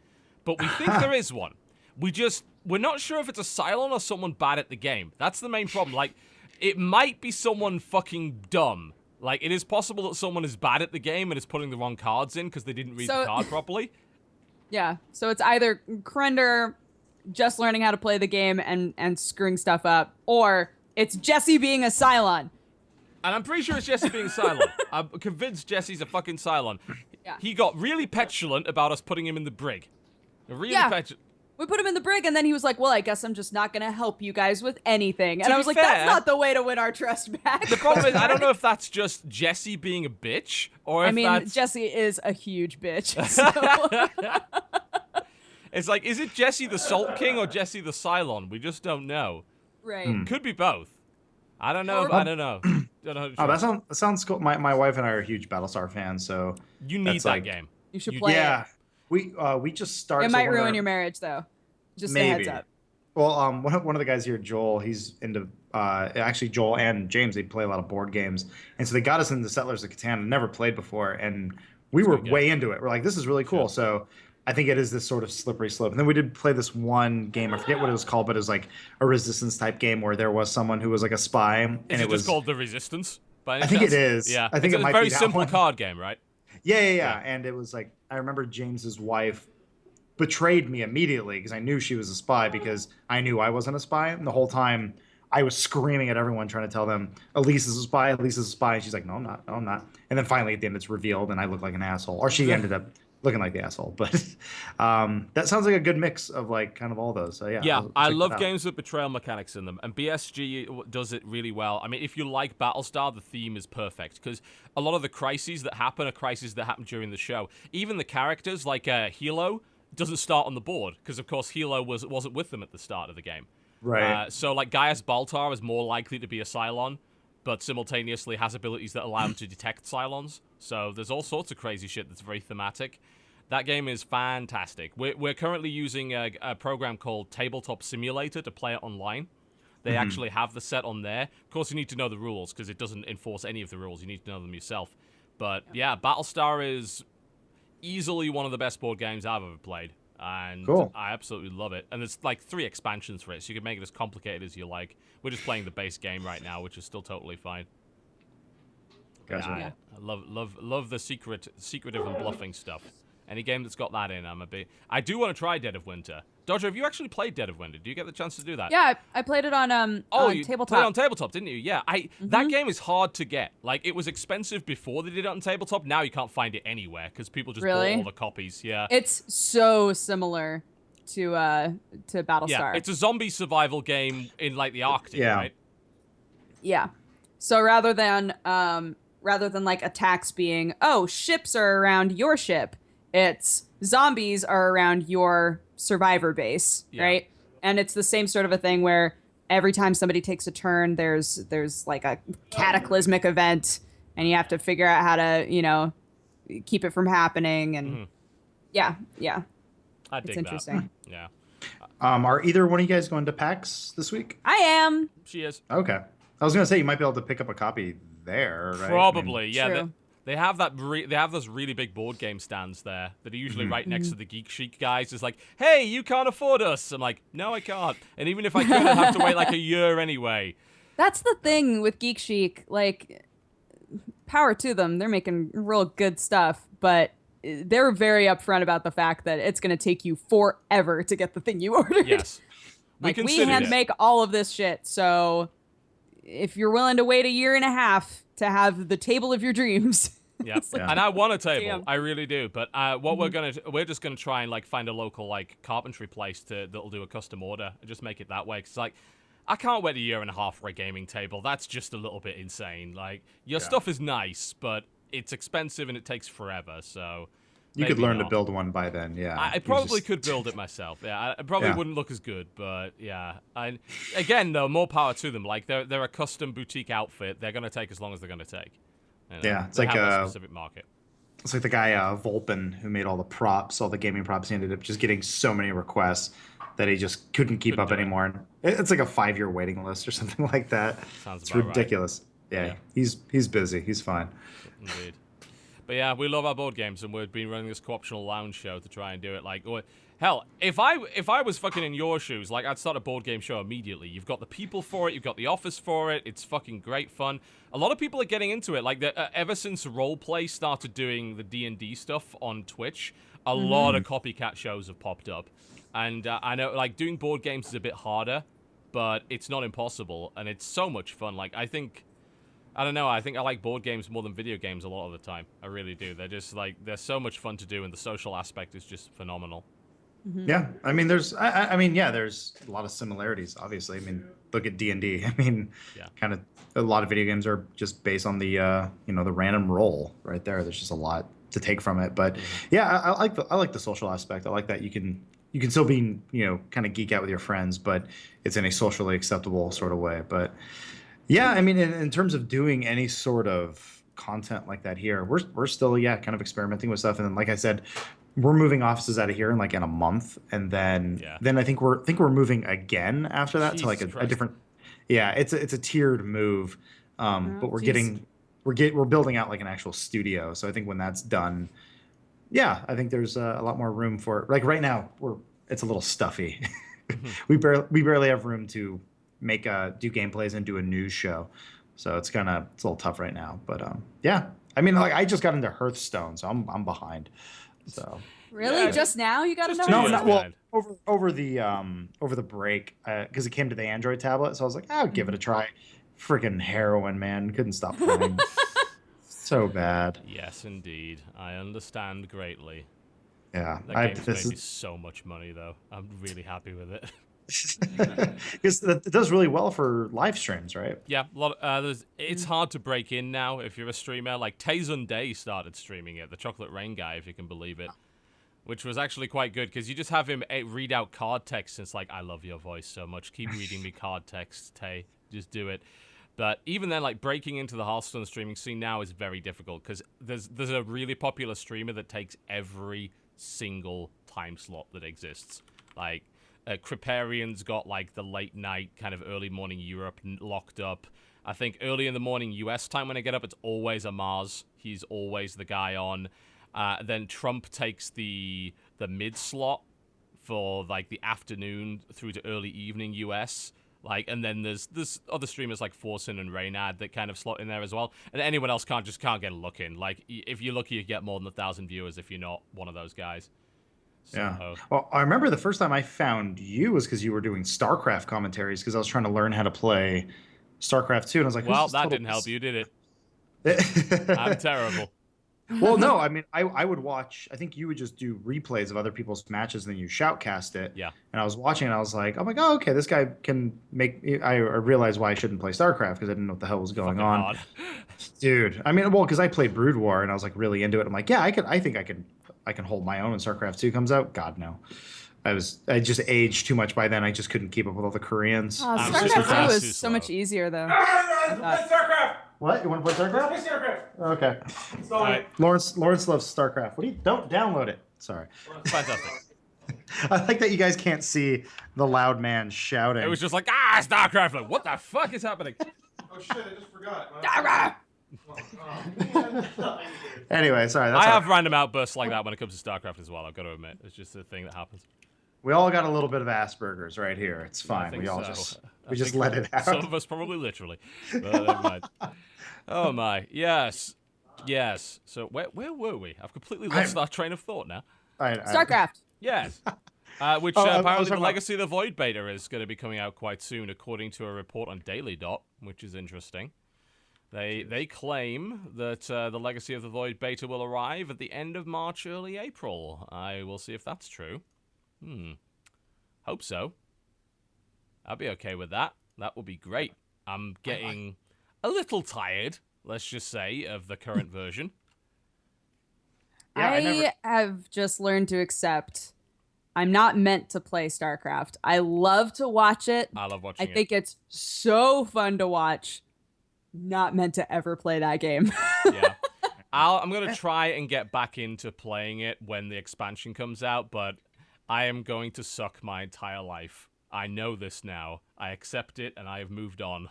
But we think there is one. We're not sure if it's a Cylon or someone bad at the game. That's the main problem. Like, it might be someone fucking dumb. Like, it is possible that someone is bad at the game and is putting the wrong cards in because they didn't read the card properly. Yeah, so it's either Krender just learning how to play the game and screwing stuff up, or it's Jesse being a Cylon. And I'm pretty sure it's Jesse being a Cylon. I'm convinced Jesse's a fucking Cylon. Yeah. He got really petulant about us putting him in the brig. Really petulant. We put him in the brig, and then he was like, well, I guess I'm just not going to help you guys with anything. And To I be was like, fair, that's not the way to win our trust back. The problem is, I don't know if that's just Jesse being a bitch, or if that's... Jesse is a huge bitch. So. It's like, is it Jesse the Salt King or Jesse the Cylon? We just don't know. Right. Could be both. I don't know. I don't know. Don't know. that sounds cool. My wife and I are huge Battlestar fans, so You need that game. You should play it. We just started. It might ruin your marriage, though. Just maybe. a heads up. Well, one of the guys here, Joel, he's into actually Joel and James. They play a lot of board games, and so they got us into Settlers of Catan. Never played before, and we were way into it. We're like, this is really cool. Sure. So I think it is this sort of slippery slope. And then we did play this one game. I forget what it was called, but it was like a resistance type game where there was someone who was like a spy, and Is it was just called The Resistance? By any I think chance? it is. Yeah, I think it's it might a very be that simple one. card game, right? Yeah. And it was like, I remember James's wife betrayed me immediately because I knew she was a spy because I knew I wasn't a spy. And the whole time I was screaming at everyone trying to tell them, Elise is a spy, Elise is a spy. And she's like, no, I'm not. No, I'm not. And then finally at the end it's revealed and I look like an asshole. Or she ended up looking like the asshole. But that sounds like a good mix of like kind of all those. So yeah. Yeah, I love games. games with betrayal mechanics in them, and BSG does it really well. I mean, if you like Battlestar, the theme is perfect, because a lot of the crises that happen are crises that happen during the show. Even the characters, like Hilo, doesn't start on the board, because of course Hilo wasn't with them at the start of the game. Right. So like Gaius Baltar is more likely to be a Cylon, but simultaneously has abilities that allow him to detect Cylons. So there's all sorts of crazy shit that's very thematic. That game is fantastic. We're currently using a program called Tabletop Simulator to play it online. they actually have the set on there. Of course, you need to know the rules because it doesn't enforce any of the rules. You need to know them yourself. But yeah, Battlestar is easily one of the best board games I've ever played. And Cool. I absolutely love it. And there's like 3 expansions for it, so you can make it as complicated as you like. We're just playing the base game right now, which is still totally fine. Gotcha. Yeah, I love the secretive and bluffing stuff. Any game that's got that in, I do want to try Dead of Winter. Dodger, have you actually played Dead of Winter? Do you get the chance to do that? Yeah, I played it on You tabletop. played it on tabletop, didn't you? Yeah. That game is hard to get. Like, it was expensive before they did it on tabletop. Now you can't find it anywhere because people just bought all the copies. Yeah. It's so similar to Battlestar. Yeah, it's a zombie survival game in like the Arctic, right? Yeah. So rather than like attacks being, oh, ships are around your ship, it's zombies are around your survivor base, right? And it's the same sort of a thing where every time somebody takes a turn, there's like a cataclysmic event, and you have to figure out how to, keep it from happening. And yeah, I dig it's interesting. That. Yeah. Are either one of you guys going to PAX this week? I am. She is. Okay. I was gonna say you might be able to pick up a copy there, right? Probably, yeah. True. They have they have those really big board game stands there that are usually right next to the Geek Chic guys. It's like, hey, you can't afford us. I'm like, no, I can't. And even if I could, I'd have to wait like a year anyway. That's the thing with Geek Chic. Like, power to them. They're making real good stuff, but they're very upfront about the fact that it's going to take you forever to get the thing you ordered. Yes. We hand make all of this shit, so if you're willing to wait a year and a half to have the table of your dreams. Yeah. And I want a table. Damn. I really do. But what we're just gonna try and like find a local like carpentry place that'll do a custom order and just make it that way. Cause like I can't wait a year and a half for a gaming table. That's just a little bit insane. Like your stuff is nice, but it's expensive and it takes forever. So you could learn to build one by then. Yeah. I probably could build it myself. Yeah. I probably wouldn't look as good, but yeah. Again though, more power to them. Like they're a custom boutique outfit. They're gonna take as long as they're gonna take. Yeah, it's they like have a specific market. It's like the guy Volpin who made all the gaming props. He ended up just getting so many requests that he just couldn't keep up anymore. It's like a 5-year waiting list or something like that. Sounds it's ridiculous. Right. Yeah, he's busy. He's fine. Indeed. But yeah, we love our board games, and we've been running this co-optional lounge show to try and do it. Like, hell, if I was fucking in your shoes, like I'd start a board game show immediately. You've got the people for it, you've got the office for it. It's fucking great fun. A lot of people are getting into it. Like ever since Roleplay started doing the D&D stuff on Twitch, a lot of copycat shows have popped up. And I know like doing board games is a bit harder, but it's not impossible, and it's so much fun. Like I don't know, I think I like board games more than video games a lot of the time. I really do. They're just like, they're so much fun to do, and the social aspect is just phenomenal. Yeah, I mean, there's a lot of similarities, obviously. I mean, look at D&D. I mean, kind of a lot of video games are just based on the the random roll right there. There's just a lot to take from it. But yeah, I like the social aspect. I like that you can still be kind of geek out with your friends, but it's in a socially acceptable sort of way. But yeah, I mean, in terms of doing any sort of content like that here, we're still kind of experimenting with stuff. And then, like I said, we're moving offices out of here in a month, and then I think we're moving again after that to like a different. Yeah, it's a tiered move, but we're building out like an actual studio. So I think when that's done, I think there's a lot more room for it. Like right now, it's a little stuffy. we barely have room to make do gameplays and do a news show, so it's a little tough right now. But I mean, like I just got into Hearthstone, so I'm behind. So really, just now you got to know? No, not well. Over the break, because it came to the Android tablet, so I was like, I'll give it a try. Freaking heroin, man, couldn't stop playing. So bad. Yes, indeed, I understand greatly. Yeah, that game's made me so much money, though. I'm really happy with it. Because it does really well for live streams, right? Yeah, a lot. It's hard to break in now if you're a streamer. Like Tayson Day started streaming it, the Chocolate Rain guy, if you can believe it, which was actually quite good because you just have him read out card text. And it's like, I love your voice so much. Keep reading me card text, Tay. Just do it. But even then, like breaking into the Hearthstone streaming scene now is very difficult because there's a really popular streamer that takes every single time slot that exists. Like Kriparian's got like the late night, kind of early morning Europe locked up. I think early in the morning US time when I get up, it's always a Mars. He's always the guy on. Then Trump takes the mid slot for like the afternoon through to early evening US. Like, and then there's other streamers like Forsen and Reynad that kind of slot in there as well. And anyone else can't get a look in. Like, if you're lucky, you get more than 1,000 viewers if you're not one of those guys. So, yeah. Well, I remember the first time I found you was because you were doing StarCraft commentaries because I was trying to learn how to play StarCraft 2. And I was like, well, that didn't help you, did it? I'm terrible. Well, no, I mean, I would watch. I think you would just do replays of other people's matches, and then you shoutcast it. Yeah. And I was watching, and I was like, oh my god, okay, this guy can make. I realized why I shouldn't play StarCraft because I didn't know what the hell was going on. Hard. Dude, I mean, well, because I played Brood War, and I was like really into it. I'm like, yeah, I think I can hold my own when StarCraft 2 comes out. God no. I just aged too much by then. I just couldn't keep up with all the Koreans. StarCraft 2 was so much easier though. StarCraft! What? You want to play StarCraft? Play StarCraft! Okay. All right. Lawrence loves StarCraft. Don't download it. Sorry. Fantastic. I like that you guys can't see the loud man shouting. It was just like, StarCraft. Like, what the fuck is happening? Oh shit, I just forgot. Anyway, sorry. I have random outbursts like that when it comes to StarCraft as well, I've got to admit. It's just a thing that happens. We all got a little bit of Asperger's right here. It's I fine. think We all so. just let it out. Some of us probably literally. But never mind. Oh my. Yes. So where were we? I've completely lost our train of thought now. StarCraft. Yes. Which I was apparently the talking Legacy of the Void beta is going to be coming out quite soon, according to a report on Daily Dot, which is interesting. They claim that the Legacy of the Void beta will arrive at the end of March, early April. I will see if that's true. Hope so. I'll be okay with that. That would be great. I'm getting a little tired, let's just say, of the current version. Yeah, I have just learned to accept I'm not meant to play StarCraft. I love to watch it. I love watching it. I think it's so fun to watch. Not meant to ever play that game. Yeah. I'm going to try and get back into playing it when the expansion comes out, but I am going to suck my entire life. I know this now. I accept it, and I have moved on.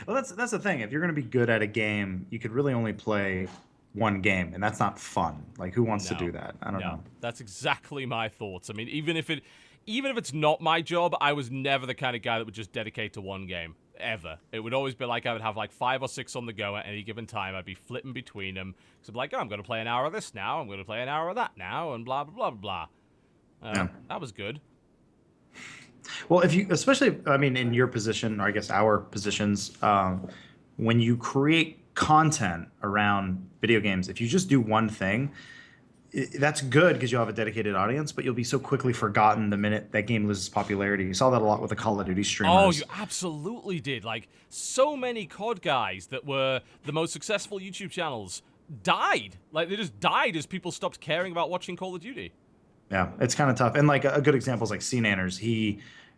Well, that's the thing. If you're going to be good at a game, you could really only play one game, and that's not fun. Like, who wants to do that? I don't know. That's exactly my thoughts. I mean, even if it's not my job, I was never the kind of guy that would just dedicate to one game. Ever. It would always be like I would have like 5 or 6 on the go at any given time. I'd be flipping between them. So I'd be like, I'm going to play an hour of this now. I'm going to play an hour of that now, and blah, blah, blah, blah. That was good. Well, if you, especially, I mean, in your position, or I guess our positions, when you create content around video games, if you just do one thing, that's good because you'll have a dedicated audience, but you'll be so quickly forgotten the minute that game loses popularity. You saw that a lot with the Call of Duty streamers. Oh, you absolutely did. Like, so many COD guys that were the most successful YouTube channels died. Like, they just died as people stopped caring about watching Call of Duty. Yeah, it's kind of tough. And like a good example is like CNanners.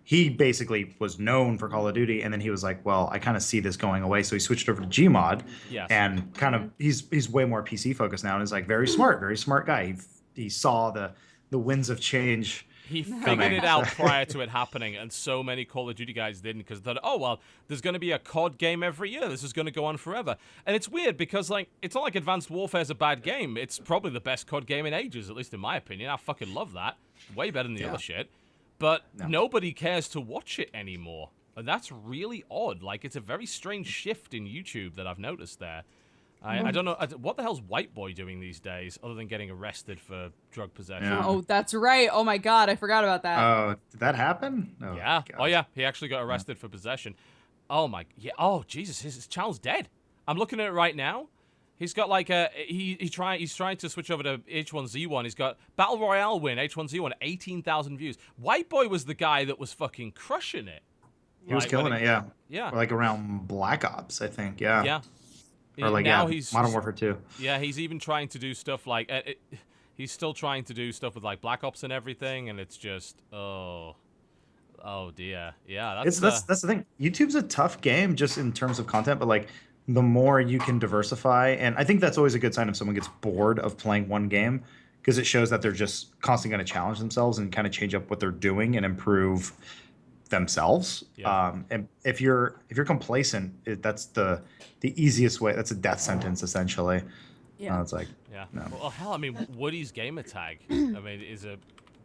He basically was known for Call of Duty, and then he was like, well, I kind of see this going away. So he switched over to Gmod. Yes. And kind of he's way more PC focused now, and is like very smart guy. He saw the winds of change. He figured it out prior to it happening, and so many Call of Duty guys didn't, because they thought, oh, well, there's going to be a COD game every year. This is going to go on forever. And it's weird, because, like, it's not like Advanced Warfare's a bad game. It's probably the best COD game in ages, at least in my opinion. I fucking love that. Way better than the other shit. But nobody cares to watch it anymore. And that's really odd. Like, it's a very strange shift in YouTube that I've noticed there. I don't know. What the hell's White Boy doing these days, other than getting arrested for drug possession? Yeah. Oh, that's right. Oh, my God. I forgot about that. Oh, did that happen? Oh, Yeah. God. Oh, yeah. He actually got arrested for possession. Oh, my. Yeah. Oh, Jesus. His channel's dead. I'm looking at it right now. He's got like a he's trying to switch over to H1Z1. He's got Battle Royale win H1Z1 18,000 views. White Boy was the guy that was fucking crushing it. He was killing it, yeah. Yeah. Or like around Black Ops, I think, yeah. Yeah. Or like now he's Modern Warfare 2. Yeah, he's even trying to do stuff like he's still trying to do stuff with like Black Ops and everything, and it's just oh dear. Yeah, that's the thing. YouTube's a tough game just in terms of content, but like the more you can diversify, and I think that's always a good sign if someone gets bored of playing one game, because it shows that they're just constantly going to challenge themselves and kind of change up what they're doing and improve themselves. Yeah. And if you're complacent, that's the easiest way. That's a death sentence essentially. Yeah. It's like, Yeah. no. Well, hell, I mean, Woody's gamer tag. I mean,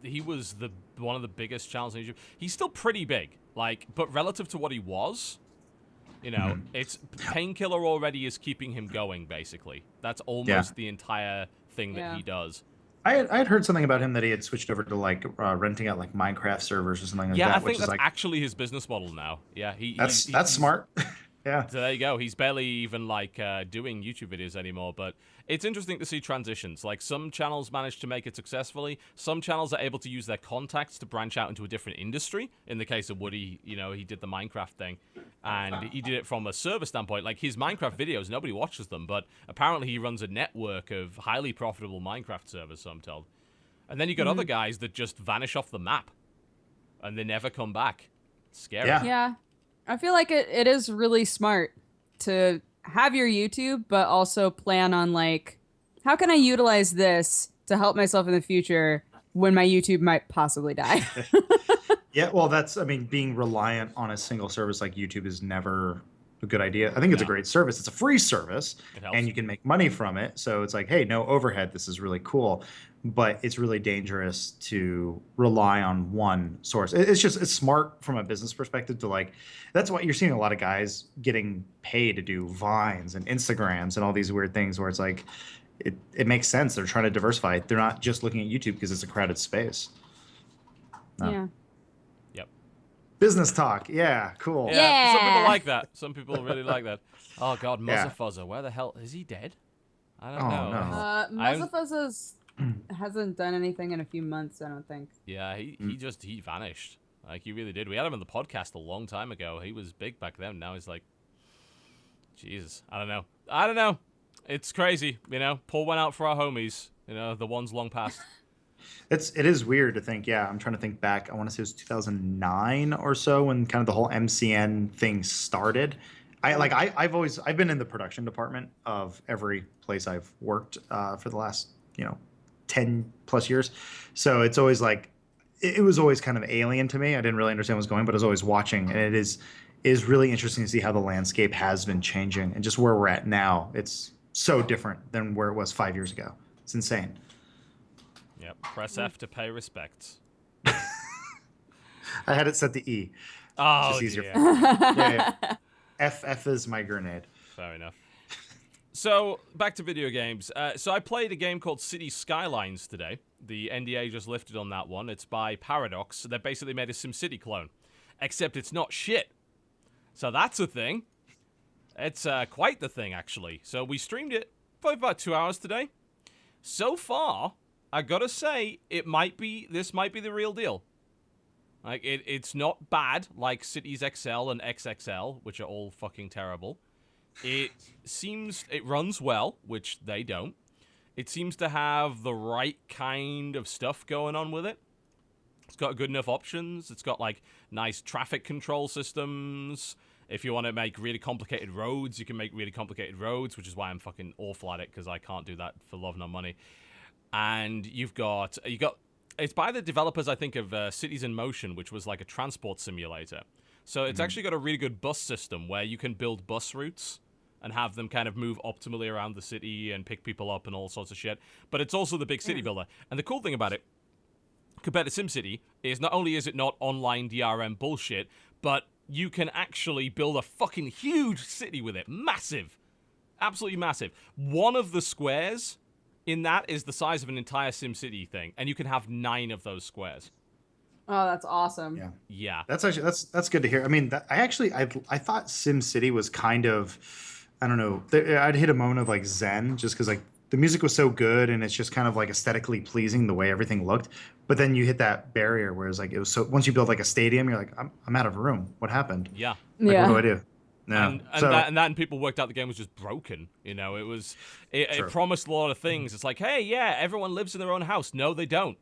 he was one of the biggest channels on YouTube. He's still pretty big, like, but relative to what he was, you know, it's Painkiller already is keeping him going. Basically, that's almost the entire thing that he does. I had heard something about him that he had switched over to like renting out like Minecraft servers or something like that. Yeah, I think which that's is like, actually his business model now. Yeah, that's smart. Yeah. So there you go. He's barely even like doing YouTube videos anymore, but it's interesting to see transitions. Like some channels manage to make it successfully. Some channels are able to use their contacts to branch out into a different industry. In the case of Woody, you know, he did the Minecraft thing, and he did it from a server standpoint. Like his Minecraft videos, nobody watches them, but apparently he runs a network of highly profitable Minecraft servers, so I'm told. And then you got other guys that just vanish off the map, and they never come back. It's scary. Yeah. I feel like it is really smart to have your YouTube, but also plan on like, how can I utilize this to help myself in the future when my YouTube might possibly die? Yeah, well, I mean, being reliant on a single service like YouTube is never a good idea. I think it's a great service. It's a free service, and you can make money from it. So it's like, hey, no overhead. This is really cool. But it's really dangerous to rely on one source. It's smart from a business perspective to like, that's why you're seeing a lot of guys getting paid to do Vines and Instagrams and all these weird things where it's like, it makes sense. They're trying to diversify. They're not just looking at YouTube because it's a crowded space. No. Yeah. Yep. Business talk. Yeah, cool. Yeah. Some people like that. Some people really like that. Oh God, Muzzafuzzer. Where the hell is he dead? I don't know. No. Muzzafuzza's hasn't done anything in a few months, I don't think. Yeah, he vanished. Like he really did. We had him on the podcast a long time ago. He was big back then. Now he's like, Jesus. I don't know. It's crazy, you know. Pull one out for our homies. You know, the ones long past. It is weird to think. Yeah, I'm trying to think back. I want to say it was 2009 or so when kind of the whole MCN thing started. I've been in the production department of every place I've worked for the last 10 plus years. So it's always like it was always kind of alien to me. I didn't really understand what was going, but I was always watching, and it is really interesting to see how the landscape has been changing and just where we're at now. It's so different than where it was 5 years ago. It's insane. Yep. Press F to pay respects. I had it set to E. Oh, it's just easier. Yeah. F is my grenade. Fair enough. So, back to video games. So I played a game called City Skylines today. The NDA just lifted on that one. It's by Paradox. They basically made a SimCity clone. Except it's not shit. So that's a thing. It's quite the thing, actually. So we streamed it for about 2 hours today. So far, I gotta say, this might be the real deal. Like, it's not bad like Cities XL and XXL, which are all fucking terrible. It runs well, which they don't. It seems to have the right kind of stuff going on with it. It's got good enough options. It's got, like, nice traffic control systems. If you want to make really complicated roads, you can make really complicated roads, which is why I'm fucking awful at it, because I can't do that for love nor money. And you got it's by the developers, I think, of Cities in Motion, which was like a transport simulator. So it's actually got a really good bus system where you can build bus routes and have them kind of move optimally around the city and pick people up and all sorts of shit. But it's also the big city builder. And the cool thing about it, compared to SimCity, is not only is it not online DRM bullshit, but you can actually build a fucking huge city with it. Massive. Absolutely massive. One of the squares in that is the size of an entire SimCity thing, and you can have 9 of those squares. Oh, that's awesome. Yeah. That's actually that's good to hear. I mean, I thought SimCity was kind of, I don't know, I'd hit a moment of like zen, just because like the music was so good and it's just kind of like aesthetically pleasing the way everything looked. But then you hit that barrier where it's like it was so, once you build like a stadium, you're like, I'm out of room. What happened? Yeah. Like, what do I do? No. And people worked out the game was just broken. You know, it promised a lot of things. It's like, hey, yeah, everyone lives in their own house. No, they don't.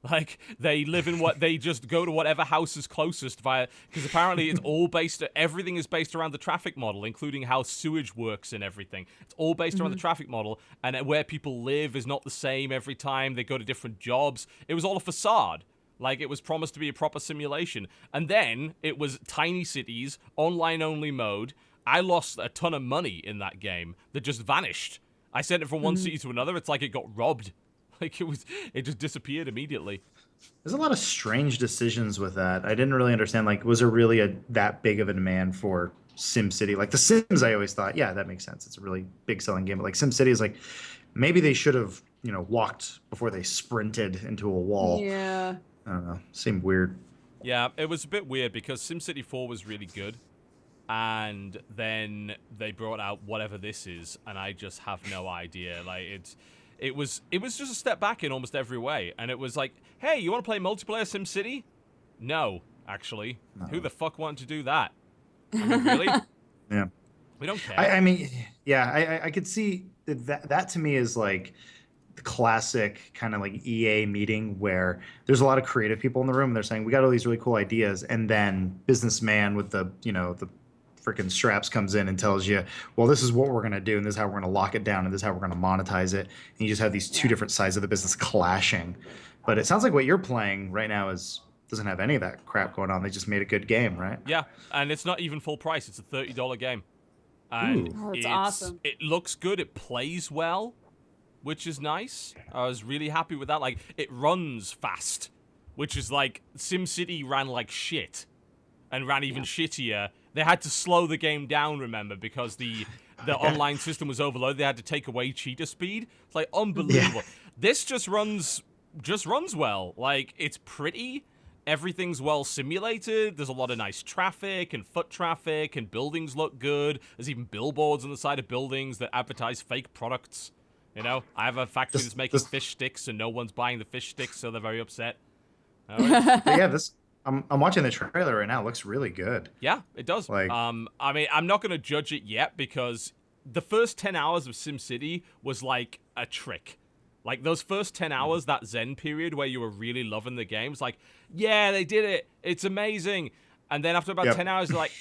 Like, they live in they just go to whatever house is closest because apparently it's all everything is based around the traffic model, including how sewage works and everything. It's all based around the traffic model, and where people live is not the same every time. They go to different jobs. It was all a facade. Like, it was promised to be a proper simulation. And then it was tiny cities, online-only mode. I lost a ton of money in that game that just vanished. I sent it from one city to another. It's like it got robbed. Like, it just disappeared immediately. There's a lot of strange decisions with that. I didn't really understand, like, was there really that big of a demand for SimCity? Like, The Sims, I always thought, yeah, that makes sense. It's a really big selling game. But, like, SimCity is like, maybe they should have, walked before they sprinted into a wall. Yeah. I don't know. Seemed weird. Yeah, it was a bit weird because SimCity 4 was really good. And then they brought out whatever this is, and I just have no idea. Like, it was just a step back in almost every way. And it was like, hey, you want to play multiplayer SimCity? No, actually. No. Who the fuck wanted to do that? I mean, really? Yeah. We don't care. I mean, yeah, I could see that to me is like the classic kind of like EA meeting where there's a lot of creative people in the room and they're saying, we got all these really cool ideas. And then businessman with the freaking straps comes in and tells you, well, this is what we're going to do, and this is how we're going to lock it down, and this is how we're going to monetize it. And you just have these two different sides of the business clashing. But it sounds like what you're playing right now doesn't have any of that crap going on. They just made a good game, right? Yeah, and it's not even full price. It's a $30 game. And that's awesome. It looks good. It plays well, which is nice. I was really happy with that. Like, it runs fast, which is like SimCity ran like shit and ran even shittier. They had to slow the game down, remember, because the online system was overloaded. They had to take away cheater speed. It's like unbelievable. This just runs well. Like, it's pretty. Everything's well simulated. There's a lot of nice traffic and foot traffic, and buildings look good. There's even billboards on the side of buildings that advertise fake products. I have a factory that's making fish sticks, and no one's buying the fish sticks, so they're very upset. Yeah, I'm watching the trailer right now. It looks really good. Yeah, it does. Like, I mean, I'm not going to judge it yet because the first 10 hours of SimCity was like a trick. Like, those first 10 hours, that Zen period where you were really loving the game, it's like, yeah, they did it. It's amazing. And then after about 10 hours, you're like,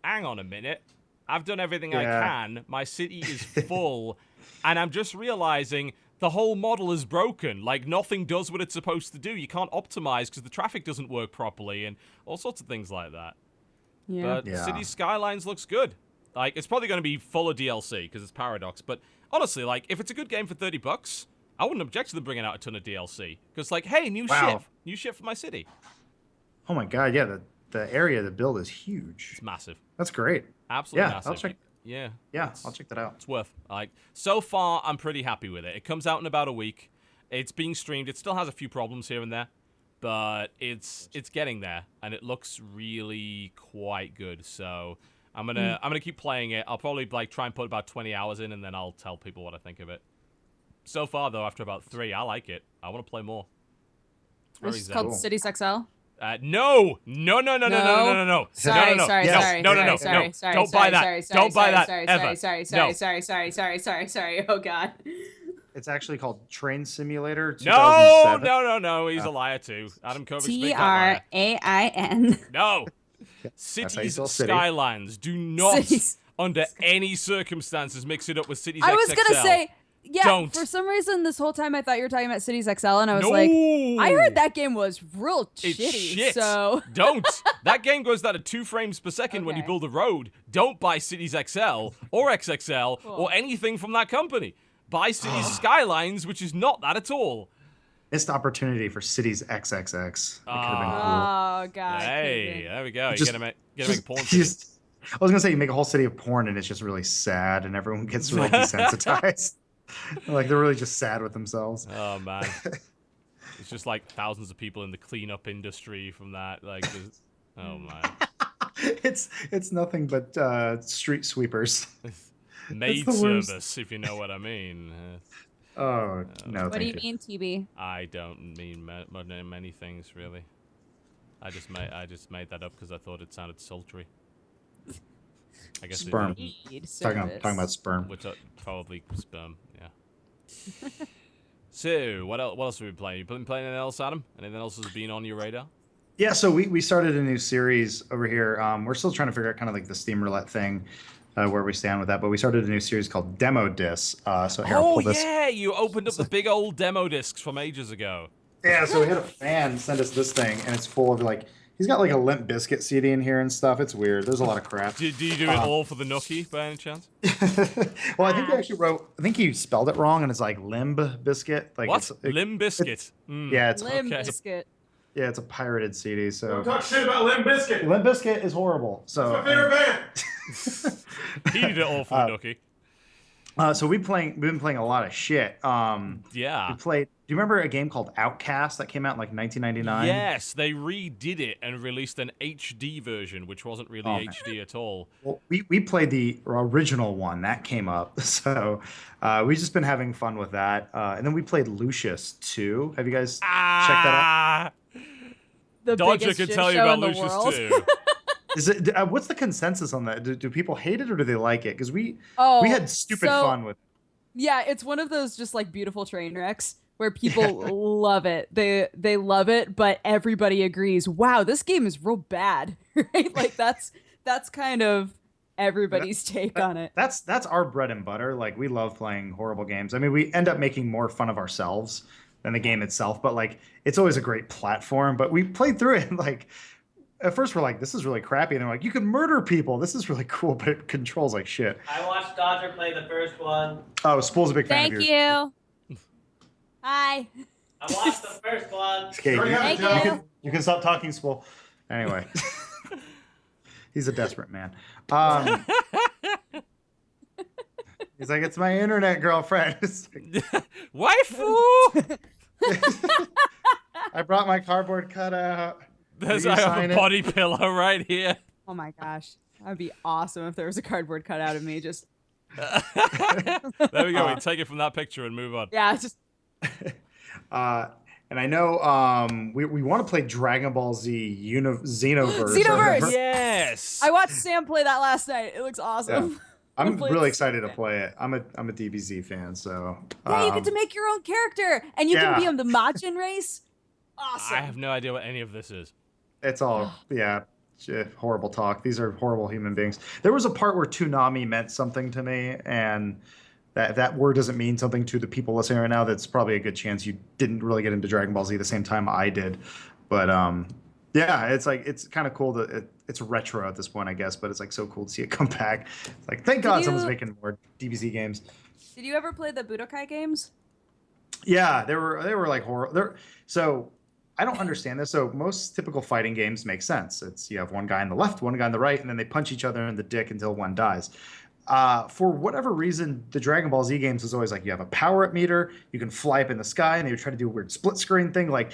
hang on a minute. I've done everything I can. My city is full. And I'm just realizing the whole model is broken. Like, nothing does what it's supposed to do. You can't optimize because the traffic doesn't work properly and all sorts of things like that. Yeah. But City Skylines looks good. Like, it's probably going to be full of DLC because it's Paradox. But honestly, like, if it's a good game for $30, I wouldn't object to them bringing out a ton of DLC. Because, like, hey, new shit for my city. Oh my god, yeah, the area of the build is huge. It's massive. That's great. Absolutely Yeah, massive. I'll check. Yeah. Yeah, I'll check that out. It's worth. Like, so far, I'm pretty happy with it. It comes out in about a week. It's being streamed. It still has a few problems here and there, but it's getting there, and it looks really quite good. So I'm gonna keep playing it. I'll probably like try and put about 20 hours in, and then I'll tell people what I think of it. So far, though, after about 3, I like it. I want to play more. This is called Cities XL. No. Sorry. No. Don't buy that. Don't buy that ever. Sorry. Oh God. It's actually called Train Simulator 2007. No. He's a liar too. Adam Kovic. TRAIN. No. Cities Skylines. Do not, under any circumstances, mix it up with Cities XXL. I was gonna say. Yeah, Don't. For some reason, this whole time I thought you were talking about Cities XL, and I was like, I heard that game was real It's shitty. shit. So Don't. That game goes down to 2 frames per second when you build a road. Don't buy Cities XL or XXL or anything from that company. Buy Cities Skylines, which is not that at all. Missed opportunity for Cities XXX. It could have been cool. Oh God. Hey, there we go. You're gonna make a porn I city. was gonna say you make a whole city of porn and it's just really sad and everyone gets really desensitized. Like they're really just sad with themselves. Oh man, it's just like thousands of people in the cleanup industry from that. Like, oh man, it's nothing but street sweepers. Maid service, if you know what I mean. Oh no, What do you mean, TB? I don't mean many things really. I just made that up because I thought it sounded sultry. I guess sperm. Talking about sperm. Which probably sperm. Yeah. So, what else have we been playing? You been playing anything else, Adam? Anything else has been on your radar? Yeah, so we started a new series over here. We're still trying to figure out kind of like the Steam Roulette thing, where we stand with that. But we started a new series called Demo Disc. So here, I'll Oh, pull this. yeah! You opened up the big old demo discs from ages ago. Yeah, so we had a fan send us this thing, and it's full of like, he's got like a Limp Bizkit CD in here and stuff. It's weird. There's a lot of crap. Do you do it all for the nookie, by any chance? Well, I think he actually wrote. I think he spelled it wrong, and it's like Limb Biscuit. Like What? Limb Biscuit. Yeah, it's Limb okay. biscuit. yeah, it's a pirated CD. Don't So talk shit about Limp Bizkit. Limp Bizkit is horrible. So It's my favorite band. He did it all for the nookie. so we've been playing a lot of shit. Yeah. We played. Do you remember a game called Outcast that came out in like 1999? Yes, they redid it and released an HD version, which wasn't really Oh, man. HD at all. Well, we played the original one that came up, so we've just been having fun with that. And then we played Lucius 2. Have you guys checked that out? The Dodger biggest can shit tell you show about in the Lucius world. too. Is it? What's the consensus on that? Do people hate it or do they like it? Because we had stupid so- fun with it. Yeah, it's one of those just like beautiful train wrecks where people love it. They love it, but everybody agrees, wow, this game is real bad. Right? Like that's kind of everybody's take on it. That's our bread and butter. Like we love playing horrible games. I mean, we end up making more fun of ourselves than the game itself, but like it's always a great platform. But we played through it and like at first we're like, this is really crappy, and they're like, you can murder people. This is really cool, but it controls like shit. I watched Dodger play the first one. Oh, Spool's a big fan Thank of yours. you. Hi. I watched the first one. Okay, Sorry, Thank you you. you can stop talking, Spool. Anyway, he's a desperate man. He's like, it's my internet girlfriend. It's like, Waifu! I brought my cardboard cutout. There's Will you I have sign a it? body pillow right here. Oh my gosh. That'd be awesome if there was a cardboard cutout of me. Just There we go. We take it from that picture and move on. yeah, just And I know we want to play Dragon Ball Z Xenoverse. Xenoverse! Yes. I watched Sam play that last night. It looks awesome. I'm Play really it. excited to play it. I'm a DBZ fan, so Yeah, you get to make your own character, and you yeah. can be on the Majin race. Awesome. I have no idea what any of this is. it's all horrible talk. These are horrible human beings. There was a part where Toonami meant something to me, and that word doesn't mean something to the people listening right now. That's probably a good chance you didn't really get into Dragon Ball Z the same time I did. But yeah, it's like it's kind of cool that it's retro at this point, I guess. But it's like so cool to see it come back. It's like thank God someone's making more DBZ games. Did you ever play the Budokai games? Yeah, they were like horror. So I don't understand this. So most typical fighting games make sense. It's you have one guy on the left, one guy on the right, and then they punch each other in the dick until one dies. For whatever reason, the Dragon Ball Z games is always like you have a power up meter, you can fly up in the sky, and they would try to do a weird split screen thing. Like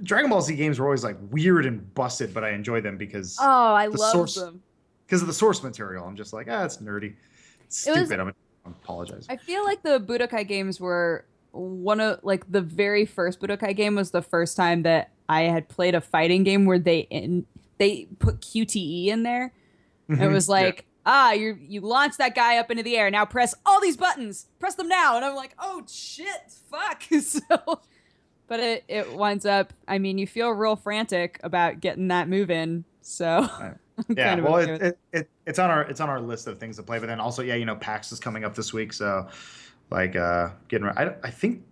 Dragon Ball Z games were always like weird and busted, but I enjoy them because Oh, I the love source- them. because of the source material. I'm just like, it's nerdy, it's It was- stupid. I apologize. I feel like the Budokai games were one of like the very first Budokai game was the first time that I had played a fighting game where they put QTE in there. It was like, you launch that guy up into the air. Now press all these buttons. Press them now. And I'm like, oh shit, fuck. So, but it winds up. I mean, you feel real frantic about getting that move in. So I'm Yeah, kind of well, okay with it's on our list of things to play. But then also, PAX is coming up this week, so like getting. I think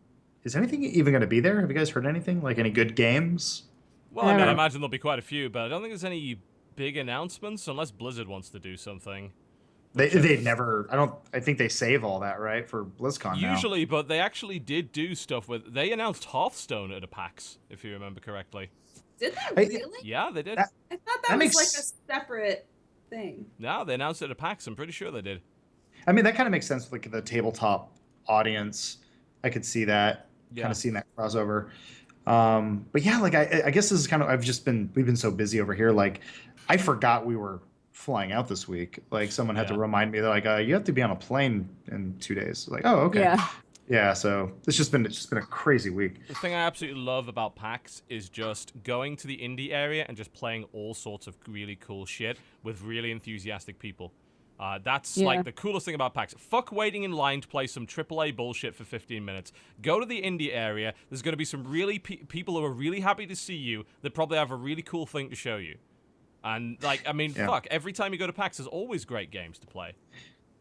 is anything even going to be there? Have you guys heard anything? Like any good games? Well, I mean, Yeah. I imagine there'll be quite a few, but I don't think there's any big announcements unless Blizzard wants to do something. They never. I think they save all that right for BlizzCon now. Usually, but they actually did do stuff with. They announced Hearthstone at a PAX, if you remember correctly. Did they I- really? Yeah, they did. That- I thought that that was makes- like a separate thing. No, they announced it at a PAX. I'm pretty sure they did. I mean, that kind of makes sense with like the tabletop audience. I could see that. Yeah. Kind of seeing that crossover. But yeah, like I guess this is kind of we've been so busy over here. Like I forgot we were flying out this week. Like someone had to Yeah. remind me. They're like, you have to be on a plane in 2 days. Like, oh, okay. Yeah. Yeah. So it's just been a crazy week. The thing I absolutely love about PAX is just going to the indie area and just playing all sorts of really cool shit with really enthusiastic people. That's Yeah. like the coolest thing about PAX. Fuck waiting in line to play some AAA bullshit for 15 minutes. Go to the indie area. There's going to be some really people who are really happy to see you that probably have a really cool thing to show you. And, like, I mean, fuck, every time you go to PAX, there's always great games to play.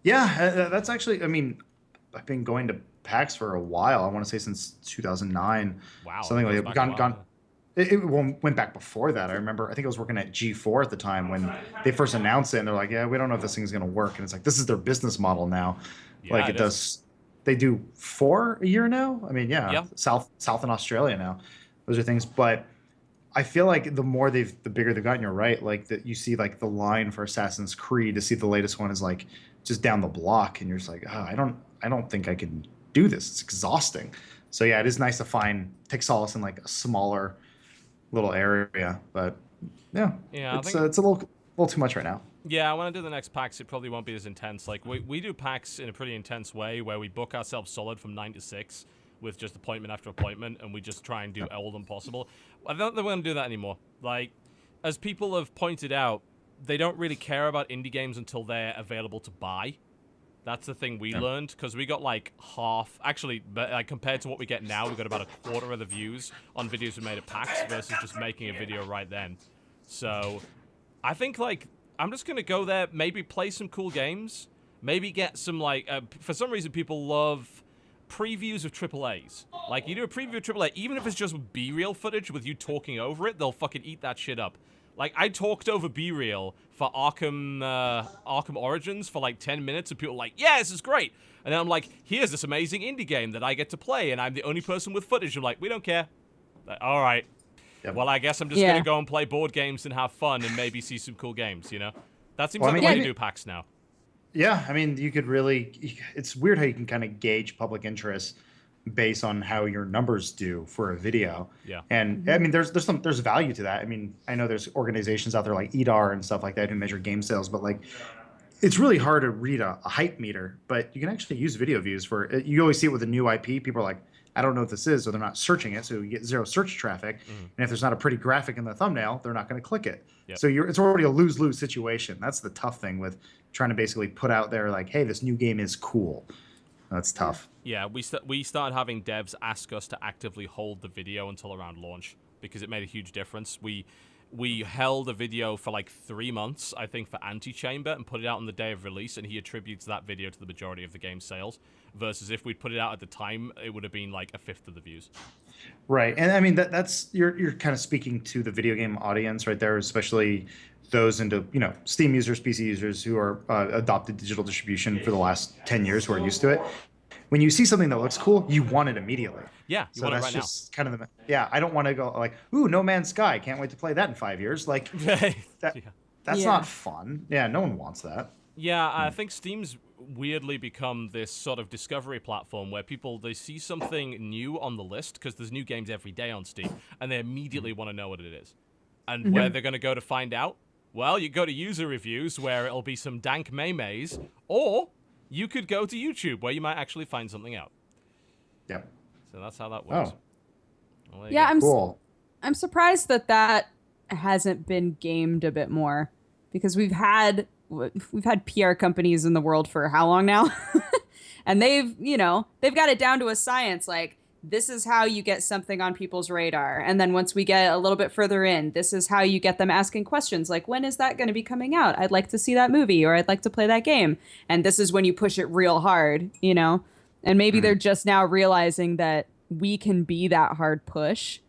Yeah, that's actually, I mean, I've been going to PAX for a while. I want to say since 2009. Wow. Something like that. that. It went back before that. I remember, I think I was working at G4 at the time when they first announced it, and they're like, yeah, we don't know if this thing's going to work. And it's like, this is their business model now. Yeah, like, it does. They do 4 a year now. I mean, yeah. South in Australia now. Those are things. But I feel like the bigger they've gotten, you're right. Like, that you see, like, the line for Assassin's Creed to see the latest one is, like, just down the block. And you're just like, oh, I don't think I can do this. It's exhausting. So, yeah, it is nice to take solace in, like, a smaller little area, but it's a little too much right now. Yeah, when I do the next PAX, it probably won't be as intense. Like, we do PAX in a pretty intense way where we book ourselves solid from 9 to 6 with just appointment after appointment, and we just try and do all of them possible. I don't think we're going to do that anymore. Like, as people have pointed out, they don't really care about indie games until they're available to buy. That's the thing we learned, because we got like half, actually, like, compared to what we get now, we got about a quarter of the views on videos we made at PAX versus just making a video right then. So I think, like, I'm just going to go there, maybe play some cool games, maybe get some, like, for some reason people love previews of AAAs. Like, you do a preview of AAA, even if it's just B-reel footage with you talking over it, they'll fucking eat that shit up. Like, I talked over B-reel for Arkham Origins for like 10 minutes, and people were like, yeah, this is great. And then I'm like, here's this amazing indie game that I get to play, and I'm the only person with footage. I'm like, we don't care. Like, all right. Yep. Well, I guess I'm just going to go and play board games and have fun and maybe see some cool games, you know? That seems like the way to do PAX now. Yeah, I mean, you could really... It's weird how you can kind of gauge public interest based on how your numbers do for a video. Yeah. And I mean, there's value to that. I mean, I know there's organizations out there like EDAR and stuff like that who measure game sales, but like, it's really hard to read a hype meter, but you can actually use video views for it. You always see it with a new IP. People are like, I don't know what this is, so they're not searching it. So you get zero search traffic. And if there's not a pretty graphic in the thumbnail, they're not going to click it. Yep. So it's already a lose-lose situation. That's the tough thing with trying to basically put out there like, hey, this new game is cool. That's tough. Yeah, we started having devs ask us to actively hold the video until around launch because it made a huge difference. We held a video for like 3 months, I think, for Antichamber and put it out on the day of release, and he attributes that video to the majority of the game's sales, versus if we'd put it out at the time, it would have been like a fifth of the views. Right, and I mean, that's you're kind of speaking to the video game audience right there, especially those into, you know, Steam users, PC users who are adopted digital distribution for the last 10 years, who are used to it. When you see something that looks cool, you want it immediately. Yeah, you want it right now. Kind of I don't want to go like, ooh, No Man's Sky, can't wait to play that in 5 years. Like, that's not fun. Yeah, no one wants that. Yeah, I think Steam's weirdly become this sort of discovery platform where people, they see something new on the list because there's new games every day on Steam, and they immediately want to know what it is. And where they're going to go to find out? Well, you go to user reviews where it'll be some dank maymays, or you could go to YouTube where you might actually find something out. Yep. So that's how that works. Oh. Well, yeah, cool. I'm surprised that hasn't been gamed a bit more, because we've had PR companies in the world for how long now? And they've got it down to a science. Like, this is how you get something on people's radar. And then once we get a little bit further in, this is how you get them asking questions like, when is that going to be coming out? I'd like to see that movie, or I'd like to play that game. And this is when you push it real hard, you know? And maybe they're just now realizing that we can be that hard push,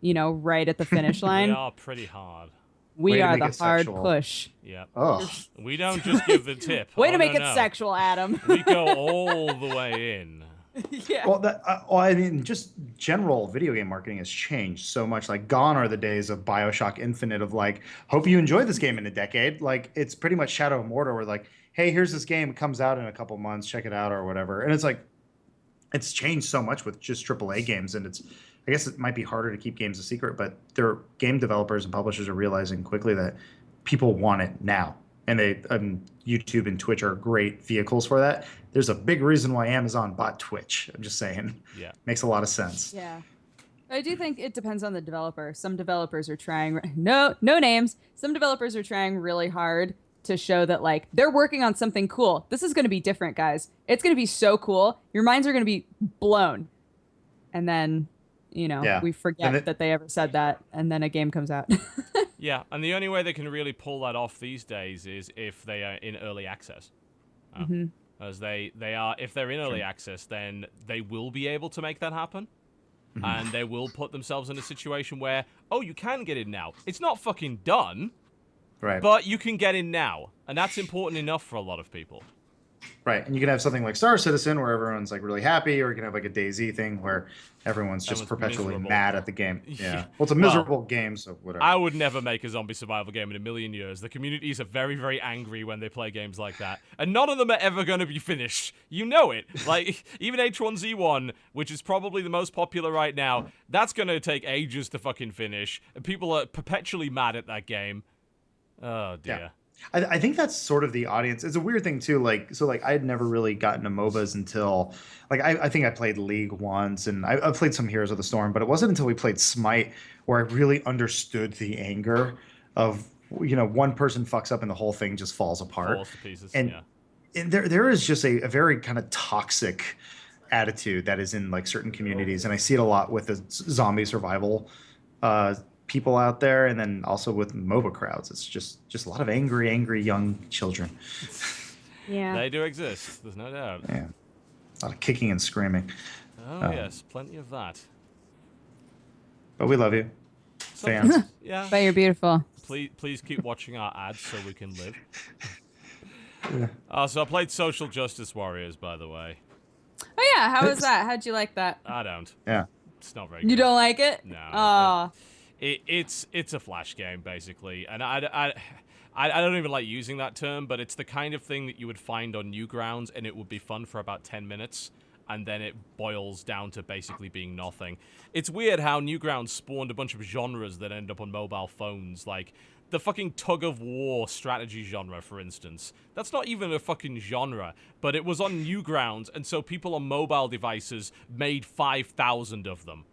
you know, right at the finish line. We are pretty hard. We are the hard push. Yep. Oh. We don't just give the tip. Way to make it sexual, Adam. We go all the way in. Yeah. Well, I mean, just general video game marketing has changed so much. Like, gone are the days of BioShock Infinite of like, hope you enjoy this game in a decade. Like, it's pretty much Shadow of Mordor, where like, hey, here's this game, it comes out in a couple months, check it out or whatever. And it's like, it's changed so much with just AAA games, and I guess it might be harder to keep games a secret, but their game developers and publishers are realizing quickly that people want it now. And YouTube and Twitch are great vehicles for that. There's a big reason why Amazon bought Twitch. I'm just saying. Yeah. Makes a lot of sense. Yeah. I do think it depends on the developer. Some developers are trying, no names. Some developers are trying really hard to show that like they're working on something cool. This is going to be different, guys. It's going to be so cool. Your minds are going to be blown. And then, we forget that they ever said that, and then a game comes out. Yeah, and the only way they can really pull that off these days is if they are in early access. As they are, if they're in early access, then they will be able to make that happen. And they will put themselves in a situation where, you can get in now. It's not fucking done, Right. but you can get in now. And that's important enough for a lot of people. Right. And you can have something like Star Citizen where everyone's like really happy, or you can have like a DayZ thing where everyone's just perpetually miserable. mad at the game. Yeah. Well, it's a miserable game, so whatever. I would never make a zombie survival game in a million years. The communities are very, very angry when they play games like that. And none of them are ever going to be finished. You know it. Like, even H1Z1, which is probably the most popular right now, that's going to take ages to fucking finish. And people are perpetually mad at that game. Oh, dear. Yeah. I think that's sort of the audience. It's a weird thing too. Like I had never really gotten to MOBAs until I think I played League once, and I played some Heroes of the Storm, but it wasn't until we played Smite where I really understood the anger of one person fucks up and the whole thing just falls apart. Falls to pieces. And there is just a very kind of toxic attitude that is in like certain communities, and I see it a lot with the zombie survival people out there, and then also with MOBA crowds. It's just a lot of angry young children. Yeah, they do exist. There's no doubt. Yeah, a lot of kicking and screaming. Oh yes, plenty of that. But we love you, Sometimes, fans. Yeah. but you're beautiful. Please keep watching our ads so we can live. So I played Social Justice Warriors, by the way. Oh yeah, how was that? How'd you like that? I don't. Yeah. It's not very good. You don't like it? No. Oh. It's a flash game basically, and I don't even like using that term, but it's the kind of thing that you would find on Newgrounds, and it would be fun for about 10 minutes, and then it boils down to basically being nothing. It's weird how Newgrounds spawned a bunch of genres that end up on mobile phones, like the fucking tug-of-war strategy genre, for instance. That's not even a fucking genre, but it was on Newgrounds, and so people on mobile devices made 5,000 of them.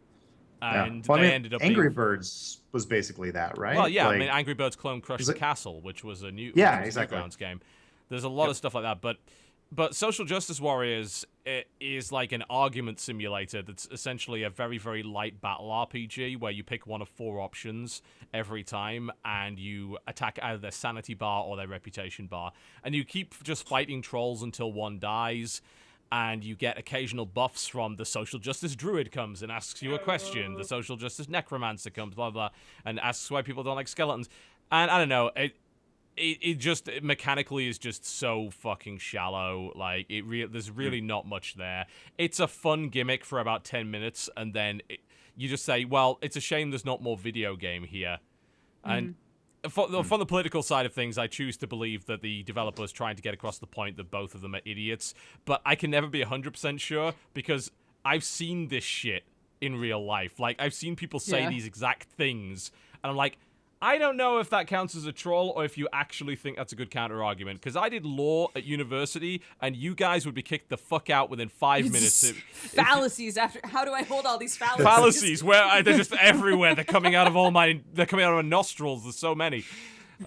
And well, they ended up Angry Birds was basically that, right? Well, yeah, like, I mean, Angry Birds Clone Crush the Castle, which was a new exactly. Newgrounds game. There's a lot of stuff like that, but Social Justice Warriors is like an argument simulator that's essentially a very, very light battle RPG where you pick one of 4 options every time, and you attack either their sanity bar or their reputation bar, and you keep just fighting trolls until one dies. And you get occasional buffs from the social justice druid comes and asks you a question. The social justice necromancer comes, blah, blah, and asks why people don't like skeletons. And I don't know, it just mechanically is just so fucking shallow. Like, there's really not much there. It's a fun gimmick for about 10 minutes, and then you just say, well, it's a shame there's not more video game here. And from the political side of things, I choose to believe that the developer is trying to get across the point that both of them are idiots, but I can never be 100% sure because I've seen this shit in real life. Like, I've seen people say these exact things, and I'm like, I don't know if that counts as a troll or if you actually think that's a good counter-argument, because I did law at university, and you guys would be kicked the fuck out within 5 minutes. Fallacies after. How do I hold all these fallacies? Fallacies, where they're just everywhere. They're coming out of my nostrils. There's so many.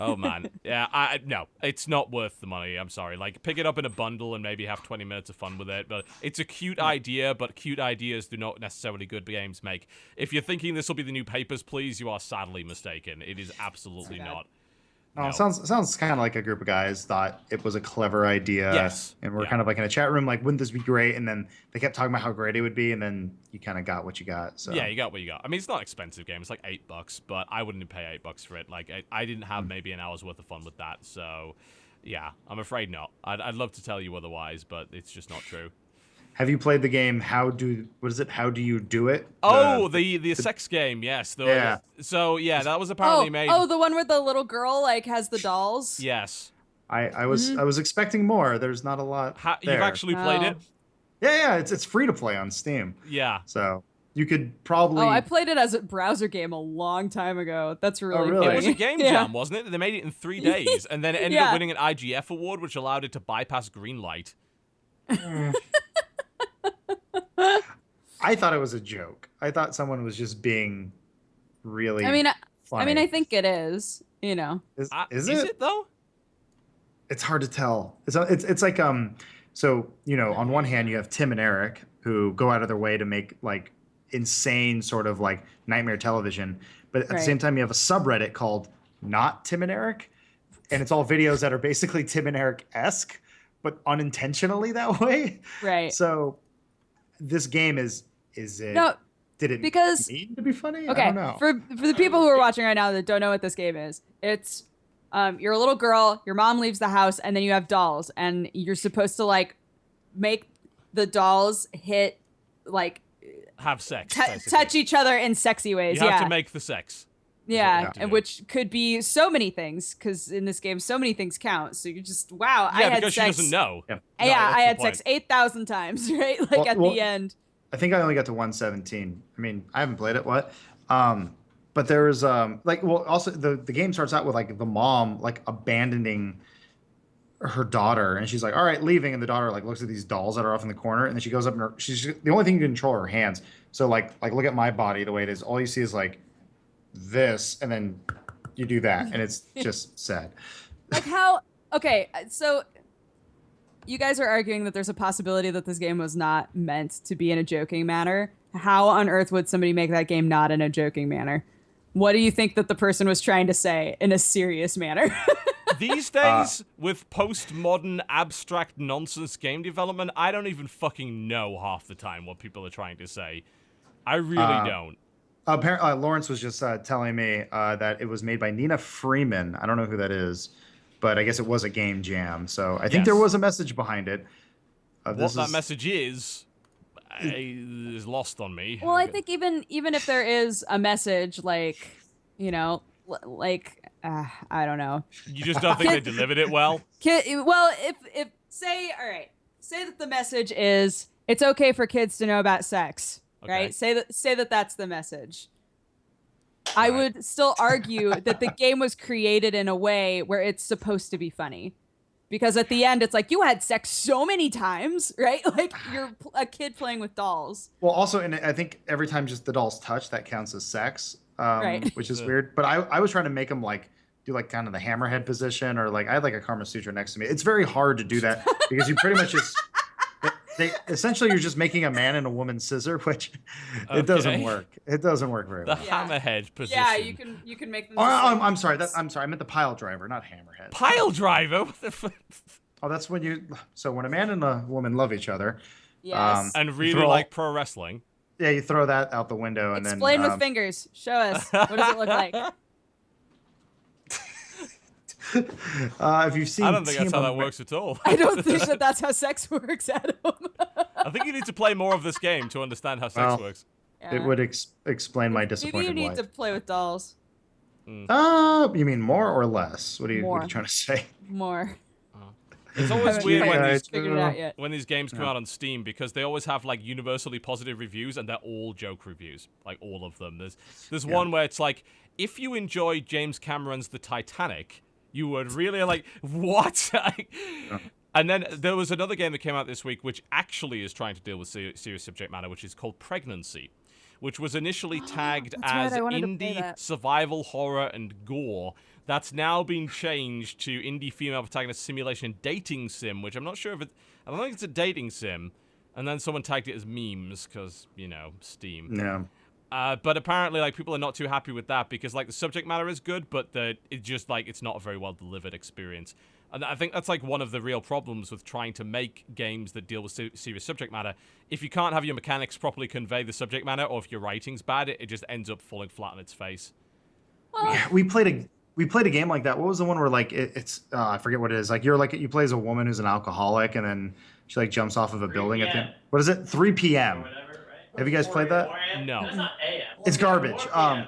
Oh man, yeah. No, it's not worth the money. I'm sorry. Like, pick it up in a bundle and maybe have 20 minutes of fun with it. But it's a cute idea, but cute ideas do not necessarily good games make. If you're thinking this will be the new Papers, Please, you are sadly mistaken. It is absolutely not. No. It sounds kind of like a group of guys thought it was a clever idea. Yes. And we're kind of like in a chat room, like, wouldn't this be great? And then they kept talking about how great it would be, and then you kind of got what you got. So yeah, you got what you got. I mean, it's not an expensive game. It's like $8, but I wouldn't pay $8 for it. Like, I didn't have maybe an hour's worth of fun with that. So, yeah, I'm afraid not. I'd love to tell you otherwise, but it's just not true. Have you played the game? How do you do it? Oh, the sex game, yes. Yeah. So yeah, that was apparently made. Oh, the one where the little girl like has the dolls. Yes. I was expecting more. There's not a lot. You've actually played it? Yeah. It's free to play on Steam. Yeah. So you could probably. Oh, I played it as a browser game a long time ago. That's really really? funny. It was a game jam, wasn't it? They made it in 3 days, and then it ended up winning an IGF award, which allowed it to bypass Greenlight. I thought it was a joke. I thought someone was just being really. I mean, funny. I think it is. You know. Is Is it? it though? it's hard to tell. It's like so on one hand you have Tim and Eric who go out of their way to make like insane sort of like nightmare television, but at the same time you have a subreddit called Not Tim and Eric, and it's all videos that are basically Tim and Eric-esque, but unintentionally that way. Right. So this game is it? No, Did it because mean to be funny? I okay, don't know. for the people who are watching right now that don't know what this game is, it's you're a little girl, your mom leaves the house, and then you have dolls, and you're supposed to like make the dolls hit like Have sex. touch each other in sexy ways. You have to make the sex. Yeah, have to and do. which could be so many things, because in this game, so many things count. So you're just, wow, I had because sex. she doesn't know. Yeah. No, Yeah, that's I the had point. sex 8,000 times, right? Like at the end. I think I only got to 117. I mean, I haven't played it. But there was also the game starts out with like the mom like abandoning her daughter, and she's like, all right, leaving, and the daughter like looks at these dolls that are off in the corner, and then she goes up and she's the only thing you can control are her hands. So like look at my body the way it is. All you see is like this, and then you do that, and it's just sad. Like how, okay, so you guys are arguing that there's a possibility that this game was not meant to be in a joking manner. How on earth would somebody make that game not in a joking manner? What do you think that the person was trying to say in a serious manner? These days, with postmodern abstract nonsense game development, I don't even fucking know half the time what people are trying to say. I really don't. Apparently, Lawrence was just telling me that it was made by Nina Freeman. I don't know who that is, but I guess it was a game jam. So I think there was a message behind it. What that message is lost on me. Well, I think even if there is a message, like, I don't know. You just don't think they delivered it well? Well, if say that the message is it's okay for kids to know about sex, right? Say that that's the message. I would still argue that the game was created in a way where it's supposed to be funny. Because at the end, it's like, you had sex so many times, right? Like, you're a kid playing with dolls. Well, also, and I think every time just the dolls touch, that counts as sex, which is weird. But I was trying to make them, like, do, like, kind of the hammerhead position, or, like, I had, like, a Kama Sutra next to me. It's very hard to do that because you pretty much just... essentially, you're just making a man and a woman scissor, which it doesn't work. It doesn't work very well. The hammerhead position. Yeah, you can make them. I'm sorry. I'm sorry. I meant the pile driver, not hammerhead. Pile driver? What the fuck? Oh, that's when you. So when a man and a woman love each other, yes, and really like pro wrestling. Yeah, you throw that out the window and explain then. with fingers. Show us. What does it look like? If you've seen, I don't think that's how that works at all. I don't think that that's how sex works, Adam. I think you need to play more of this game to understand how sex works. Yeah. It would explain my disappointed Maybe you need life. to play with dolls. You mean more or less? What are you trying to say? More. It's always weird when when these games come out on Steam, because they always have like universally positive reviews, and they're all joke reviews, like all of them. There's one where it's like, if you enjoy James Cameron's The Titanic, you would really like, what? And then there was another game that came out this week which actually is trying to deal with serious subject matter, which is called Pregnancy, which was initially tagged as indie survival horror and gore. That's now been changed to indie female protagonist simulation dating sim, which I'm not sure if I don't think it's a dating sim. And then someone tagged it as memes because, Steam. Yeah. But apparently, like, people are not too happy with that because, like, the subject matter is good, but it's not a very well delivered experience. And I think that's, like, one of the real problems with trying to make games that deal with serious subject matter. If you can't have your mechanics properly convey the subject matter, or if your writing's bad, it just ends up falling flat on its face. Well, Yeah, we played a game like that. What was the one where like it's I forget what it is. Like you play as a woman who's an alcoholic, and then she like jumps off of a building at the end. What is it? 3 p.m. Have you guys played that? No. It's not AM. It's garbage. 4 p.m.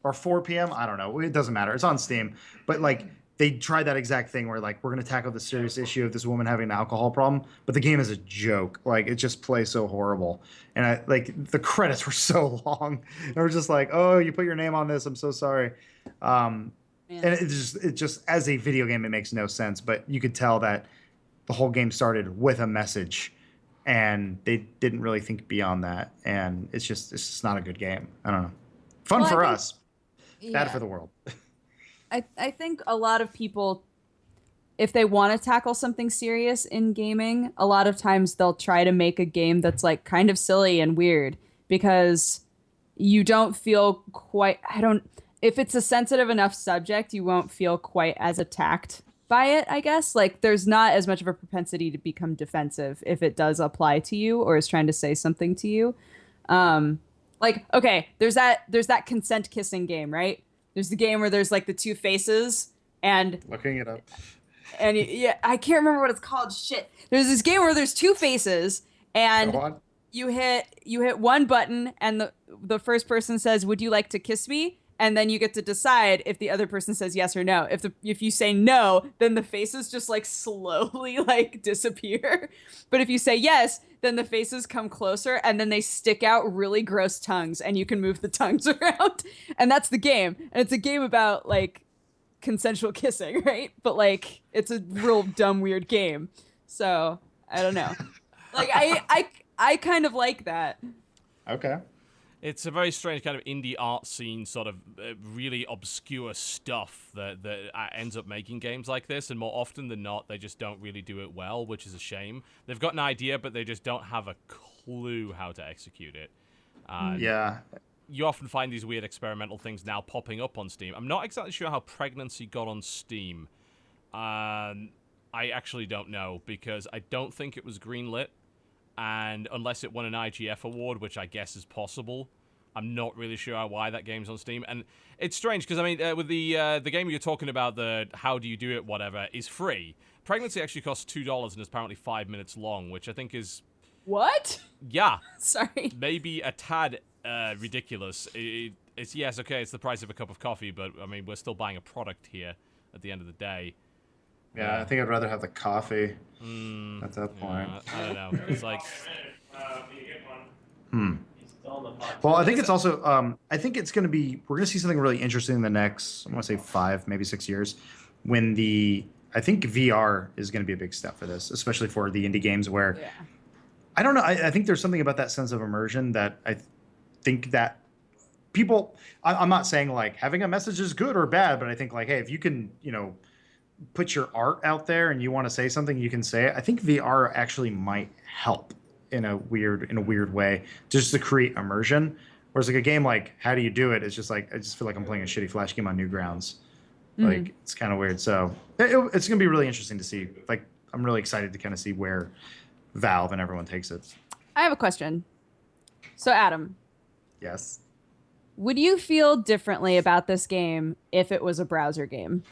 Or 4 p.m. I don't know. It doesn't matter. It's on Steam. But like they tried that exact thing where like we're gonna tackle the serious issue of this woman having an alcohol problem, but the game is a joke. Like it just plays so horrible. And the credits were so long. And we're just like, oh, you put your name on this. I'm so sorry. And it just as a video game, it makes no sense. But you could tell that the whole game started with a message, and they didn't really think beyond that. And it's just not a good game. I don't know. Fun for us, bad for the world. I think a lot of people, if they want to tackle something serious in gaming, a lot of times they'll try to make a game that's like kind of silly and weird because you don't feel quite, if it's a sensitive enough subject, you won't feel quite as attacked by it, I guess. Like there's not as much of a propensity to become defensive if it does apply to you or is trying to say something to you. Like, okay, there's that consent kissing game, right? There's the game where there's like the two faces and Looking it up. and yeah, I can't remember what it's called. Shit. There's this game where there's two faces and Go on. you hit one button and the first person says, "Would you like to kiss me?" And then you get to decide if the other person says yes or no. If you say no, then the faces just like slowly like disappear. But if you say yes, then the faces come closer and then they stick out really gross tongues and you can move the tongues around. And that's the game. And it's a game about like consensual kissing, right? But like it's a real dumb weird game. So, I don't know. Like I kind of like that. Okay. It's a very strange kind of indie art scene, sort of really obscure stuff that ends up making games like this, and more often than not, they just don't really do it well, which is a shame. They've got an idea, but they just don't have a clue how to execute it. Yeah. You often find these weird experimental things now popping up on Steam. I'm not exactly sure how Pregnancy got on Steam. I actually don't know, because I don't think it was greenlit. And unless it won an IGF award, which I guess is possible, I'm not really sure why that game's on Steam. And it's strange, because, I mean, with the game you're talking about, the how do you do it, whatever, is free. Pregnancy actually costs $2 and is apparently 5 minutes long, which I think is... What? Yeah. Sorry. Maybe a tad ridiculous. It's, yes, okay, it's the price of a cup of coffee, but, I mean, we're still buying a product here at the end of the day. Yeah, I think I'd rather have the coffee at that point. I don't know. It's like... Well, I think it's also, I think it's going to be, we're going to see something really interesting in the next, I want to say 5, maybe 6 years, when I think VR is going to be a big step for this, especially for the indie games where, I don't know, I think there's something about that sense of immersion that I think that people, I'm not saying like having a message is good or bad, but I think like, hey, if you can, put your art out there and you want to say something, you can say it. I think VR actually might help in a weird way just to create immersion. Whereas like a game like How Do You Do It? It's just like I just feel like I'm playing a shitty Flash game on Newgrounds. Like it's kind of weird. So it's gonna be really interesting to see. Like I'm really excited to kind of see where Valve and everyone takes it. I have a question. So Adam, Yes. would you feel differently about this game if it was a browser game?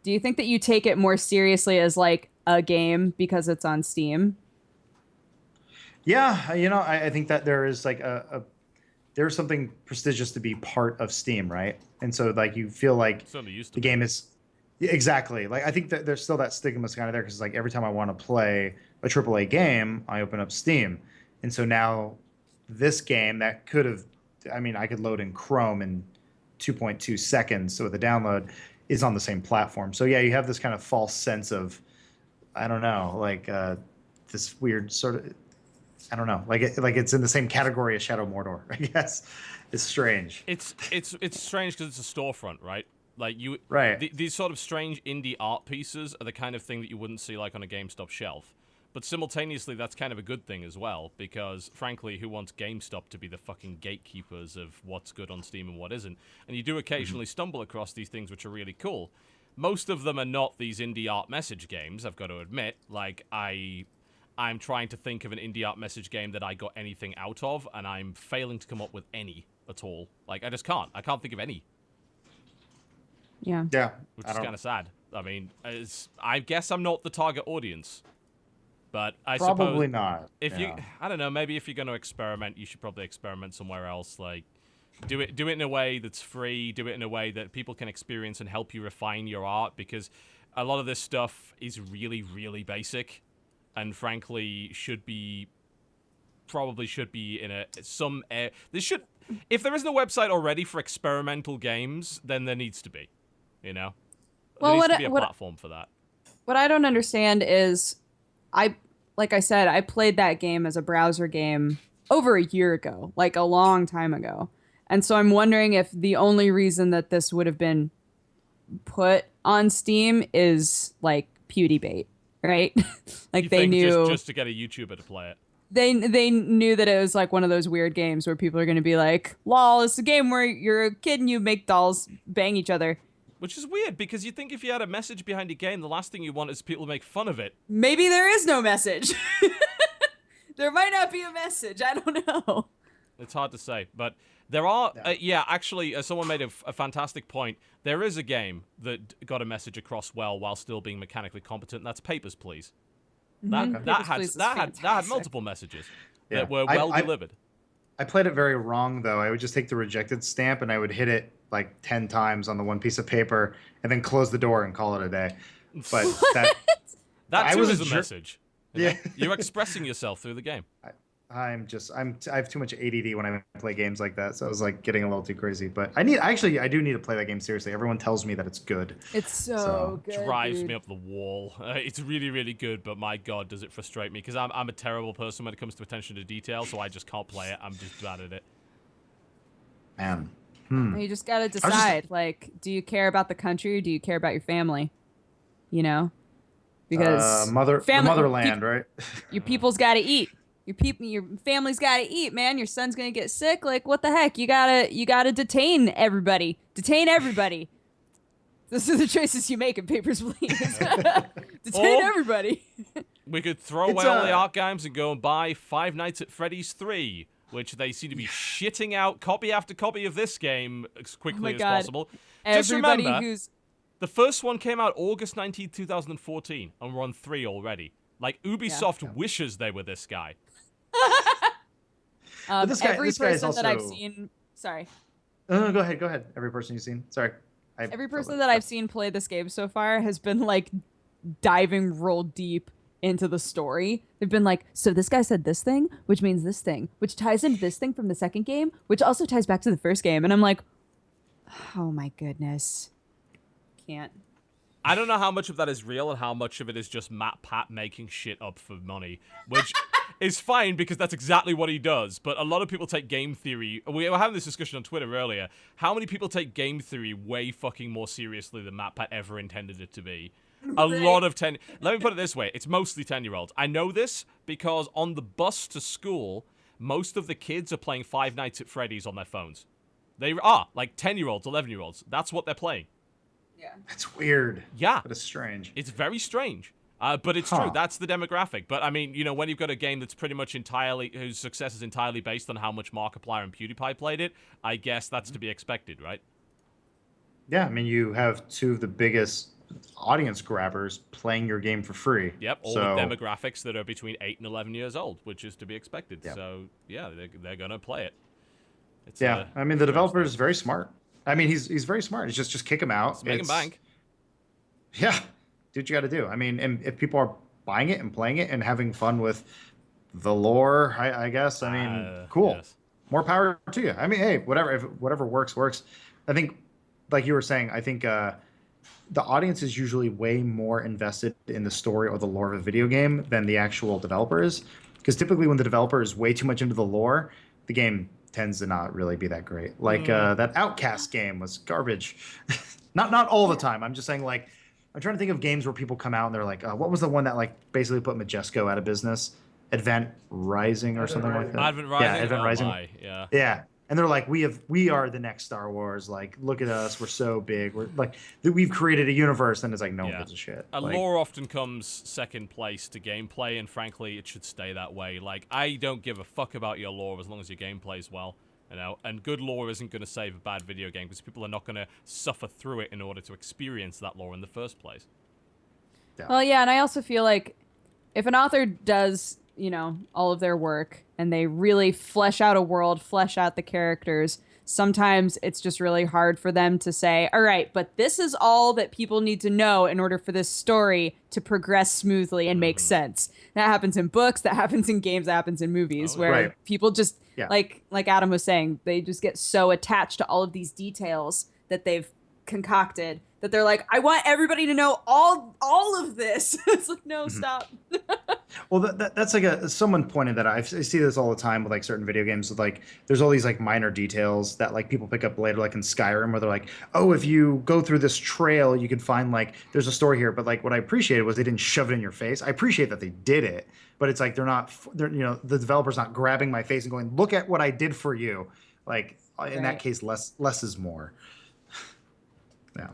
Do you think that you take it more seriously as like a game because it's on Steam? Yeah, I think that there is like there's something prestigious to be part of Steam, right? And so like you feel like the game is exactly like I think that there's still that stigma kind of there because like every time I want to play a AAA game, I open up Steam, and so now this game that could have, I mean, I could load in Chrome in 2.2 seconds with a download is on the same platform. So yeah, you have this kind of false sense of, I don't know, like this weird sort of, I don't know, like it's in the same category as Shadow Mordor, I guess. It's strange. It's strange because it's a storefront, right? Like right. These sort of strange indie art pieces are the kind of thing that you wouldn't see like on a GameStop shelf. But simultaneously, that's kind of a good thing as well, because, frankly, who wants GameStop to be the fucking gatekeepers of what's good on Steam and what isn't? And you do occasionally stumble across these things which are really cool. Most of them are not these indie art message games, I've got to admit. Like, I'm trying to think of an indie art message game that I got anything out of, and I'm failing to come up with any at all. Like, I just can't. I can't think of any. Yeah. Yeah. Which is kind of sad. I mean, I guess I'm not the target audience. But I probably suppose not. If you, I don't know, maybe if you're going to experiment, you should probably experiment somewhere else. Like, do it in a way that's free. Do it in a way that people can experience and help you refine your art. Because a lot of this stuff is really, really basic, and frankly, probably should be in This should, if there isn't a website already for experimental games, then there needs to be. There needs to be a platform for that. What I don't understand is, like I said, I played that game as a browser game over a year ago, like a long time ago. And so I'm wondering if the only reason that this would have been put on Steam is like beauty bait, right? Like You they think knew just to get a YouTuber to play it. they knew that it was like one of those weird games where people are going to be like, "Lol, it's a game where you're a kid and you make dolls bang each other." Which is weird, because you think if you had a message behind your game, the last thing you want is people to make fun of it. Maybe there is no message. There might not be a message. I don't know. It's hard to say, but there are. Actually, someone made a fantastic point. There is a game that got a message across well while still being mechanically competent. And that's Papers, Please. That had multiple messages that were well delivered. I played it very wrong, though. I would just take the rejected stamp and I would hit it like 10 times on the one piece of paper and then close the door and call it a day. But that too was is a message. Yeah. You're expressing yourself through the game. I have too much ADD when I play games like that, so I was like getting a little too crazy. But I do need to play that game seriously. Everyone tells me that it's good. It's so good. Drives me up the wall. It's really, really good, but my god, does it frustrate me, because I'm a terrible person when it comes to attention to detail, so I just can't play it. I'm just bad at it. Man. You just gotta decide, like, do you care about the country or do you care about your family? You know, because the motherland, right? Your people's gotta eat. Your family's gotta eat, man. Your son's gonna get sick. Like, what the heck? You gotta detain everybody. Detain everybody. Those are the choices you make in Papers, Please. Detain everybody. We could throw away all the art games and go and buy Five Nights at Freddy's 3, which they seem to be shitting out copy after copy of this game as quickly as possible. Just remember, the first one came out August 19th, 2014, and we're on 3 already. Like, Ubisoft wishes they were this guy. Every person that I've seen... Sorry. Go ahead. Every person you've seen. Sorry. Every person that I've seen play this game so far has been, like, diving real deep into the story. They've been like, so this guy said this thing, which means this thing, which ties into this thing from the second game, which also ties back to the first game. And I'm like, oh my goodness. Can't. I don't know how much of that is real and how much of it is just Matt Pat making shit up for money, which is fine because that's exactly what he does. But a lot of people take game theory. We were having this discussion on Twitter earlier. How many people take game theory way fucking more seriously than Matt Pat ever intended it to be? A lot of 10. Let me put it this way. It's mostly 10-year-olds. I know this because on the bus to school, most of the kids are playing Five Nights at Freddy's on their phones. They are like 10-year-olds, 11-year-olds. That's what they're playing. Yeah. That's weird. Yeah. But it's strange. It's very strange. But it's true. That's the demographic. But, I mean, you know, when you've got a game that's pretty much whose success is entirely based on how much Markiplier and PewDiePie played it, I guess that's to be expected, right? Yeah, I mean, you have two of the biggest audience grabbers playing your game for free. Yep, all the demographics that are between 8 and 11 years old, which is to be expected. Yep. So, yeah, they're going to play it. It's, I mean, the developer is very smart. I mean, he's very smart. It's just kick him out. Make him bank. Yeah, do what you got to do. I mean, and if people are buying it and playing it and having fun with the lore, I guess. I mean, cool. Yes. More power to you. I mean, hey, whatever. If whatever works. I think, like you were saying, I think the audience is usually way more invested in the story or the lore of a video game than the actual developer is. Because typically, when the developer is way too much into the lore, the game tends to not really be that great. Like that Outcast game was garbage. not all the time. I'm just saying, like, I'm trying to think of games where people come out and they're like, what was the one that like basically put Majesco out of business? Advent Rising or something like that. Advent Rising. Yeah, Advent Rising. My. Yeah. Yeah. And they're like, we are the next Star Wars. Like, look at us. We're so big. We're like, we've created a universe. And it's like, no one gives a shit. Lore often comes second place to gameplay, and frankly, it should stay that way. Like, I don't give a fuck about your lore as long as your game plays well. You know, and good lore isn't going to save a bad video game because people are not going to suffer through it in order to experience that lore in the first place. Yeah. Well, yeah, and I also feel like if an author does, you know, all of their work and they really flesh out a world, flesh out the characters, sometimes it's just really hard for them to say, all right, but this is all that people need to know in order for this story to progress smoothly and make sense. That happens in books, that happens in games, that happens in movies, where people just, like Adam was saying, they just get so attached to all of these details that they've concocted that they're like, I want everybody to know all of this. It's like, no, stop. Well, that's like someone pointed that out. I see this all the time with like certain video games with like there's all these like minor details that like people pick up later, like in Skyrim, where they're like, oh, if you go through this trail, you can find like there's a story here. But like what I appreciated was they didn't shove it in your face. I appreciate that they did it, but it's like they're the developer's not grabbing my face and going, look at what I did for you. Like in that case, less is more. Yeah.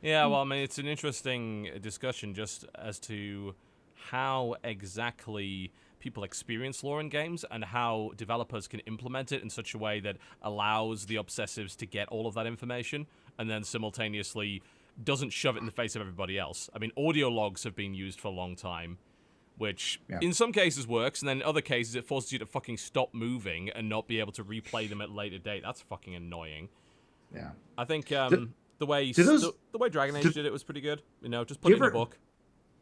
Yeah, well, I mean, it's an interesting discussion just as to how exactly people experience lore in games and how developers can implement it in such a way that allows the obsessives to get all of that information and then simultaneously doesn't shove it in the face of everybody else. I mean, audio logs have been used for a long time, which in some cases works, and then in other cases it forces you to fucking stop moving and not be able to replay them at a later date. That's fucking annoying. Yeah. I think the way Dragon Age did it was pretty good. You know, just put it in a book.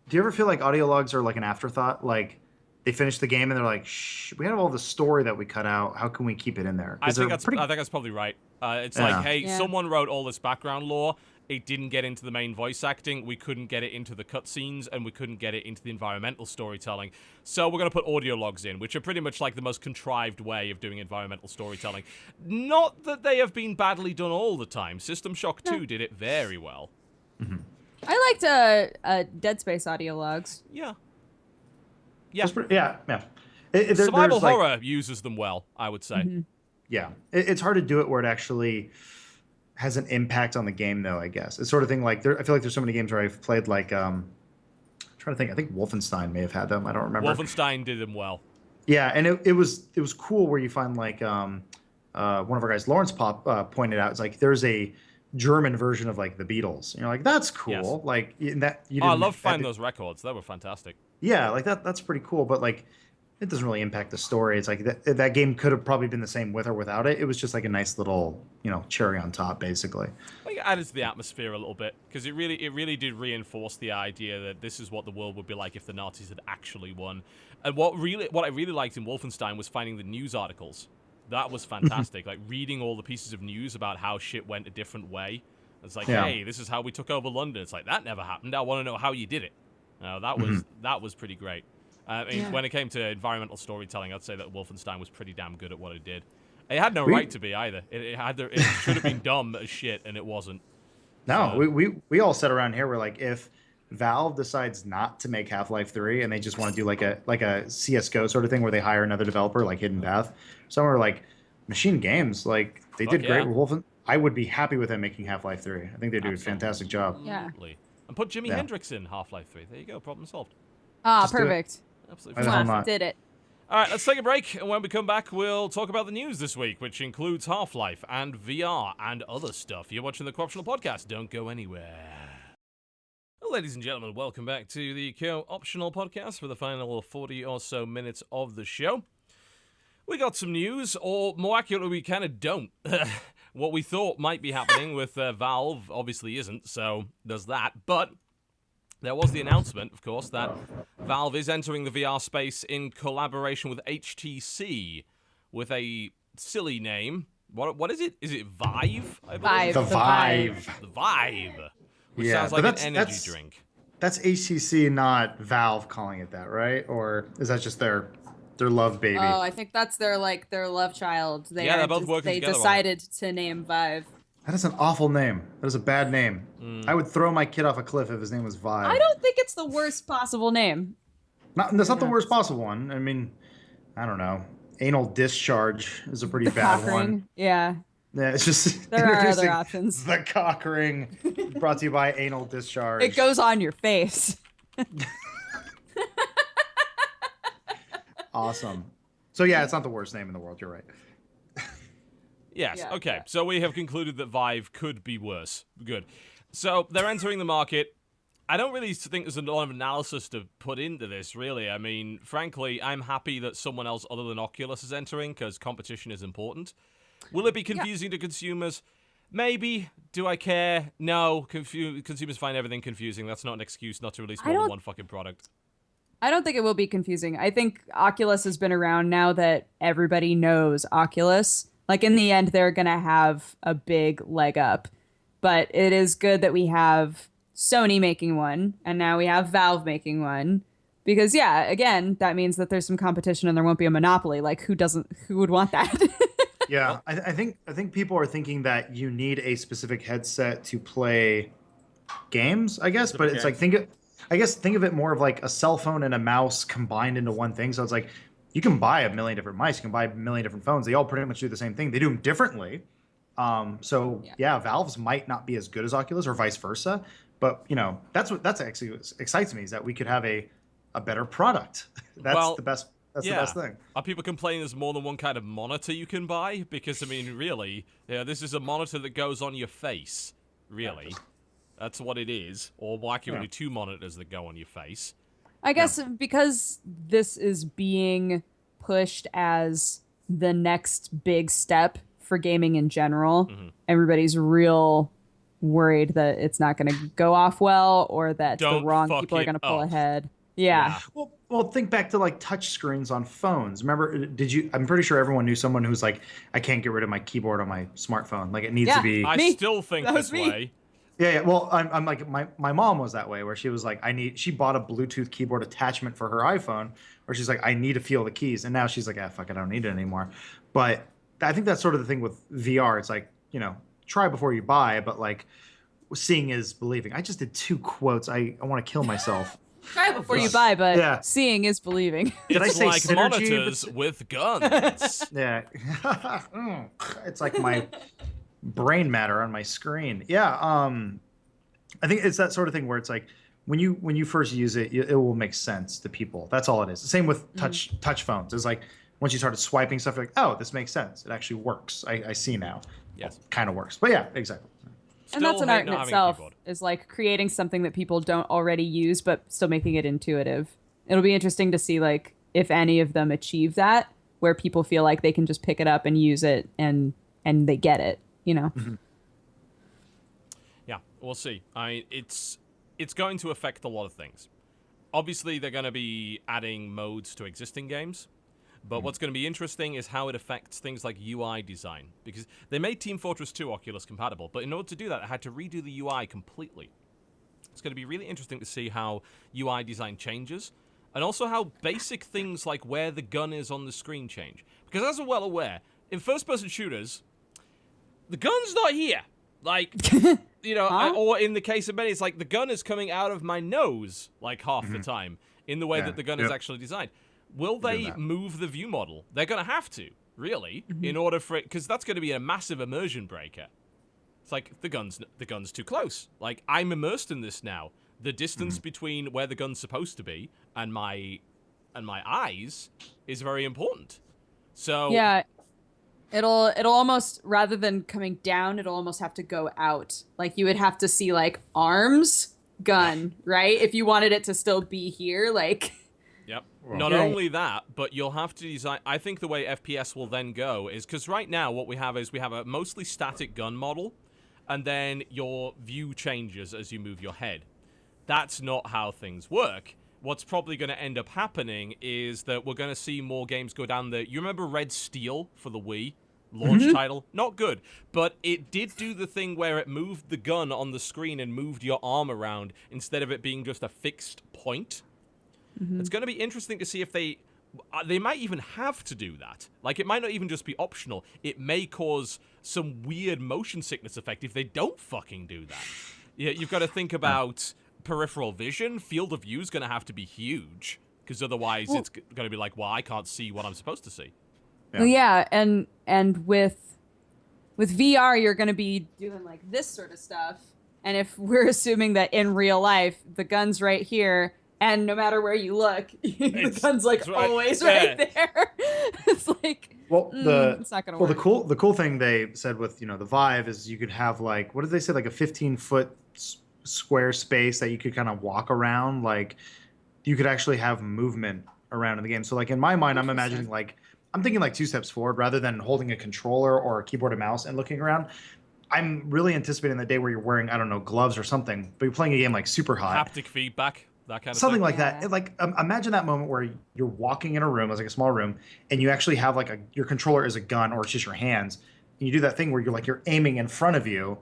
Do you ever feel like audio logs are like an afterthought? Like they finish the game and they're like, "Shh, we have all the story that we cut out. How can we keep it in there?" I think that's probably right. It's like, hey, someone wrote all this background lore. It didn't get into the main voice acting. We couldn't get it into the cutscenes, and we couldn't get it into the environmental storytelling. So we're going to put audio logs in, which are pretty much like the most contrived way of doing environmental storytelling. Not that they have been badly done all the time. System Shock 2 did it very well. Mm-hmm. I liked Dead Space audio logs. Yeah. Yeah. Survival horror uses them well, I would say. Mm-hmm. Yeah. It's hard to do it where it actually has an impact on the game, though, I guess. It's sort of thing like, I feel like there's so many games where I've played like, I'm trying to think, I think Wolfenstein may have had them. I don't remember. Wolfenstein did them well. Yeah, and it was cool where you find like, one of our guys, Lawrence pointed out, it's like, there's a German version of like the Beatles. And you're like, that's cool. Yes. Like that. I love finding those records. They were fantastic. Yeah, like that's pretty cool. But like, it doesn't really impact the story. It's like that game could have probably been the same with or without it. It was just like a nice little, cherry on top, basically. I think it added to the atmosphere a little bit because it really did reinforce the idea that this is what the world would be like if the Nazis had actually won. And what I really liked in Wolfenstein was finding the news articles. That was fantastic. Like reading all the pieces of news about how shit went a different way. It's like, hey, this is how we took over London. It's like that never happened. I want to know how you did it. That was pretty great. When it came to environmental storytelling, I'd say that Wolfenstein was pretty damn good at what it did. It had no right to be either. It should have been dumb as shit, and it wasn't. No, so. we all sat around here. We're like, if Valve decides not to make Half-Life 3 and they just want to do like a CS:GO sort of thing where they hire another developer like Hidden Path, somewhere like Machine Games, like they did great with Wolfenstein. I would be happy with them making Half-Life 3. I think they do a fantastic job. Yeah. And put Jimi Hendrix in Half-Life 3. There you go. Problem solved. Ah, perfect. Absolutely. Did it. All right, let's take a break, and when we come back, we'll talk about the news this week, which includes Half-Life and VR and other stuff. You're watching the Co-Optional Podcast. Don't go anywhere. Well, ladies and gentlemen, welcome back to the Co-Optional Podcast for the final 40 or so minutes of the show. We got some news, or more accurately, we kind of don't. What we thought might be happening with Valve obviously isn't, so there's that. But there was the announcement, of course, that Valve is entering the VR space in collaboration with HTC with a silly name. What is it? Is it Vive? Vive. The Vive. The Vive. Which sounds like an energy drink. That's HTC, not Valve calling it that, right? Or is that just their love baby? Oh, I think that's their love child. They're both working together. They decided to name Vive. That is an awful name. That is a bad name. I would throw my kid off a cliff if his name was Vive. I don't think it's the worst possible name. That's not the worst possible one. I mean, I don't know. Anal discharge is a pretty bad one. Yeah. Yeah, it's just there are other options. The cock ring, brought to you by anal discharge. It goes on your face. Awesome. So yeah, it's not the worst name in the world. You're right. Yes, Yeah, okay. yeah. So we have concluded that Vive could be worse. Good. So they're entering the market. I don't really think there's a lot of analysis to put into this, really. I mean, frankly, I'm happy that someone else other than Oculus is entering, because competition is important. Will it be confusing to consumers? Maybe. Do I care? No. Consumers find everything confusing. That's not an excuse not to release more than one fucking product. I don't think it will be confusing. I think Oculus has been around now that everybody knows Oculus. Like, in the end, they're going to have a big leg up. But it is good that we have Sony making one, and now we have Valve making one. Because yeah, again, that means that there's some competition and there won't be a monopoly. Like who would want that? Yeah, I think people are thinking that you need a specific headset to play games, I guess, but it's like think of it more of like a cell phone and a mouse combined into one thing. So it's like you can buy a million different mice, you can buy a million different phones. They all pretty much do the same thing. They do them differently. So yeah, Valve's might not be as good as Oculus or vice versa, but that's actually what excites me is that we could have a better product. That's the best. That's the best thing. Are people complaining there's more than one kind of monitor you can buy? Because, I mean, really, this is a monitor that goes on your face, really. That's what it is. Or why can't we do 2 monitors that go on your face? I guess because this is being pushed as the next big step for gaming in general, everybody's real worried that it's not going to go off well or that the wrong people are going to pull ahead. Yeah. Well, think back to like touch screens on phones. Remember, I'm pretty sure everyone knew someone who's like, I can't get rid of my keyboard on my smartphone. Like it needs to be. I still think this way. Yeah. Well, I'm like, my mom was that way where she was like, she bought a Bluetooth keyboard attachment for her iPhone where she's like, I need to feel the keys. And now she's like, fuck, I don't need it anymore. But I think that's sort of the thing with VR. It's like, try before you buy, but like seeing is believing. I just did 2 quotes. I want to kill myself. Try before you buy, but seeing is believing. Did I It's say like synergy? monitors with guns. Yeah. It's like my brain matter on my screen. Yeah. I think it's that sort of thing where it's like when you first use it, it will make sense to people. That's all it is. The same with touch phones. It's like once you started swiping stuff, you're like, oh, this makes sense. It actually works. I see now. Yes. Kind of works. But yeah, exactly. And that's an art in itself, is like creating something that people don't already use, but still making it intuitive. It'll be interesting to see like if any of them achieve that, where people feel like they can just pick it up and use it and they get it, Yeah, we'll see. It's going to affect a lot of things. Obviously, they're going to be adding modes to existing games. But what's going to be interesting is how it affects things like UI design. Because they made Team Fortress 2 Oculus compatible, but in order to do that, they had to redo the UI completely. It's going to be really interesting to see how UI design changes, and also how basic things like where the gun is on the screen change. Because as we're well aware, in first-person shooters, the gun's not here. Like, or in the case of many, it's like the gun is coming out of my nose, like half the time, in the way that the gun is actually designed. Will they move the view model? They're going to have to, really, in order for it, because that's going to be a massive immersion breaker. It's like the gun's too close. Like I'm immersed in this now. The distance between where the gun's supposed to be and my eyes is very important. So yeah, it'll almost, rather than coming down, it'll almost have to go out. Like you would have to see like arms, gun, right? If you wanted it to still be here, like. Yep. Not only that, but you'll have to design. I think the way FPS will then go is because right now what we have is we have a mostly static gun model, and then your view changes as you move your head. That's not how things work. What's probably going to end up happening is that we're going to see more games go down the. You remember Red Steel for the Wii? Launch title? Not good. But it did do the thing where it moved the gun on the screen and moved your arm around instead of it being just a fixed point. It's going to be interesting to see if they might even have to do that. Like, it might not even just be optional. It may cause some weird motion sickness effect if they don't fucking do that. Yeah, you've got to think about peripheral vision. Field of view is going to have to be huge, because otherwise it's going to be like, well, I can't see what I'm supposed to see. Yeah, and with VR, you're going to be doing like this sort of stuff. And if we're assuming that in real life, the gun's right here, and no matter where you look, the gun's like always right there. It's like, it's not gonna work. The cool thing they said with the Vive is you could have like, what did they say, like a 15-foot square space that you could kind of walk around. Like you could actually have movement around in the game. So like in my mind, I'm imagining like, I'm thinking like 2 steps forward rather than holding a controller or a keyboard and mouse and looking around. I'm really anticipating the day where you're wearing, I don't know, gloves or something, but you're playing a game like super hot. Haptic feedback. That kind of something thing. like that. Like imagine that moment where you're walking in a room, it's like a small room, and you actually have like your controller is a gun or it's just your hands. And you do that thing where you're aiming in front of you,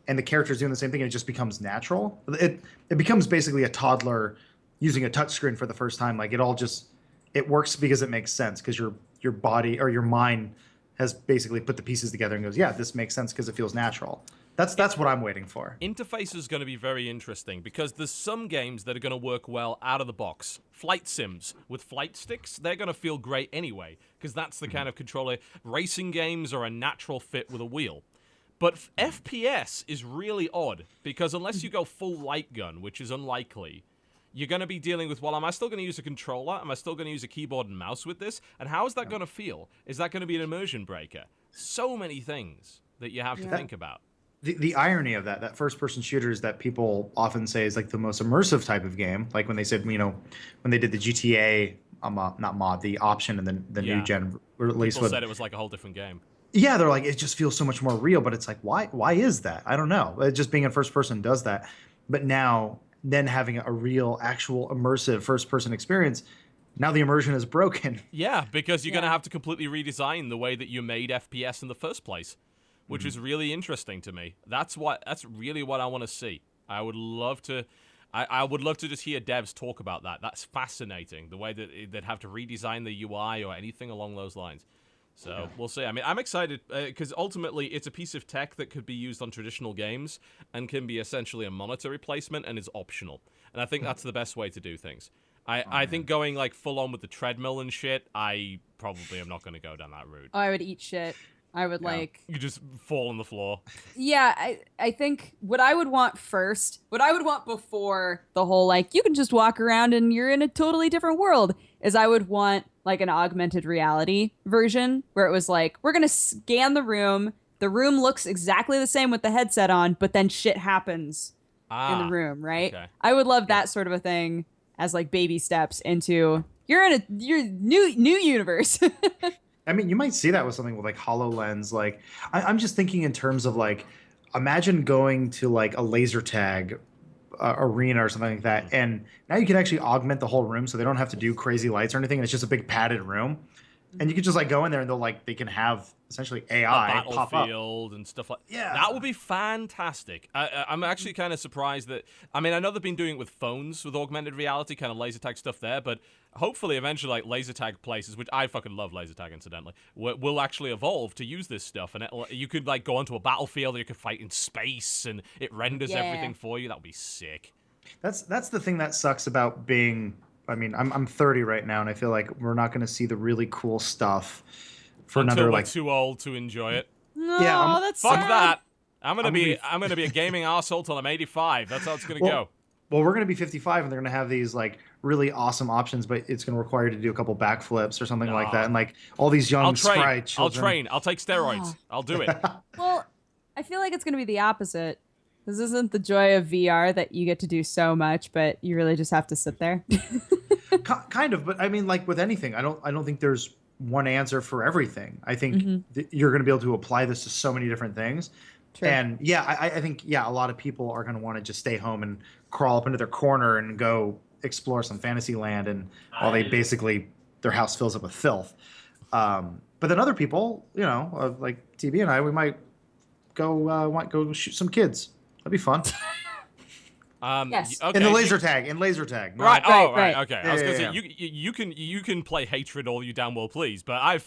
and the character's doing the same thing, and it just becomes natural. It becomes basically a toddler using a touchscreen for the first time. Like it works because it makes sense because your body or your mind has basically put the pieces together and goes, yeah, this makes sense because it feels natural. That's what I'm waiting for. Interface is going to be very interesting because there's some games that are going to work well out of the box. Flight sims with flight sticks, they're going to feel great anyway because that's the kind of controller. Racing games are a natural fit with a wheel. But FPS is really odd because unless you go full light gun, which is unlikely, you're going to be dealing with, well, am I still going to use a controller? Am I still going to use a keyboard and mouse with this? And how is that going to feel? Is that going to be an immersion breaker? So many things that you have to think about. The irony of that first-person shooters that people often say is like the most immersive type of game, like when they said, when they did the GTA, not mod, the option and the new gen release. People said it was like a whole different game. Yeah, they're like, it just feels so much more real, but it's like, why is that? I don't know. Just being in first person does that. But now, then having a real, actual, immersive first-person experience, now the immersion is broken. Yeah, because you're going to have to completely redesign the way that you made FPS in the first place, which is really interesting to me. That's really what I want to see. I would love to just hear devs talk about that. That's fascinating, the way that they'd have to redesign the UI or anything along those lines. So we'll see. I mean, I'm excited because ultimately it's a piece of tech that could be used on traditional games and can be essentially a monitor replacement and is optional. And I think that's the best way to do things. I think going like full on with the treadmill and shit, I probably am not going to go down that route. Oh, I would eat shit. I would You just fall on the floor. Yeah, I think what I would want before the whole like you can just walk around and you're in a totally different world is I would want like an augmented reality version where it was like we're gonna scan the room looks exactly the same with the headset on, but then shit happens in the room, right? Okay. I would love that sort of a thing as like baby steps into you're in your new universe. I mean, you might see that with something with like HoloLens. Like, I'm just thinking in terms of like, imagine going to like a laser tag arena or something like that, and now you can actually augment the whole room, so they don't have to do crazy lights or anything. And it's just a big padded room, and you can just like go in there, and they can have essentially AI pop up. Battlefield and stuff like that would be fantastic. I'm actually kind of surprised that. I mean, I know they've been doing it with phones with augmented reality, kind of laser tag stuff there, but hopefully eventually like laser tag places, which I fucking love laser tag incidentally, will actually evolve to use this stuff, and you could like go onto a battlefield, or you could fight in space, and it renders everything for you. That would be sick. That's the thing that sucks about being. I mean, I'm 30 right now, and I feel like we're not going to see the really cool stuff for Until another we're like too old to enjoy it. No, that's Fuck sad. that. I'm gonna be a gaming arsehole till I'm 85. That's how it's gonna go. Well, we're going to be 55, and they're going to have these like really awesome options, but it's going to require you to do a couple backflips or something like that, and like all these young spry children. I'll take steroids. I'll do it. Well, I feel like it's going to be the opposite. This isn't the joy of VR that you get to do so much, but you really just have to sit there. Kind of, but I mean, like with anything, I don't think there's one answer for everything. I think you're going to be able to apply this to so many different things. True. And yeah, I think a lot of people are going to want to just stay home and crawl up into their corner and go explore some fantasy land, and while their house fills up with filth. But then other people, like TB and I, we might go shoot some kids. That'd be fun. Yes. Okay. In laser tag. No. Right. Right. Okay. I was gonna say you can play hatred all you damn well please, but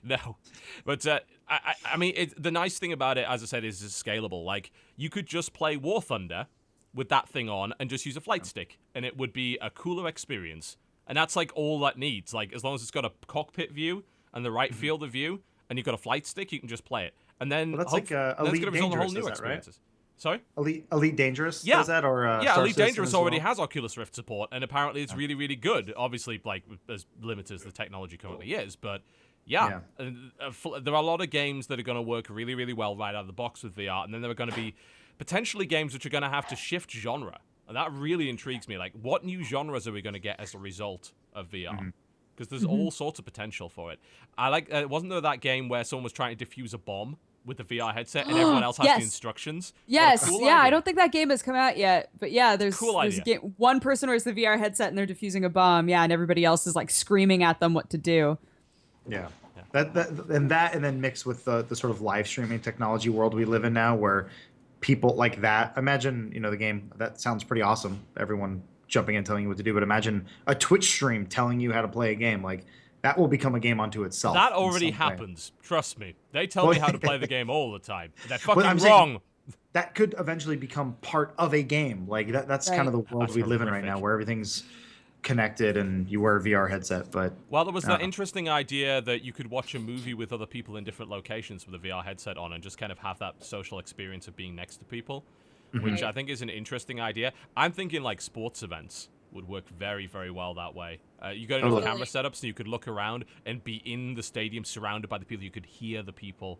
no. But I mean, the nice thing about it, as I said, is it's scalable. Like you could just play War Thunder with that thing on and just use a flight stick, and it would be a cooler experience. And that's like all that needs. Like as long as it's got a cockpit view and the right field of view, and you've got a flight stick, you can just play it. And then that's like Elite Dangerous, whole new experiences. Right? Sorry? Elite Dangerous does that, or Elite Dangerous already has Oculus Rift support, and apparently it's really, really good. Obviously, like as limited as the technology currently is, but there are a lot of games that are going to work really, really well right out of the box with VR, and then there are going to be potentially games which are going to have to shift genre, and that really intrigues me. Like, what new genres are we going to get as a result of VR? Because there's all sorts of potential for it. I like. Wasn't there that game where someone was trying to defuse a bomb with the VR headset, and everyone else has the instructions? Yes, cool yeah, idea. I don't think that game has come out yet, but yeah, there's one person wears the VR headset and they're defusing a bomb, and everybody else is like screaming at them what to do. Yeah. And then mixed with the sort of live streaming technology world we live in now, where people like that. Imagine, the game that sounds pretty awesome. Everyone jumping in telling you what to do, but imagine a Twitch stream telling you how to play a game. Like, that will become a game unto itself. That in already some way. happens. Trust me. They tell me how to play the game all the time. They're fucking I'm saying- wrong. That could eventually become part of a game. Like, that's Right. kind of the world That's we live in right horrific. now, where everything's connected and you wear a VR headset. But Well, there was that interesting idea that you could watch a movie with other people in different locations with a VR headset on and just kind of have that social experience of being next to people, which I think is an interesting idea. I'm thinking like sports events would work very, very well that way. You got enough camera setups so you could look around and be in the stadium surrounded by the people. You could hear the people.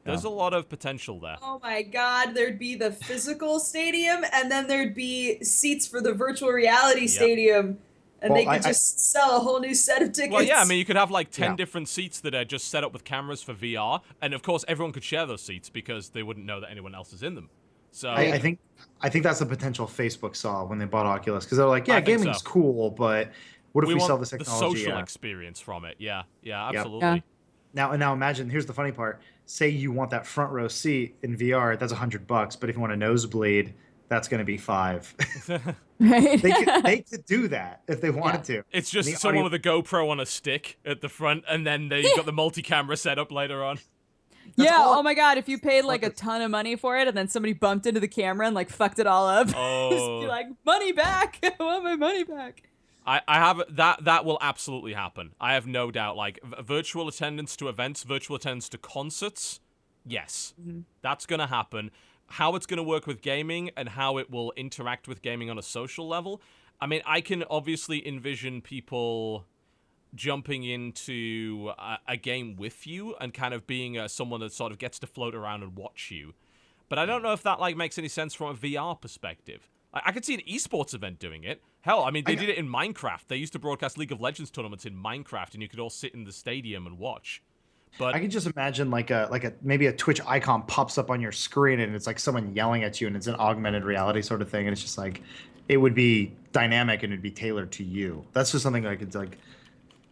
There's a lot of potential there. Oh my God, there'd be the physical stadium, and then there'd be seats for the virtual reality stadium, and Well, they could just sell a whole new set of tickets. Well, yeah, I mean, you could have like 10 Yeah. different seats that are just set up with cameras for VR, and of course, everyone could share those seats because they wouldn't know that anyone else is in them. So I think that's the potential Facebook saw when they bought Oculus, because they're like, yeah, I think gaming's so. cool, but what if we want sell this the technology? social Yeah. experience from it. Yeah, yeah, Yep. absolutely. Now imagine, here's the funny part. Say you want that front row seat in VR, that's $100, but if you want a nosebleed, that's going to be $5. Right. they could do that if they wanted to. It's just And the someone audio- with a GoPro on a stick at the front, and then they've got the multi-camera set up later on. Yeah, all- oh my God, if you paid like a ton of money for it and then somebody bumped into the camera and like fucked it all up, Oh. just be like, money back. I want my money back. I have that will absolutely happen. I have no doubt. Like virtual attendance to events, virtual attendance to concerts. Yes, that's gonna happen. How it's gonna work with gaming and how it will interact with gaming on a social level. I mean, I can obviously envision people jumping into a game with you and kind of being someone that sort of gets to float around and watch you. But I don't know if that like makes any sense from a VR perspective. I could see an esports event doing it. Hell, I mean, they did it in Minecraft. They used to broadcast League of Legends tournaments in Minecraft, and you could all sit in the stadium and watch. But I can just imagine like a maybe a Twitch icon pops up on your screen and it's like someone yelling at you and it's an augmented reality sort of thing, and it's just like it would be dynamic and it'd be tailored to you. That's just something like it's like,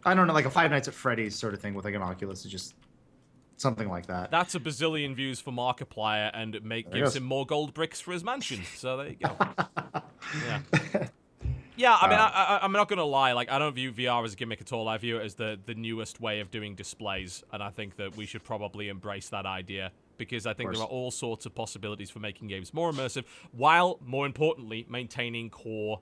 I don't know, like a Five Nights at Freddy's sort of thing with like an Oculus. It's just something like that. that's a bazillion views for Markiplier, and it There gives goes. him more gold bricks for his mansion. So there you go. Yeah. Yeah, I mean, I'm not gonna lie. Like, I don't view VR as a gimmick at all. I view it as the newest way of doing displays, and I think that we should probably embrace that idea because I think there are all sorts of possibilities for making games more immersive, while more importantly maintaining core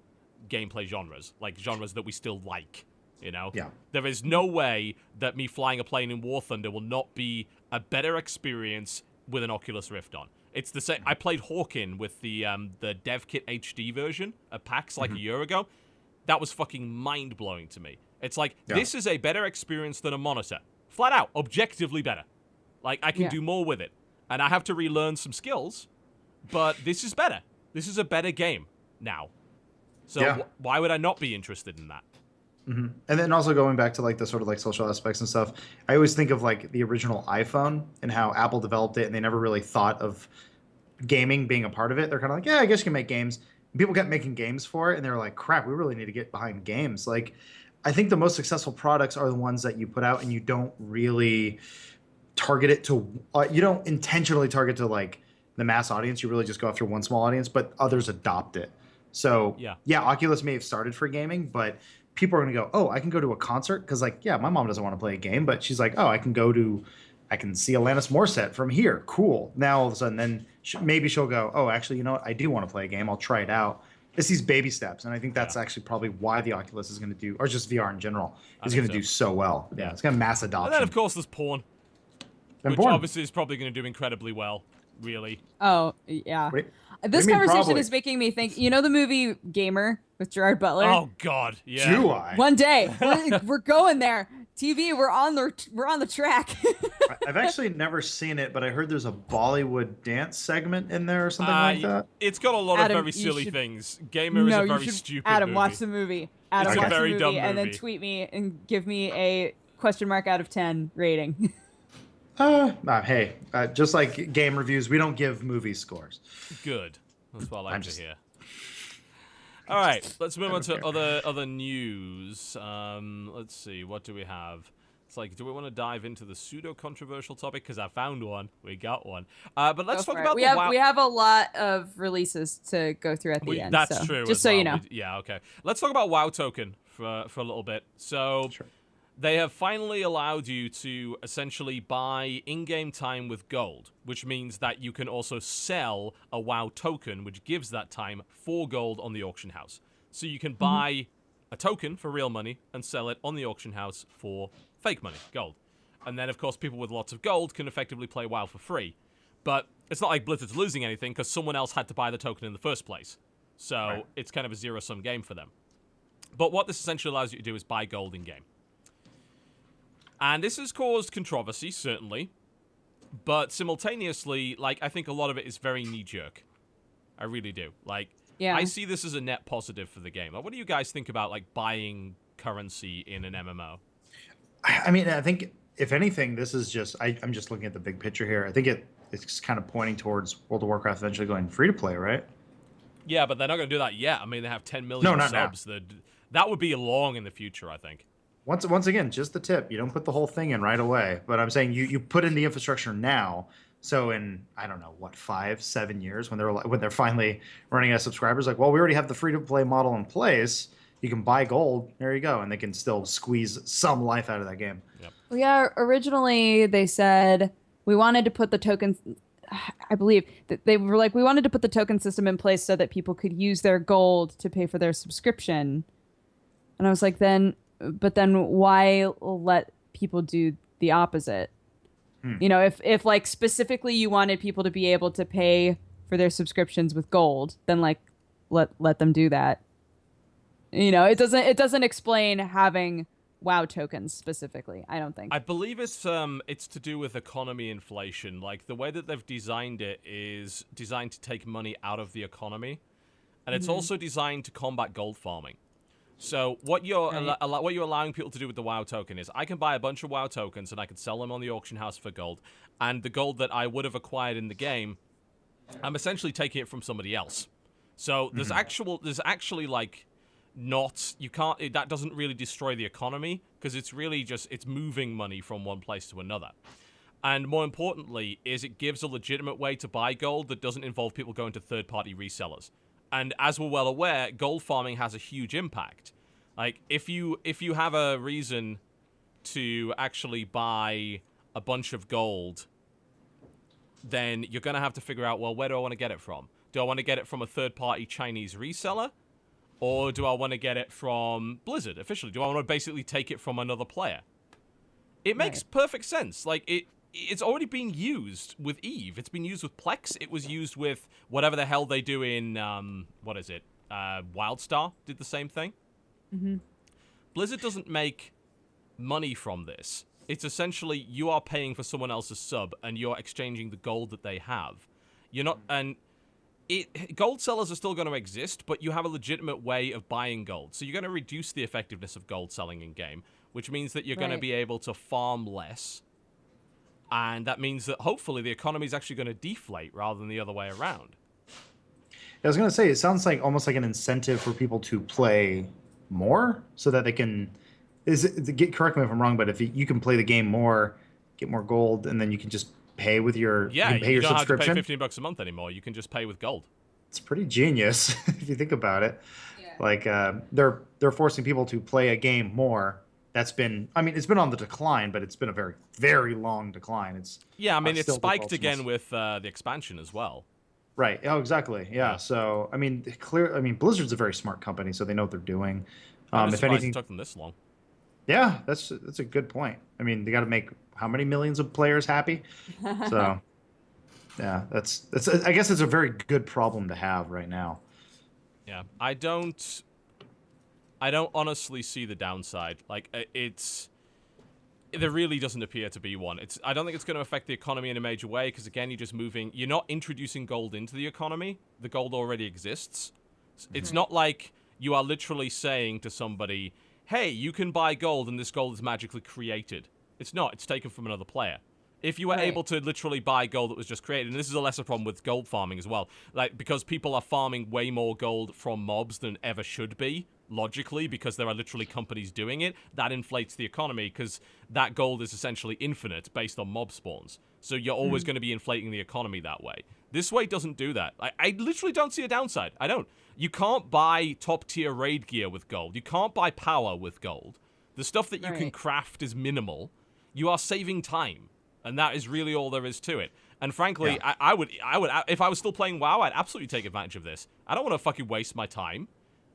gameplay genres, like genres that we still like. You know, Yeah. there is no way that me flying a plane in War Thunder will not be a better experience with an Oculus Rift on. It's the same. I played Hawkin with the DevKit HD version at PAX like a year ago. That was fucking mind blowing to me. It's like this is a better experience than a monitor, flat out, objectively better. Like I can do more with it, and I have to relearn some skills, but this is better. This is a better game now. So why would I not be interested in that? And then also going back to like the sort of like social aspects and stuff, I always think of like the original iPhone and how Apple developed it, and they never really thought of gaming being a part of it. They're kind of like, yeah, I guess you can make games. And people kept making games for it, and they were like, crap, we really need to get behind games. Like, I think the most successful products are the ones that you put out and you don't really target it to, you don't intentionally target to like the mass audience. You really just go after one small audience, but others adopt it. So yeah, Oculus may have started for gaming, but people are going to go, oh, I can go to a concert because, like, yeah, my mom doesn't want to play a game, but she's like, oh, I can see Alanis Morissette from here. Cool. Now all of a sudden, then maybe she'll go, oh, actually, you know what? I do want to play a game. I'll try it out. It's these baby steps, and I think that's actually probably why the Oculus is going to do, or just VR in general, is going to do so well. Yeah, it's going to mass adoption. And then, of course, there's porn, which obviously is probably going to do incredibly well, really. Oh, yeah. Wait, This what do you mean conversation probably? is making me think, you know the movie Gamer with Gerard Butler? Oh, God, yeah. Do I? One day, we're going there. TV, we're on the track. I've actually never seen it, but I heard there's a Bollywood dance segment in there or something like that. It's got a lot Adam, of very you silly should- things. Gamer is a very stupid Adam, movie. watch the movie. Adam, It's a watch very the dumb movie, and then movie. tweet me and give me a question mark out of 10 rating. Hey, just like game reviews, we don't give movie scores. Good. That's what I like I'm to just- hear. All right, let's move on to other news. Let's see, what do we have? It's like, do we want to dive into the pseudo-controversial topic? Because I found one. We got one. But let's talk about we have a lot of releases to go through at the end. That's so, true. Just so you know. Yeah, okay. Let's talk about WoW Token for a little bit. So they have finally allowed you to essentially buy in-game time with gold, which means that you can also sell a WoW token, which gives that time for gold on the auction house. So you can buy a token for real money and sell it on the auction house for fake money, gold. And then, of course, people with lots of gold can effectively play WoW for free. But it's not like Blizzard's losing anything because someone else had to buy the token in the first place. So it's kind of a zero-sum game for them. But what this essentially allows you to do is buy gold in-game. And this has caused controversy, certainly. But simultaneously, like, I think a lot of it is very knee-jerk. I really do. Like, I see this as a net positive for the game. Like, what do you guys think about, like, buying currency in an MMO? I mean, I think, if anything, this is just... I'm just looking at the big picture here. I think it's kind of pointing towards World of Warcraft eventually going free-to-play, right? Yeah, but they're not going to do that yet. I mean, they have 10 million subs. That would be long in the future, I think. Once again, just the tip. You don't put the whole thing in right away. But I'm saying you put in the infrastructure now. So in, I don't know, what, 5-7 years when they're finally running out of subscribers, like, well, we already have the free-to-play model in place. You can buy gold. There you go. And they can still squeeze some life out of that game. Yep. Well, yeah, originally they said we wanted to put the tokens... I believe that they were like, we wanted to put the token system in place so that people could use their gold to pay for their subscription. And I was like, then why let people do the opposite? You know, if like specifically you wanted people to be able to pay for their subscriptions with gold, then like let them do that. You know, it doesn't explain having WoW tokens specifically, I don't think. I believe it's to do with economy inflation. Like, the way that they've designed it is designed to take money out of the economy, and it's also designed to combat gold farming. So what you're allowing people to do with the WoW token is, I can buy a bunch of WoW tokens and I can sell them on the auction house for gold, and the gold that I would have acquired in the game, I'm essentially taking it from somebody else. So there's actually like, that doesn't really destroy the economy, because it's really just, it's moving money from one place to another. And more importantly, is it gives a legitimate way to buy gold that doesn't involve people going to third-party resellers. And as we're well aware, gold farming has a huge impact. Like, if you have a reason to actually buy a bunch of gold, then you're going to have to figure out, well, where do I want to get it from? Do I want to get it from a third-party Chinese reseller? Or do I want to get it from Blizzard officially? Do I want to basically take it from another player? It makes perfect sense. Like, it's already been used with EVE. It's been used with Plex. It was used with whatever the hell they do in, what is it? WildStar did the same thing. Blizzard doesn't make money from this. It's essentially, you are paying for someone else's sub, and you're exchanging the gold that they have. You're not, and gold sellers are still going to exist, but you have a legitimate way of buying gold. So you're going to reduce the effectiveness of gold selling in-game, which means that you're going to be able to farm less. And that means that hopefully the economy is actually going to deflate rather than the other way around. I was going to say, it sounds like almost like an incentive for people to play more so that they can... correct me if I'm wrong, but if you can play the game more, get more gold, and then you can just pay with your you don't subscription. have to pay $15 a month anymore. You can just pay with gold. It's pretty genius if you think about it. Yeah. Like they're forcing people to play a game more. That's been, I mean, it's been on the decline, but it's been a very, very long decline. It's it spiked again with the expansion as well. Right. Oh, exactly. Yeah. So I mean, Blizzard's a very smart company, so they know what they're doing. If anything, it took them this long. Yeah, that's a good point. I mean, they got to make how many millions of players happy? So, yeah, that's I guess it's a very good problem to have right now. Yeah, I don't honestly see the downside. Like, there really doesn't appear to be one. I don't think it's going to affect the economy in a major way, because again, you're not introducing gold into the economy. The gold already exists. It's not like you are literally saying to somebody, hey, you can buy gold and this gold is magically created. It's not. It's taken from another player. If you were able to literally buy gold that was just created, and this is a lesser problem with gold farming as well, like, because people are farming way more gold from mobs than ever should be, logically, because there are literally companies doing it, that inflates the economy because that gold is essentially infinite based on mob spawns. So you're always going to be inflating the economy that way. This way doesn't do that. I literally don't see a downside. I don't. You can't buy top-tier raid gear with gold. You can't buy power with gold. The stuff that you can craft is minimal. You are saving time, and that is really all there is to it. And frankly, I would, if I was still playing WoW, I'd absolutely take advantage of this. I don't want to fucking waste my time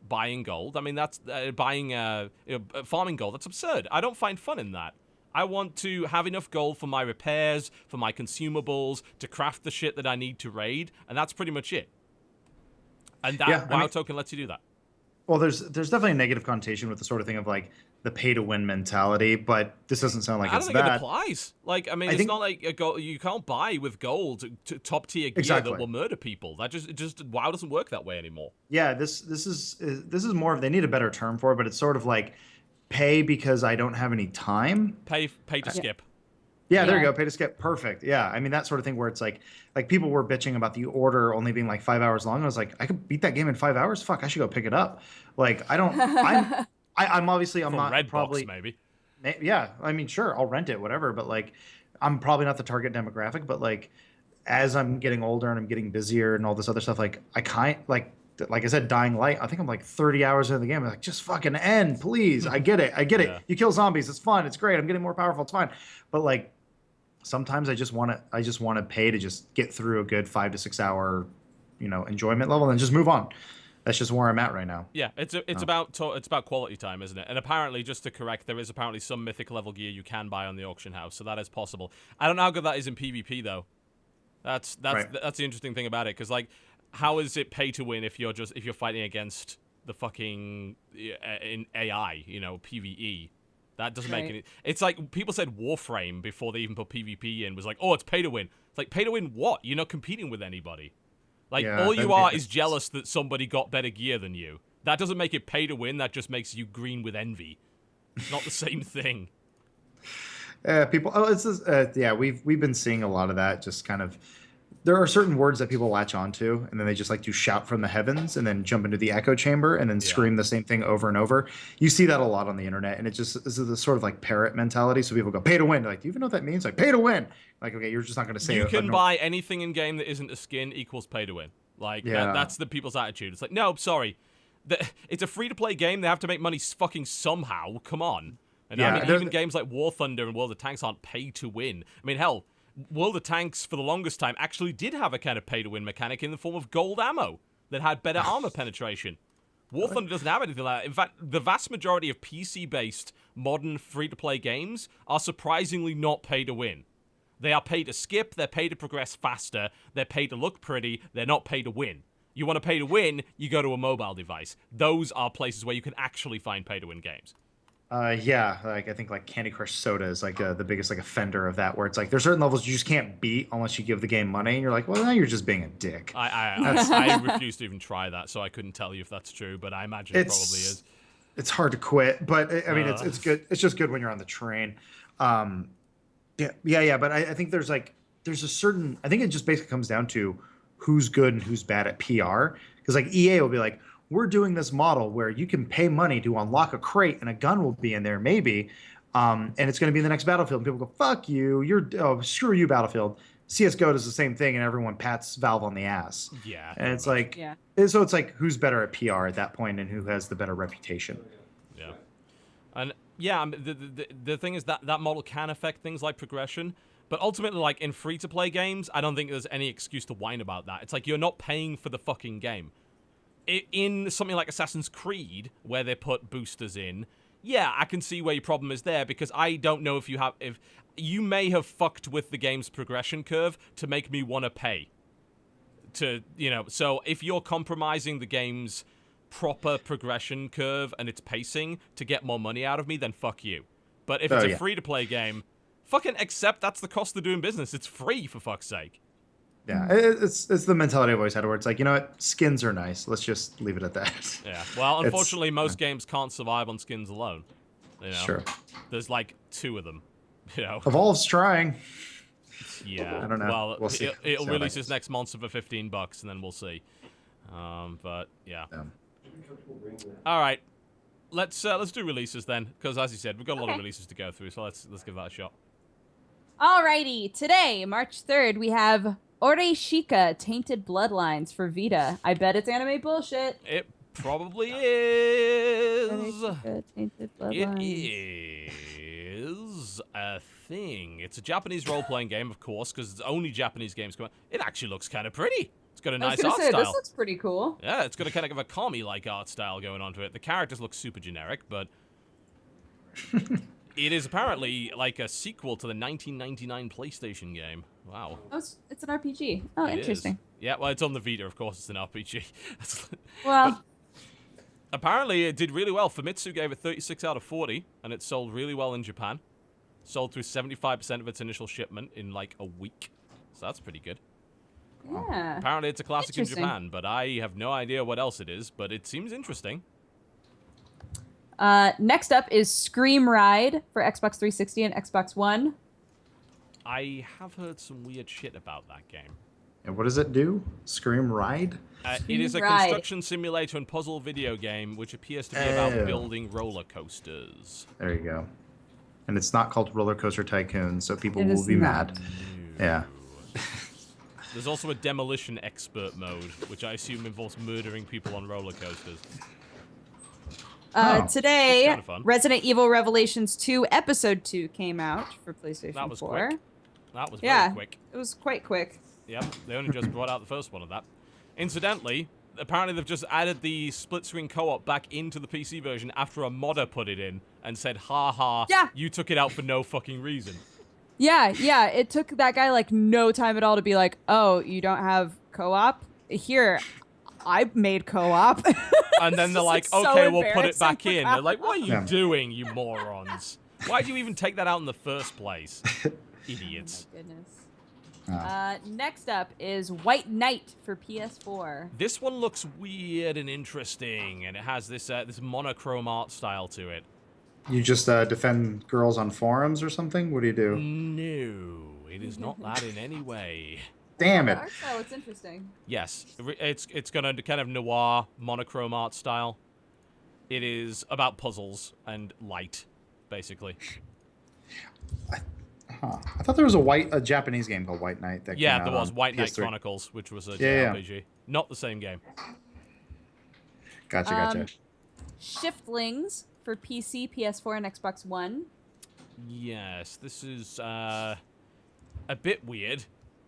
buying gold. I mean, that's farming gold. That's absurd. I don't find fun in that. I want to have enough gold for my repairs, for my consumables, to craft the shit that I need to raid, and that's pretty much it. And that WoW token lets you do that. Well, there's definitely a negative connotation with the sort of thing of like the pay-to-win mentality, but this doesn't sound like it's that. I don't think it applies. Like, I mean, it's not like you can't buy with gold top-tier gear that will murder people. That just WoW doesn't work that way anymore. Yeah, this is more of, they need a better term for it, but it's sort of like pay because I don't have any time. Pay to skip. Yeah, there you go. Pay to skip. Perfect. Yeah, I mean, that sort of thing where it's like people were bitching about the order only being like 5 hours long. I was like, I could beat that game in 5 hours. Fuck, I should go pick it up. Like, I don't. I'm obviously I'm not Redbox, probably maybe. Yeah, I mean, sure, I'll rent it, whatever. But like, I'm probably not the target demographic. But like, as I'm getting older and I'm getting busier and all this other stuff, like like I said, Dying Light. I think I'm like 30 hours into the game. I'm like, just fucking end, please. I get it. Yeah. You kill zombies. It's fun. It's great. I'm getting more powerful. It's fine. But like, sometimes I just want to pay to just get through a good 5 to 6 hour, enjoyment level and then just move on. That's just where I'm at right now. Yeah, it's about quality time, isn't it? And apparently, just to correct, there is apparently some mythic level gear you can buy on the auction house, so that is possible. I don't know how good that is in PvP though. That's the interesting thing about it, because like, how is it pay to win if you're fighting against the fucking in AI, PvE? That doesn't make any. It's like people said Warframe before they even put PvP in was like, oh, it's pay to win. It's like, pay to win what? You're not competing with anybody. Like, all you are is jealous that somebody got better gear than you. That doesn't make it pay to win. That just makes you green with envy. It's not the same thing. People. Oh, it's just, we've been seeing a lot of that. Just kind of, there are certain words that people latch onto, and then they just like to shout from the heavens, and then jump into the echo chamber, and then scream the same thing over and over. You see that a lot on the internet, and it just is the sort of like parrot mentality. So people go, "Pay to win." They're like, do you even know what that means? Like, pay to win. Like, okay, you're just not going to say. You can buy anything in game that isn't a skin equals pay to win. Like, that's the people's attitude. It's like, no, sorry, it's a free to play game. They have to make money fucking somehow. Come on. And I mean, even games like War Thunder and World of Tanks aren't pay to win. I mean, hell, World of Tanks for the longest time actually did have a kind of pay to win mechanic in the form of gold ammo that had better armor penetration. War Thunder doesn't have anything like that. In fact, the vast majority of PC-based modern free-to-play games are surprisingly not pay to win. They are paid to skip, they're paid to progress faster, they're paid to look pretty, they're not paid to win. You want to pay to win, you go to a mobile device. Those are places where you can actually find pay to win games. Like I think like Candy Crush Soda is like the biggest like offender of that, where it's like there's certain levels you just can't beat unless you give the game money, and you're like, well, now you're just being a dick. I refuse to even try that, so I couldn't tell you if that's true, but I imagine it probably is. It's hard to quit, but I mean, it's good. It's just good when you're on the train. But I think there's a certain. I think it just basically comes down to who's good and who's bad at PR, because like EA will be like, we're doing this model where you can pay money to unlock a crate and a gun will be in there maybe, and it's going to be in the next Battlefield. And people go, fuck you, screw you, Battlefield. CSGO does the same thing, and everyone pats Valve on the ass. Yeah. And it's like, so it's like, who's better at PR at that point, and who has the better reputation? Yeah. And yeah, the thing is that model can affect things like progression, but ultimately, like in free-to-play games, I don't think there's any excuse to whine about that. It's like, you're not paying for the fucking game. In something like Assassin's Creed, where they put boosters in, yeah, I can see where your problem is there, because I don't know if you may have fucked with the game's progression curve to make me want to pay. So if you're compromising the game's proper progression curve and its pacing to get more money out of me, then fuck you. But if it's a free-to-play game, fucking accept that's the cost of doing business. It's free, for fuck's sake. Yeah, it's the mentality I've always had, where it's like, you know what, skins are nice. Let's just leave it at that. Yeah. Well, unfortunately, most games can't survive on skins alone. Sure. There's like 2 of them. Evolve's trying. Yeah. I don't know. Well, it'll release its next monster for $15, and then we'll see. But yeah. All right. let's do releases then, because as you said, we've got a lot of releases to go through. So let's give that a shot. Alrighty, today, March 3rd, we have Oreshika Tainted Bloodlines for Vita. I bet it's anime bullshit. It probably is. Oreshika Tainted It Bloodlines. is a thing. It's a Japanese role-playing game, of course, because it's only Japanese games come out. It actually looks kind of pretty. It's got a nice art style. This looks pretty cool. Yeah, it's got a kind of a commie-like art style going on to it. The characters look super generic, but it is apparently like a sequel to the 1999 PlayStation game. Wow. Oh, it's an RPG. Oh, It interesting. is. Yeah, well, it's on the Vita, of course. It's an RPG. Well, Apparently, it did really well. Famitsu gave it 36 out of 40, and it sold really well in Japan. Sold through 75% of its initial shipment in like a week. So that's pretty good. yeah. Apparently, it's a classic in Interesting. Japan, but I have no idea what else it is, but it seems interesting. Next up is Scream Ride for Xbox 360 and Xbox One. I have heard some weird shit about that game. And what does it do? Scream Ride? It is a Ride. construction simulator and puzzle video game, which appears to be about Oh. building roller coasters. There you go. And it's not called Roller Coaster Tycoon, so people It will is be not. mad. Yeah. There's also a demolition expert mode, which I assume involves murdering people on roller coasters. Oh. Today, That's kinda fun. Resident Evil Revelations 2 Episode 2 came out for PlayStation That was 4. quick. That was Yeah. very quick. It was quite quick. Yep, they only just brought out the first one of that. Incidentally, apparently they've just added the split-screen co-op back into the PC version after a modder put it in and said, ha ha, Yeah. you took it out for no fucking reason. Yeah, it took that guy like no time at all to be like, oh, you don't have co-op? Here, I made co-op. And then they're like, It's so okay, we'll put it embarrassing back for in. They're like, what are you Yeah. doing, you morons? Why'd you even take that out in the first place? Idiots. Goodness. Oh. Next up is White Knight for PS4. This one looks weird and interesting, and it has this this monochrome art style to it. You just defend girls on forums or something? What do you do? No, it is not that in any way. Damn The it. art style looks interesting. Yes, it's got a kind of noir monochrome art style. It is about puzzles and light, basically. Huh. I thought there was a Japanese game called White Knight that Yeah, came there out was on White Knight PS3. Chronicles, which was a Yeah, JRPG. Not the same game. Gotcha. Shiftlings for PC, PS4, and Xbox One. Yes, this is a bit weird.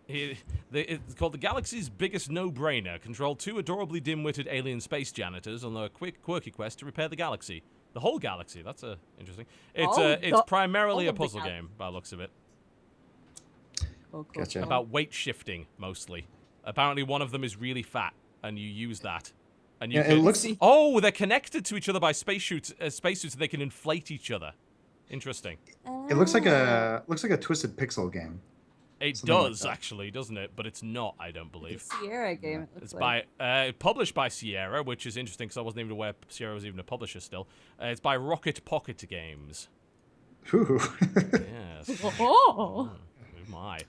It's called the galaxy's biggest no-brainer. Control two adorably dim-witted alien space janitors on a quick, quirky quest to repair the galaxy. The whole galaxy. That's interesting. It's primarily all a of the puzzle galaxy. game, by the looks of it. Cool, Gotcha. cool. About weight shifting, mostly. Apparently, one of them is really fat, and you use that. And you Yeah, can... it looks. Oh, they're connected to each other by spacesuits, so they can inflate each other. Interesting. It looks like a Twisted Pixel game. It Something like does, that. actually, doesn't it? But it's not, I don't It's believe. a Sierra game. It looks It's like. by published by Sierra, which is interesting because I wasn't even aware Sierra was even a publisher still. It's by Rocket Pocket Games. Ooh. Yes. Oh. Oh my.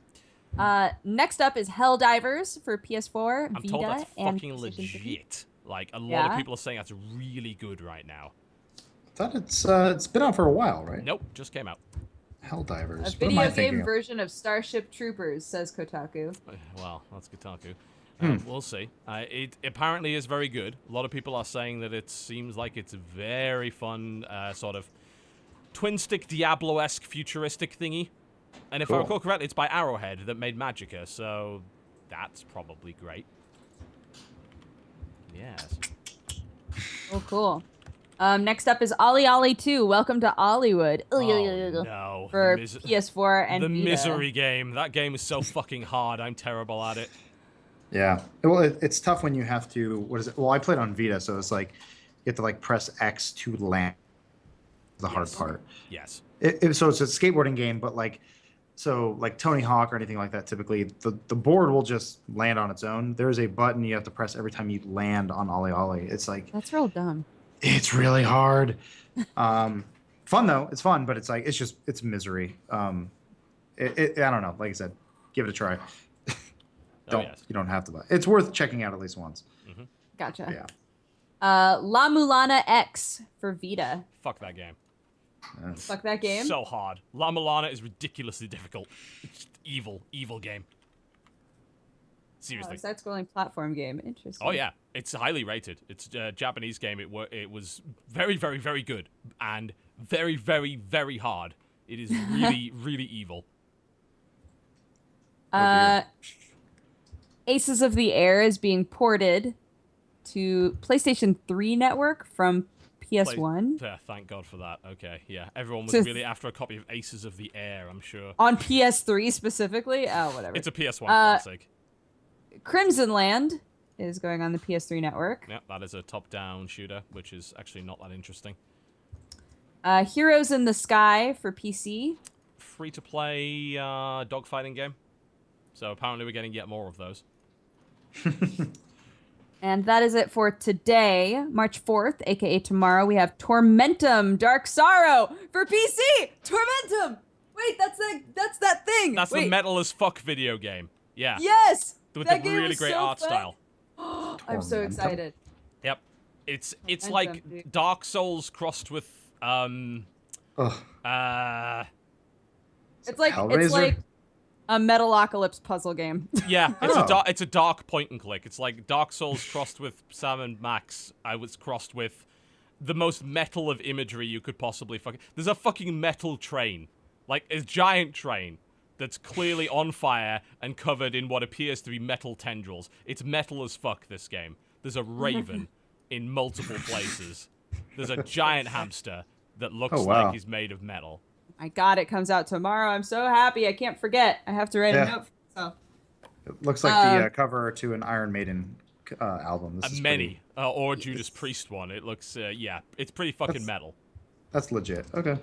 Next up is Helldivers for PS4, I'm Vita, told that's and fucking PlayStation 3. legit. Like, a lot Yeah? of people are saying that's really good right now. thought it's been out for a while, right? Nope, just came out. Helldivers. A What am I video thinking game of? version of Starship Troopers, says Kotaku. Well, that's Kotaku. Hmm. We'll see. It apparently is very good. A lot of people are saying that it seems like it's a very fun, sort of twin-stick Diablo-esque futuristic thingy. And if I Cool. recall correctly, it's by Arrowhead that made Magicka, so that's probably great. Yes. Oh, cool. Next up is Ollie Ollie 2, Welcome to Hollywood. Oh, no. For The PS4 and the Vita. misery game. That game is so fucking hard. I'm terrible at it. Yeah. Well, it's tough when you have to. What is it? Well, I played on Vita, so it's like you have to like press X to land. The hard Yes. part. Yes. So it's a skateboarding game, but like Tony Hawk or anything like that. Typically, the board will just land on its own. There's a button you have to press every time you land on Ollie Ollie. It's like That's real dumb. it's really hard. Fun though. It's fun, but it's like it's misery. I don't know. Like I said, give it a try. Yes. You don't have to buy. It's worth checking out at least once. Gotcha. Yeah. La Mulana X for Vita. Fuck that game. Fuck that game. So hard. La Milana is ridiculously difficult. It's just evil game. Seriously. Side-scrolling platform game. Interesting. Oh yeah, it's highly rated. It's a Japanese game. It was very, very, very good and very, very, very hard. It is really, really evil. Aces of the Air is being ported to PlayStation 3 network from PS1. Yeah, thank God for that. Okay, yeah. Everyone was really after a copy of Aces of the Air, I'm sure. On PS3 specifically? Oh, whatever. It's a PS1 classic. Crimson Land is going on the PS3 network. Yeah, that is a top-down shooter, which is actually not that interesting. Heroes in the Sky for PC. Free-to-play dogfighting game. So apparently we're getting yet more of those. And that is it for today, March 4th, aka tomorrow. We have Tormentum Dark Sorrow for PC. Tormentum. Wait, that's that thing. That's the metal as fuck video game. Yeah. Yes. With that the game really was great so art fun. style. I'm so excited. Yep. It's Tormentum, like dude. Dark Souls crossed with Ugh. It's like Hellraiser? a Metalocalypse puzzle game. Yeah, Oh. it's a dark point and click. It's like Dark Souls crossed with Sam and Max. I was crossed with the most metal of imagery you could possibly fucking. There's a fucking metal train, like a giant train that's clearly on fire and covered in what appears to be metal tendrils. It's metal as fuck. This game. There's a raven in multiple places. There's a giant hamster that looks wow. like he's made of metal. My God, it comes out tomorrow. I'm so happy. I can't forget. I have to write a note for myself. It looks like the cover to an Iron Maiden album. This is Many. Or Judas Priest one. It looks, yeah, it's pretty fucking metal. That's legit. Okay.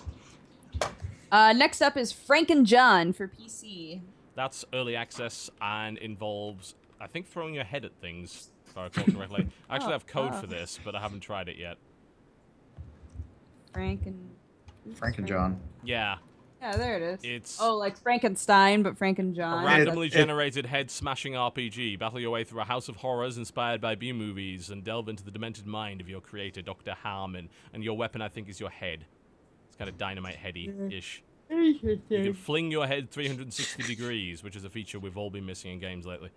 Next up is Frank and John for PC. That's early access and involves, I think, throwing your head at things, if I recall correctly. I actually have code for this, but I haven't tried it yet. Frank and John. Yeah. Yeah, there it is. It's like Frankenstein, but Frank and a John. randomly generated head-smashing RPG. Battle your way through a house of horrors inspired by B-movies and delve into the demented mind of your creator, Dr. Harmon. And your weapon, I think, is your head. It's kind of dynamite heady-ish. You can fling your head 360 degrees, which is a feature we've all been missing in games lately.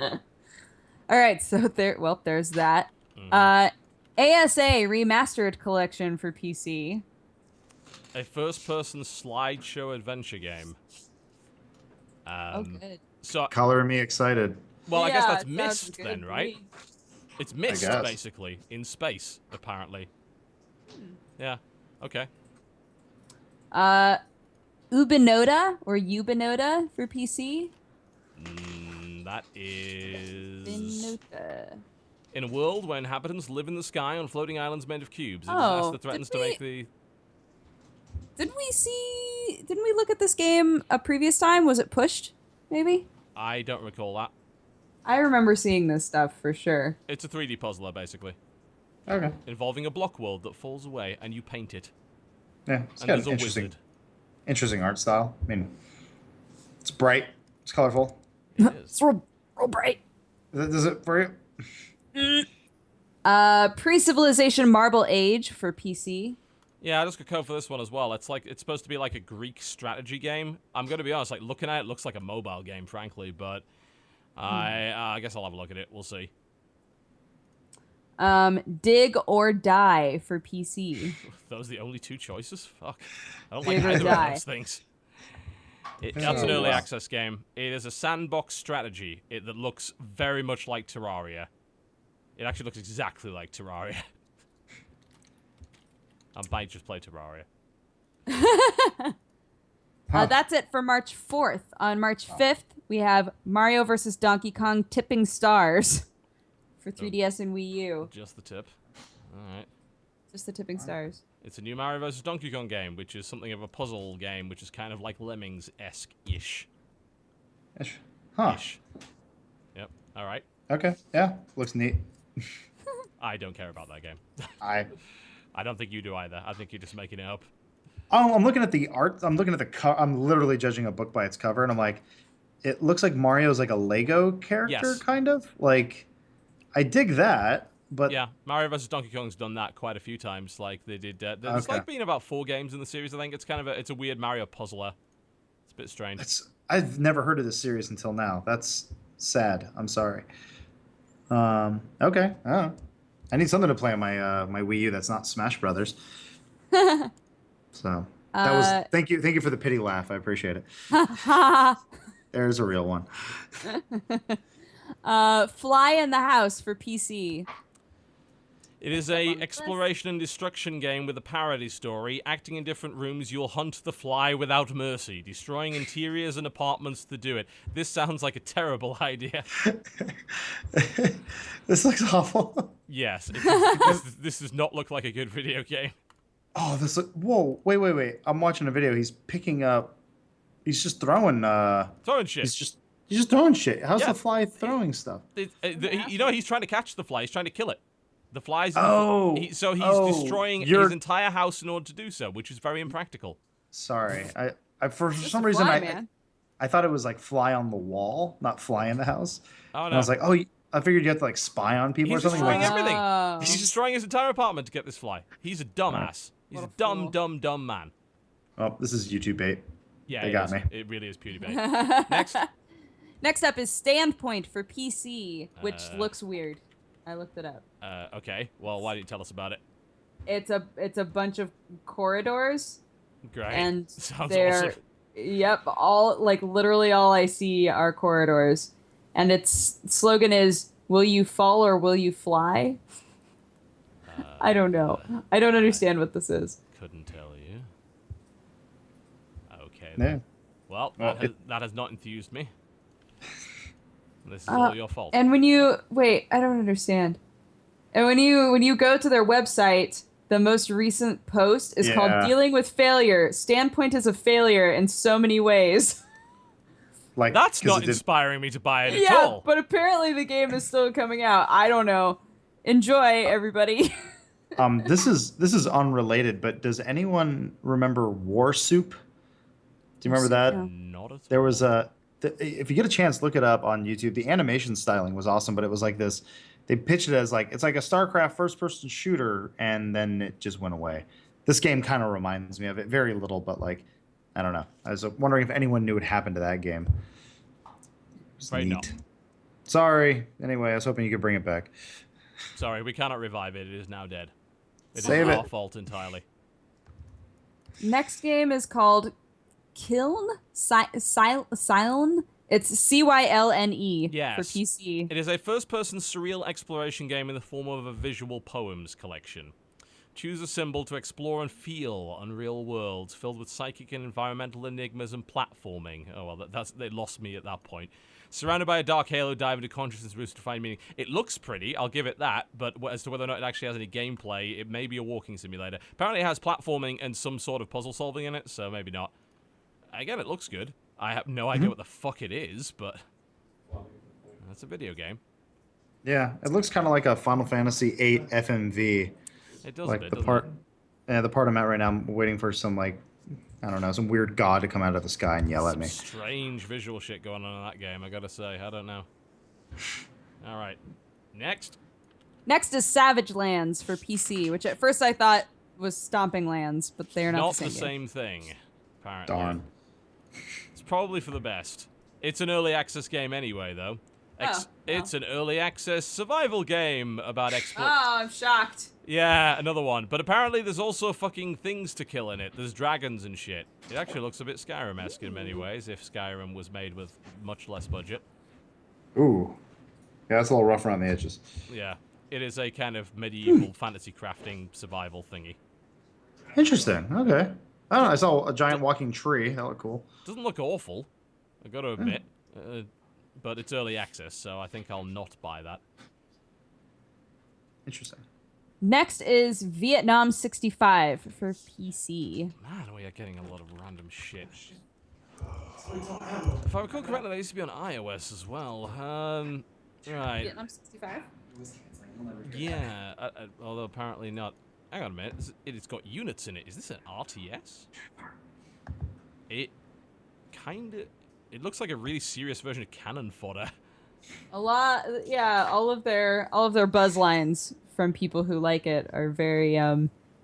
All right, so there's that. ASA Remastered Collection for PC. A first-person slideshow adventure game. Good. So, Coloring me excited. well, I guess Yeah, that's it sounds Myst good then, to right? me. It's Myst, guess. basically, in space, apparently. Yeah, okay. Ubinoda or Ubinoda for PC. That is... Ubinoda. In a world where inhabitants live in the sky on floating islands made of cubes, it is Oh, us that threatens to make the... Didn't we look at this game a previous time? Was it pushed, maybe? I don't recall that. I remember seeing this stuff for sure. It's a 3D puzzler, basically, Okay. involving a block world that falls away and you paint it. Yeah, it's And got there's an a interesting, wizard. interesting art style. I mean, it's bright. It's colorful. It is. It's real bright. Does it for you? Pre-Civilization Marble Age for PC. Yeah, I just got code for this one as well. It's supposed to be like a Greek strategy game. I'm gonna be honest, like looking at it, looks like a mobile game, frankly, but I guess I'll have a look at it. We'll see. Dig or Die for PC. Those are the only two choices? Fuck. I don't Dig like or either of die. those things. That's an Oh, early wow. access game. It is a sandbox strategy that looks very much like Terraria. It actually looks exactly like Terraria. I might just play Terraria. That's it for March 4th. On March 5th, we have Mario vs. Donkey Kong Tipping Stars for 3DS and Wii U. Just the tip. Alright. Just the Tipping Stars. It's a new Mario vs. Donkey Kong game, which is something of a puzzle game, which is kind of like Lemmings-esque-ish. Ish. Huh. Ish. Yep. Alright. Okay. Yeah. Looks neat. I don't care about that game. I don't think you do either. I think you're just making it up. Oh, I'm looking at the art. I'm looking at the I'm literally judging a book by its cover, and I'm like, it looks like Mario's like a Lego character, Yes. kind of. Like, I dig that, but Yeah, Mario vs. Donkey Kong's done that quite a few times. Like they did. There's Okay. like been about 4 games in the series. I think it's kind of it's a weird Mario puzzler. It's a bit strange. I've never heard of this series until now. That's sad. I'm sorry. Okay. Oh. I need something to play on my my Wii U that's not Smash Brothers. So that was thank you for the pity laugh. I appreciate it. There's a real one. Fly in the House for PC. It is a exploration and destruction game with a parody story. Acting in different rooms, you'll hunt the fly without mercy, destroying interiors and apartments to do it. This sounds like a terrible idea. This looks awful. Yes, this does not look like a good video game. Oh, whoa, wait. I'm watching a video. He's picking up. He's just throwing. Throwing shit. He's just throwing shit. How's Yeah. the fly throwing stuff? You know, he's trying to catch the fly. He's trying to kill it. The fly's. Oh. So he's destroying his entire house in order to do so, which is very impractical. Sorry, I for Just some a reason fly, man. I thought it was like fly on the wall, not fly in the house. Oh no. And I was like, I figured you have to like spy on people He's or something. destroying Like, everything. Oh. He's destroying his entire apartment to get this fly. He's a dumbass. He's What a a fool. dumb man. oh, this is YouTube bait. Yeah, They it got is. me. It really is PewDiePie. Next. Next up is Standpoint for PC, which looks weird. I looked it up. Okay. Well, why didn't you tell us about it? It's a bunch of corridors, Great. and Sounds they're awesome. yep, all like literally all I see are corridors, and its slogan is "Will you fall or will you fly?" I don't know. I don't understand what this is. Couldn't tell you. Okay. Yeah. Well, Well, that has not enthused me. This is all your fault. And when you wait, I don't understand. And when you go to their website, the most recent post is called Yeah. "Dealing with Failure. Standpoint is a failure in so many ways." Like That's 'cause not it did- inspiring me to buy it at Yeah, all. but apparently the game is still coming out. I don't know. Enjoy, everybody. This is unrelated, but does anyone remember War Soup? Do you remember that? No. Not at all. There was if you get a chance, look it up on YouTube. The animation styling was awesome, but it was like this. They pitched it as like it's like a StarCraft first-person shooter, and then it just went away. This game kind of reminds me of it, very little, but like I don't know. I was wondering if anyone knew what happened to that game. It was Right, no. neat. Sorry. Anyway, I was hoping you could bring it back. Sorry, we cannot revive it. It is now dead. It Save is it. our fault entirely. Next game is called Kiln Cylne. It's Cylne Yes. for PC. It is a first-person surreal exploration game in the form of a visual poems collection. Choose a symbol to explore and feel unreal worlds filled with psychic and environmental enigmas and platforming. Oh well, they lost me at that point. Surrounded by a dark halo, dive into consciousness roots to find meaning. It looks pretty, I'll give it that, but as to whether or not it actually has any gameplay, it may be a walking simulator. Apparently it has platforming and some sort of puzzle solving in it, so maybe not. Again, it looks good. I have no idea what the fuck it is, but that's a video game. Yeah, it looks kind of like a Final Fantasy VIII FMV. It does Like a bit, the doesn't part, it? yeah, the part I'm at right now. I'm waiting for some like, I don't know, some weird god to come out of the sky and yell at me. Strange visual shit going on in that game, I gotta say. I don't know. Alright. Next. Next is Savage Lands for PC, which at first I thought was Stomping Lands, but they're not, the game. same thing, apparently. Darn. It's probably for the best. It's an early access game anyway, though. It's an early access survival game about exploit. Oh, I'm shocked. Yeah, another one. But apparently there's also fucking things to kill in it. There's dragons and shit. It actually looks a bit Skyrim-esque in many ways, if Skyrim was made with much less budget. Ooh. Yeah, that's a little rough around the edges. Yeah. It is a kind of medieval fantasy crafting survival thingy. Interesting. Okay. I don't know. I saw a giant walking tree. That looked cool. Doesn't look awful, I gotta admit. But it's early access, so I think I'll not buy that. Interesting. Next is Vietnam 65 for PC. Man, we are getting a lot of random shit. If I recall correctly, they used to be on iOS as well. Right. Vietnam 65? Yeah, although apparently not. Hang on a minute. It's got units in it. Is this an RTS? It kind of... It looks like a really serious version of cannon fodder. A lot, yeah. All of their buzz lines from people who like it are very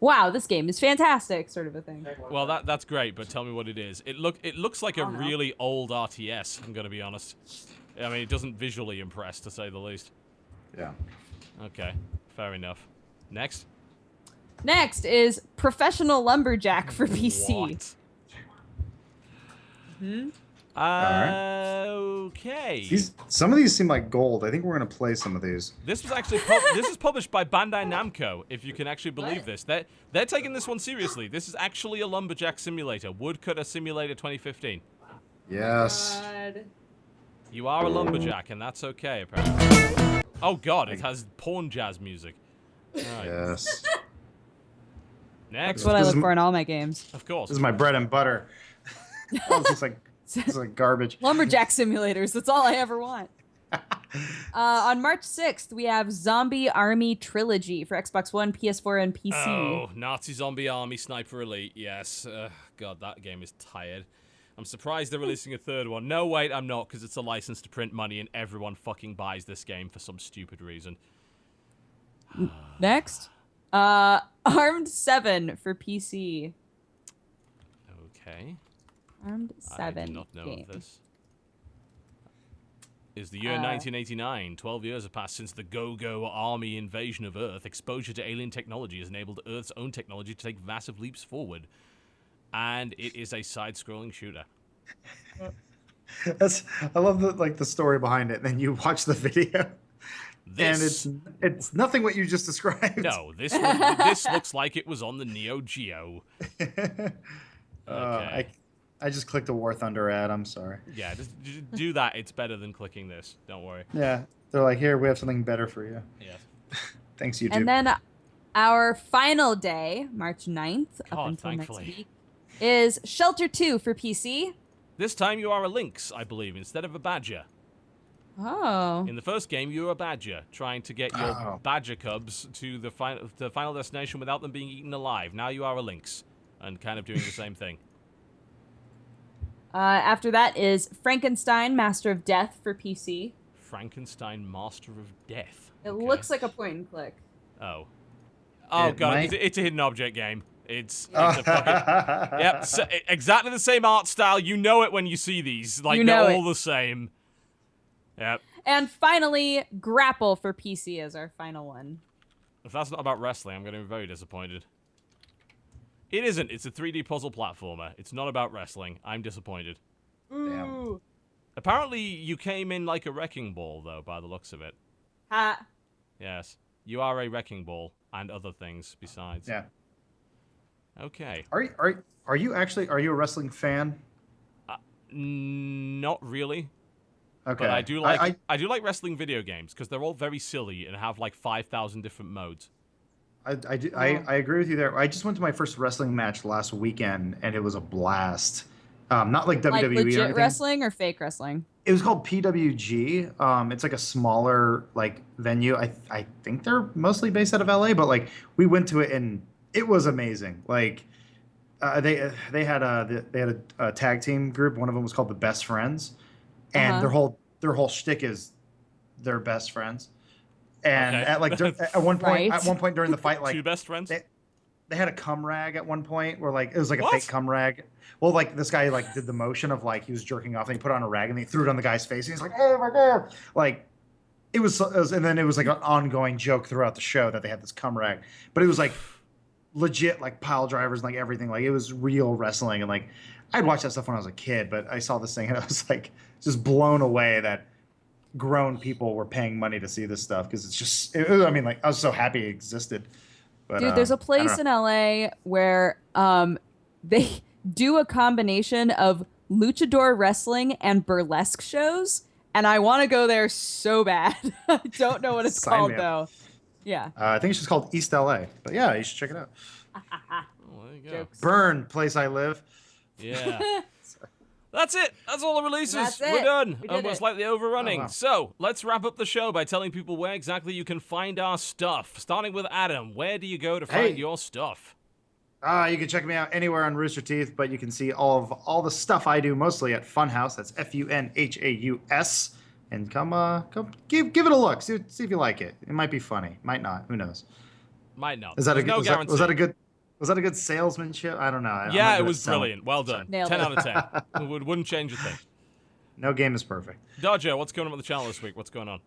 wow, this game is fantastic sort of a thing. Well, that's great, but tell me what it is. It looks like a don't know. really old RTS, I'm going to be honest. I mean, it doesn't visually impress, to say the least. Yeah. Okay, fair enough. Next? Next is Professional Lumberjack for PC. What? Hmm? Okay. Some of these seem like gold. I think we're gonna play some of these. This was actually this is published by Bandai Namco, if you can actually believe this. They're taking this one seriously. This is actually a lumberjack simulator, Woodcutter Simulator 2015. Yes. God. You are a lumberjack, and that's okay, apparently. Oh god, it has porn jazz music. All right. Yes. Next. That's what I This look is- for in all my games. Of course. This is my bread and butter. Oh, this is like garbage. Lumberjack simulators. That's all I ever want. On March 6th, we have Zombie Army Trilogy for Xbox One, PS4, and PC. Oh, Nazi Zombie Army Sniper Elite, yes. God, that game is tired. I'm surprised they're releasing a third one. No, wait, I'm not, because it's a license to print money and everyone fucking buys this game for some stupid reason. Next, Armed 7 for PC. Okay. Armed 7 I do not know game. of this. Is the year 1989. 12 years have passed since the Go-Go Army invasion of Earth. Exposure to alien technology has enabled Earth's own technology to take massive leaps forward. And it is a side-scrolling shooter. I love the story behind it. And then you watch the video, This, and it's nothing what you just described. no, this looks like it was on the Neo Geo. Okay. I just clicked a War Thunder ad. I'm sorry. Yeah, just do that. It's better than clicking this. Don't worry. Yeah, they're like, here, we have something better for you. Yes. Thanks, YouTube. And then our final day, March 9th, up God, until thankfully. next week, is Shelter 2 for PC. This time you are a lynx, I believe, instead of a badger. Oh. In the first game, you were a badger, trying to get your Oh. badger cubs to the final destination without them being eaten alive. Now you are a lynx, and kind of doing the same thing. After that is Frankenstein, Master of Death for PC. Frankenstein, Master of Death. It Okay. looks like a point and click. Oh. Oh, It God, might- it's a hidden object game. It's a fucking... Yep, so, exactly the same art style. You know it when you see these. Like, You know they're it. all the same. Yep. And finally, Grapple for PC is our final one. If that's not about wrestling, I'm going to be very disappointed. It isn't. It's a 3D puzzle platformer. It's not about wrestling. I'm disappointed. Ooh. Apparently, you came in like a wrecking ball, though, by the looks of it. Ha. Yes. You are a wrecking ball and other things besides. Yeah. Okay. Are you a wrestling fan? Not really. Okay. But I do like I do like wrestling video games because they're all very silly and have like 5,000 different modes. I agree with you there. I just went to my first wrestling match last weekend, and it was a blast. Not like WWE Like or legit anything. wrestling or fake wrestling? It was called PWG. It's like a smaller like venue. I think they're mostly based out of LA, but like we went to it and it was amazing. Like they had a tag team group. One of them was called the Best Friends, and Uh-huh. their whole shtick is they're best friends. And Okay. at one point Right. during the fight, like Two best friends? they had a cum rag at one point where like it was like a What? fake cum rag. Well, like this guy like did the motion of like he was jerking off and he put on a rag and he threw it on the guy's face and he's like, oh my god, like it was and then it was like an ongoing joke throughout the show that they had this cum rag, but it was like legit like pile drivers and like everything, like it was real wrestling. And like I'd watched that stuff when I was a kid, but I saw this thing and I was like just blown away that grown people were paying money to see this stuff because it's just I mean like I was so happy it existed. But, Dude, there's a I don't place know. in LA where they do a combination of luchador wrestling and burlesque shows, and I want to go there so bad. I don't know what it's Sign called me up. though. Yeah. I think it's just called East LA, but yeah, you should check it out. Oh, there you go. Jokes. Burn, place I live. Yeah. That's it. That's all the releases. That's We're it. done. We did And we're it. slightly overrunning. Oh, wow. So let's wrap up the show by telling people where exactly you can find our stuff. Starting with Adam, where do you go to find Hey. your stuff? You can check me out anywhere on Rooster Teeth, but you can see all the stuff I do mostly at Funhaus. That's Funhaus. and come give it a look. See if you like it. It might be funny. Might not. Who knows? Might not. Is that There's no guarantee. Was that a good salesmanship? I don't know. Yeah, it was brilliant. Well done. Nailed 10 it. out of 10. Wouldn't change a thing. No game is perfect. Dodger, what's going on with the channel this week? What's going on?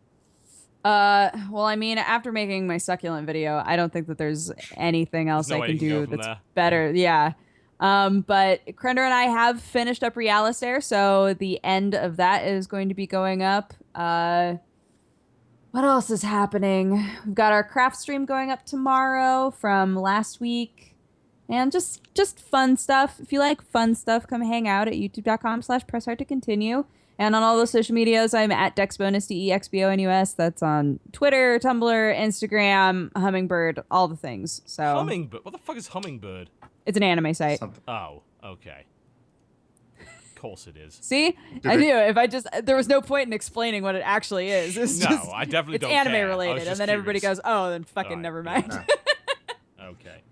Well, I mean, after making my succulent video, I don't think that there's anything else no I way can you can go do from that's there. better. Yeah. But Krender and I have finished up Realistair, so the end of that is going to be going up. What else is happening? We've got our craft stream going up tomorrow from last week. And just fun stuff. If you like fun stuff, come hang out at youtube.com/presshardtocontinue. And on all those social medias, I'm at DexBonus, DEXBONUS. That's on Twitter, Tumblr, Instagram, Hummingbird, all the things. So Hummingbird? What the fuck is Hummingbird? it's an anime site. Something. Oh, okay. Of course it is. See? I knew. There was no point in explaining what it actually is. It's No, just, I definitely it's don't anime care. I was related. just And then everybody curious. goes, oh, then fucking Alright, never mind. Okay.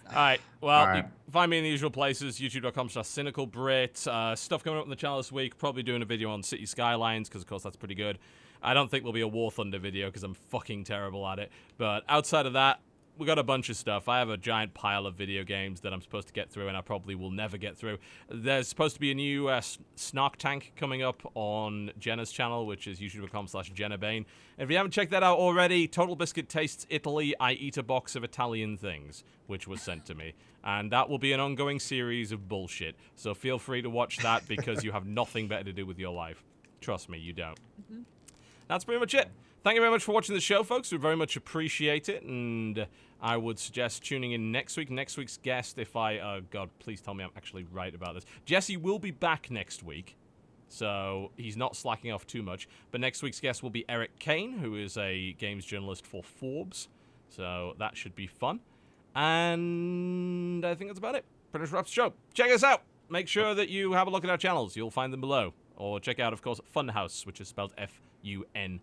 All right. Well, All right. you can find me in the usual places, youtube.com/cynicalbrit. Stuff coming up on the channel this week. Probably doing a video on City Skylines, because, of course, that's pretty good. I don't think there'll be a War Thunder video, because I'm fucking terrible at it. But outside of that, we got a bunch of stuff. I have a giant pile of video games that I'm supposed to get through, and I probably will never get through. There's supposed to be a new Snark Tank coming up on Jenna's channel, which is youtube.com/JennaBain. And if you haven't checked that out already, TotalBiscuit Tastes Italy. I eat a box of Italian things, which was sent to me. And that will be an ongoing series of bullshit. So feel free to watch that because you have nothing better to do with your life. Trust me, you don't. That's pretty much it. Thank you very much for watching the show, folks. We very much appreciate it, and I would suggest tuning in next week. Next week's guest, if I... God, please tell me I'm actually right about this. Jesse will be back next week, so he's not slacking off too much. But next week's guest will be Eric Kane, who is a games journalist for Forbes, so that should be fun. And I think that's about it. Pretty much wraps the show. Check us out. Make sure that you have a look at our channels. You'll find them below. Or check out, of course, Funhaus, which is spelled Funhaus, and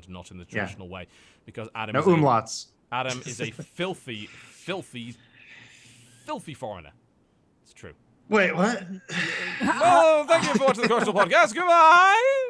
not in the traditional way, because Adam No is umlauts. Adam is a filthy foreigner. It's true. Wait, what? Well, thank you for watching the Coastal Podcast. Goodbye.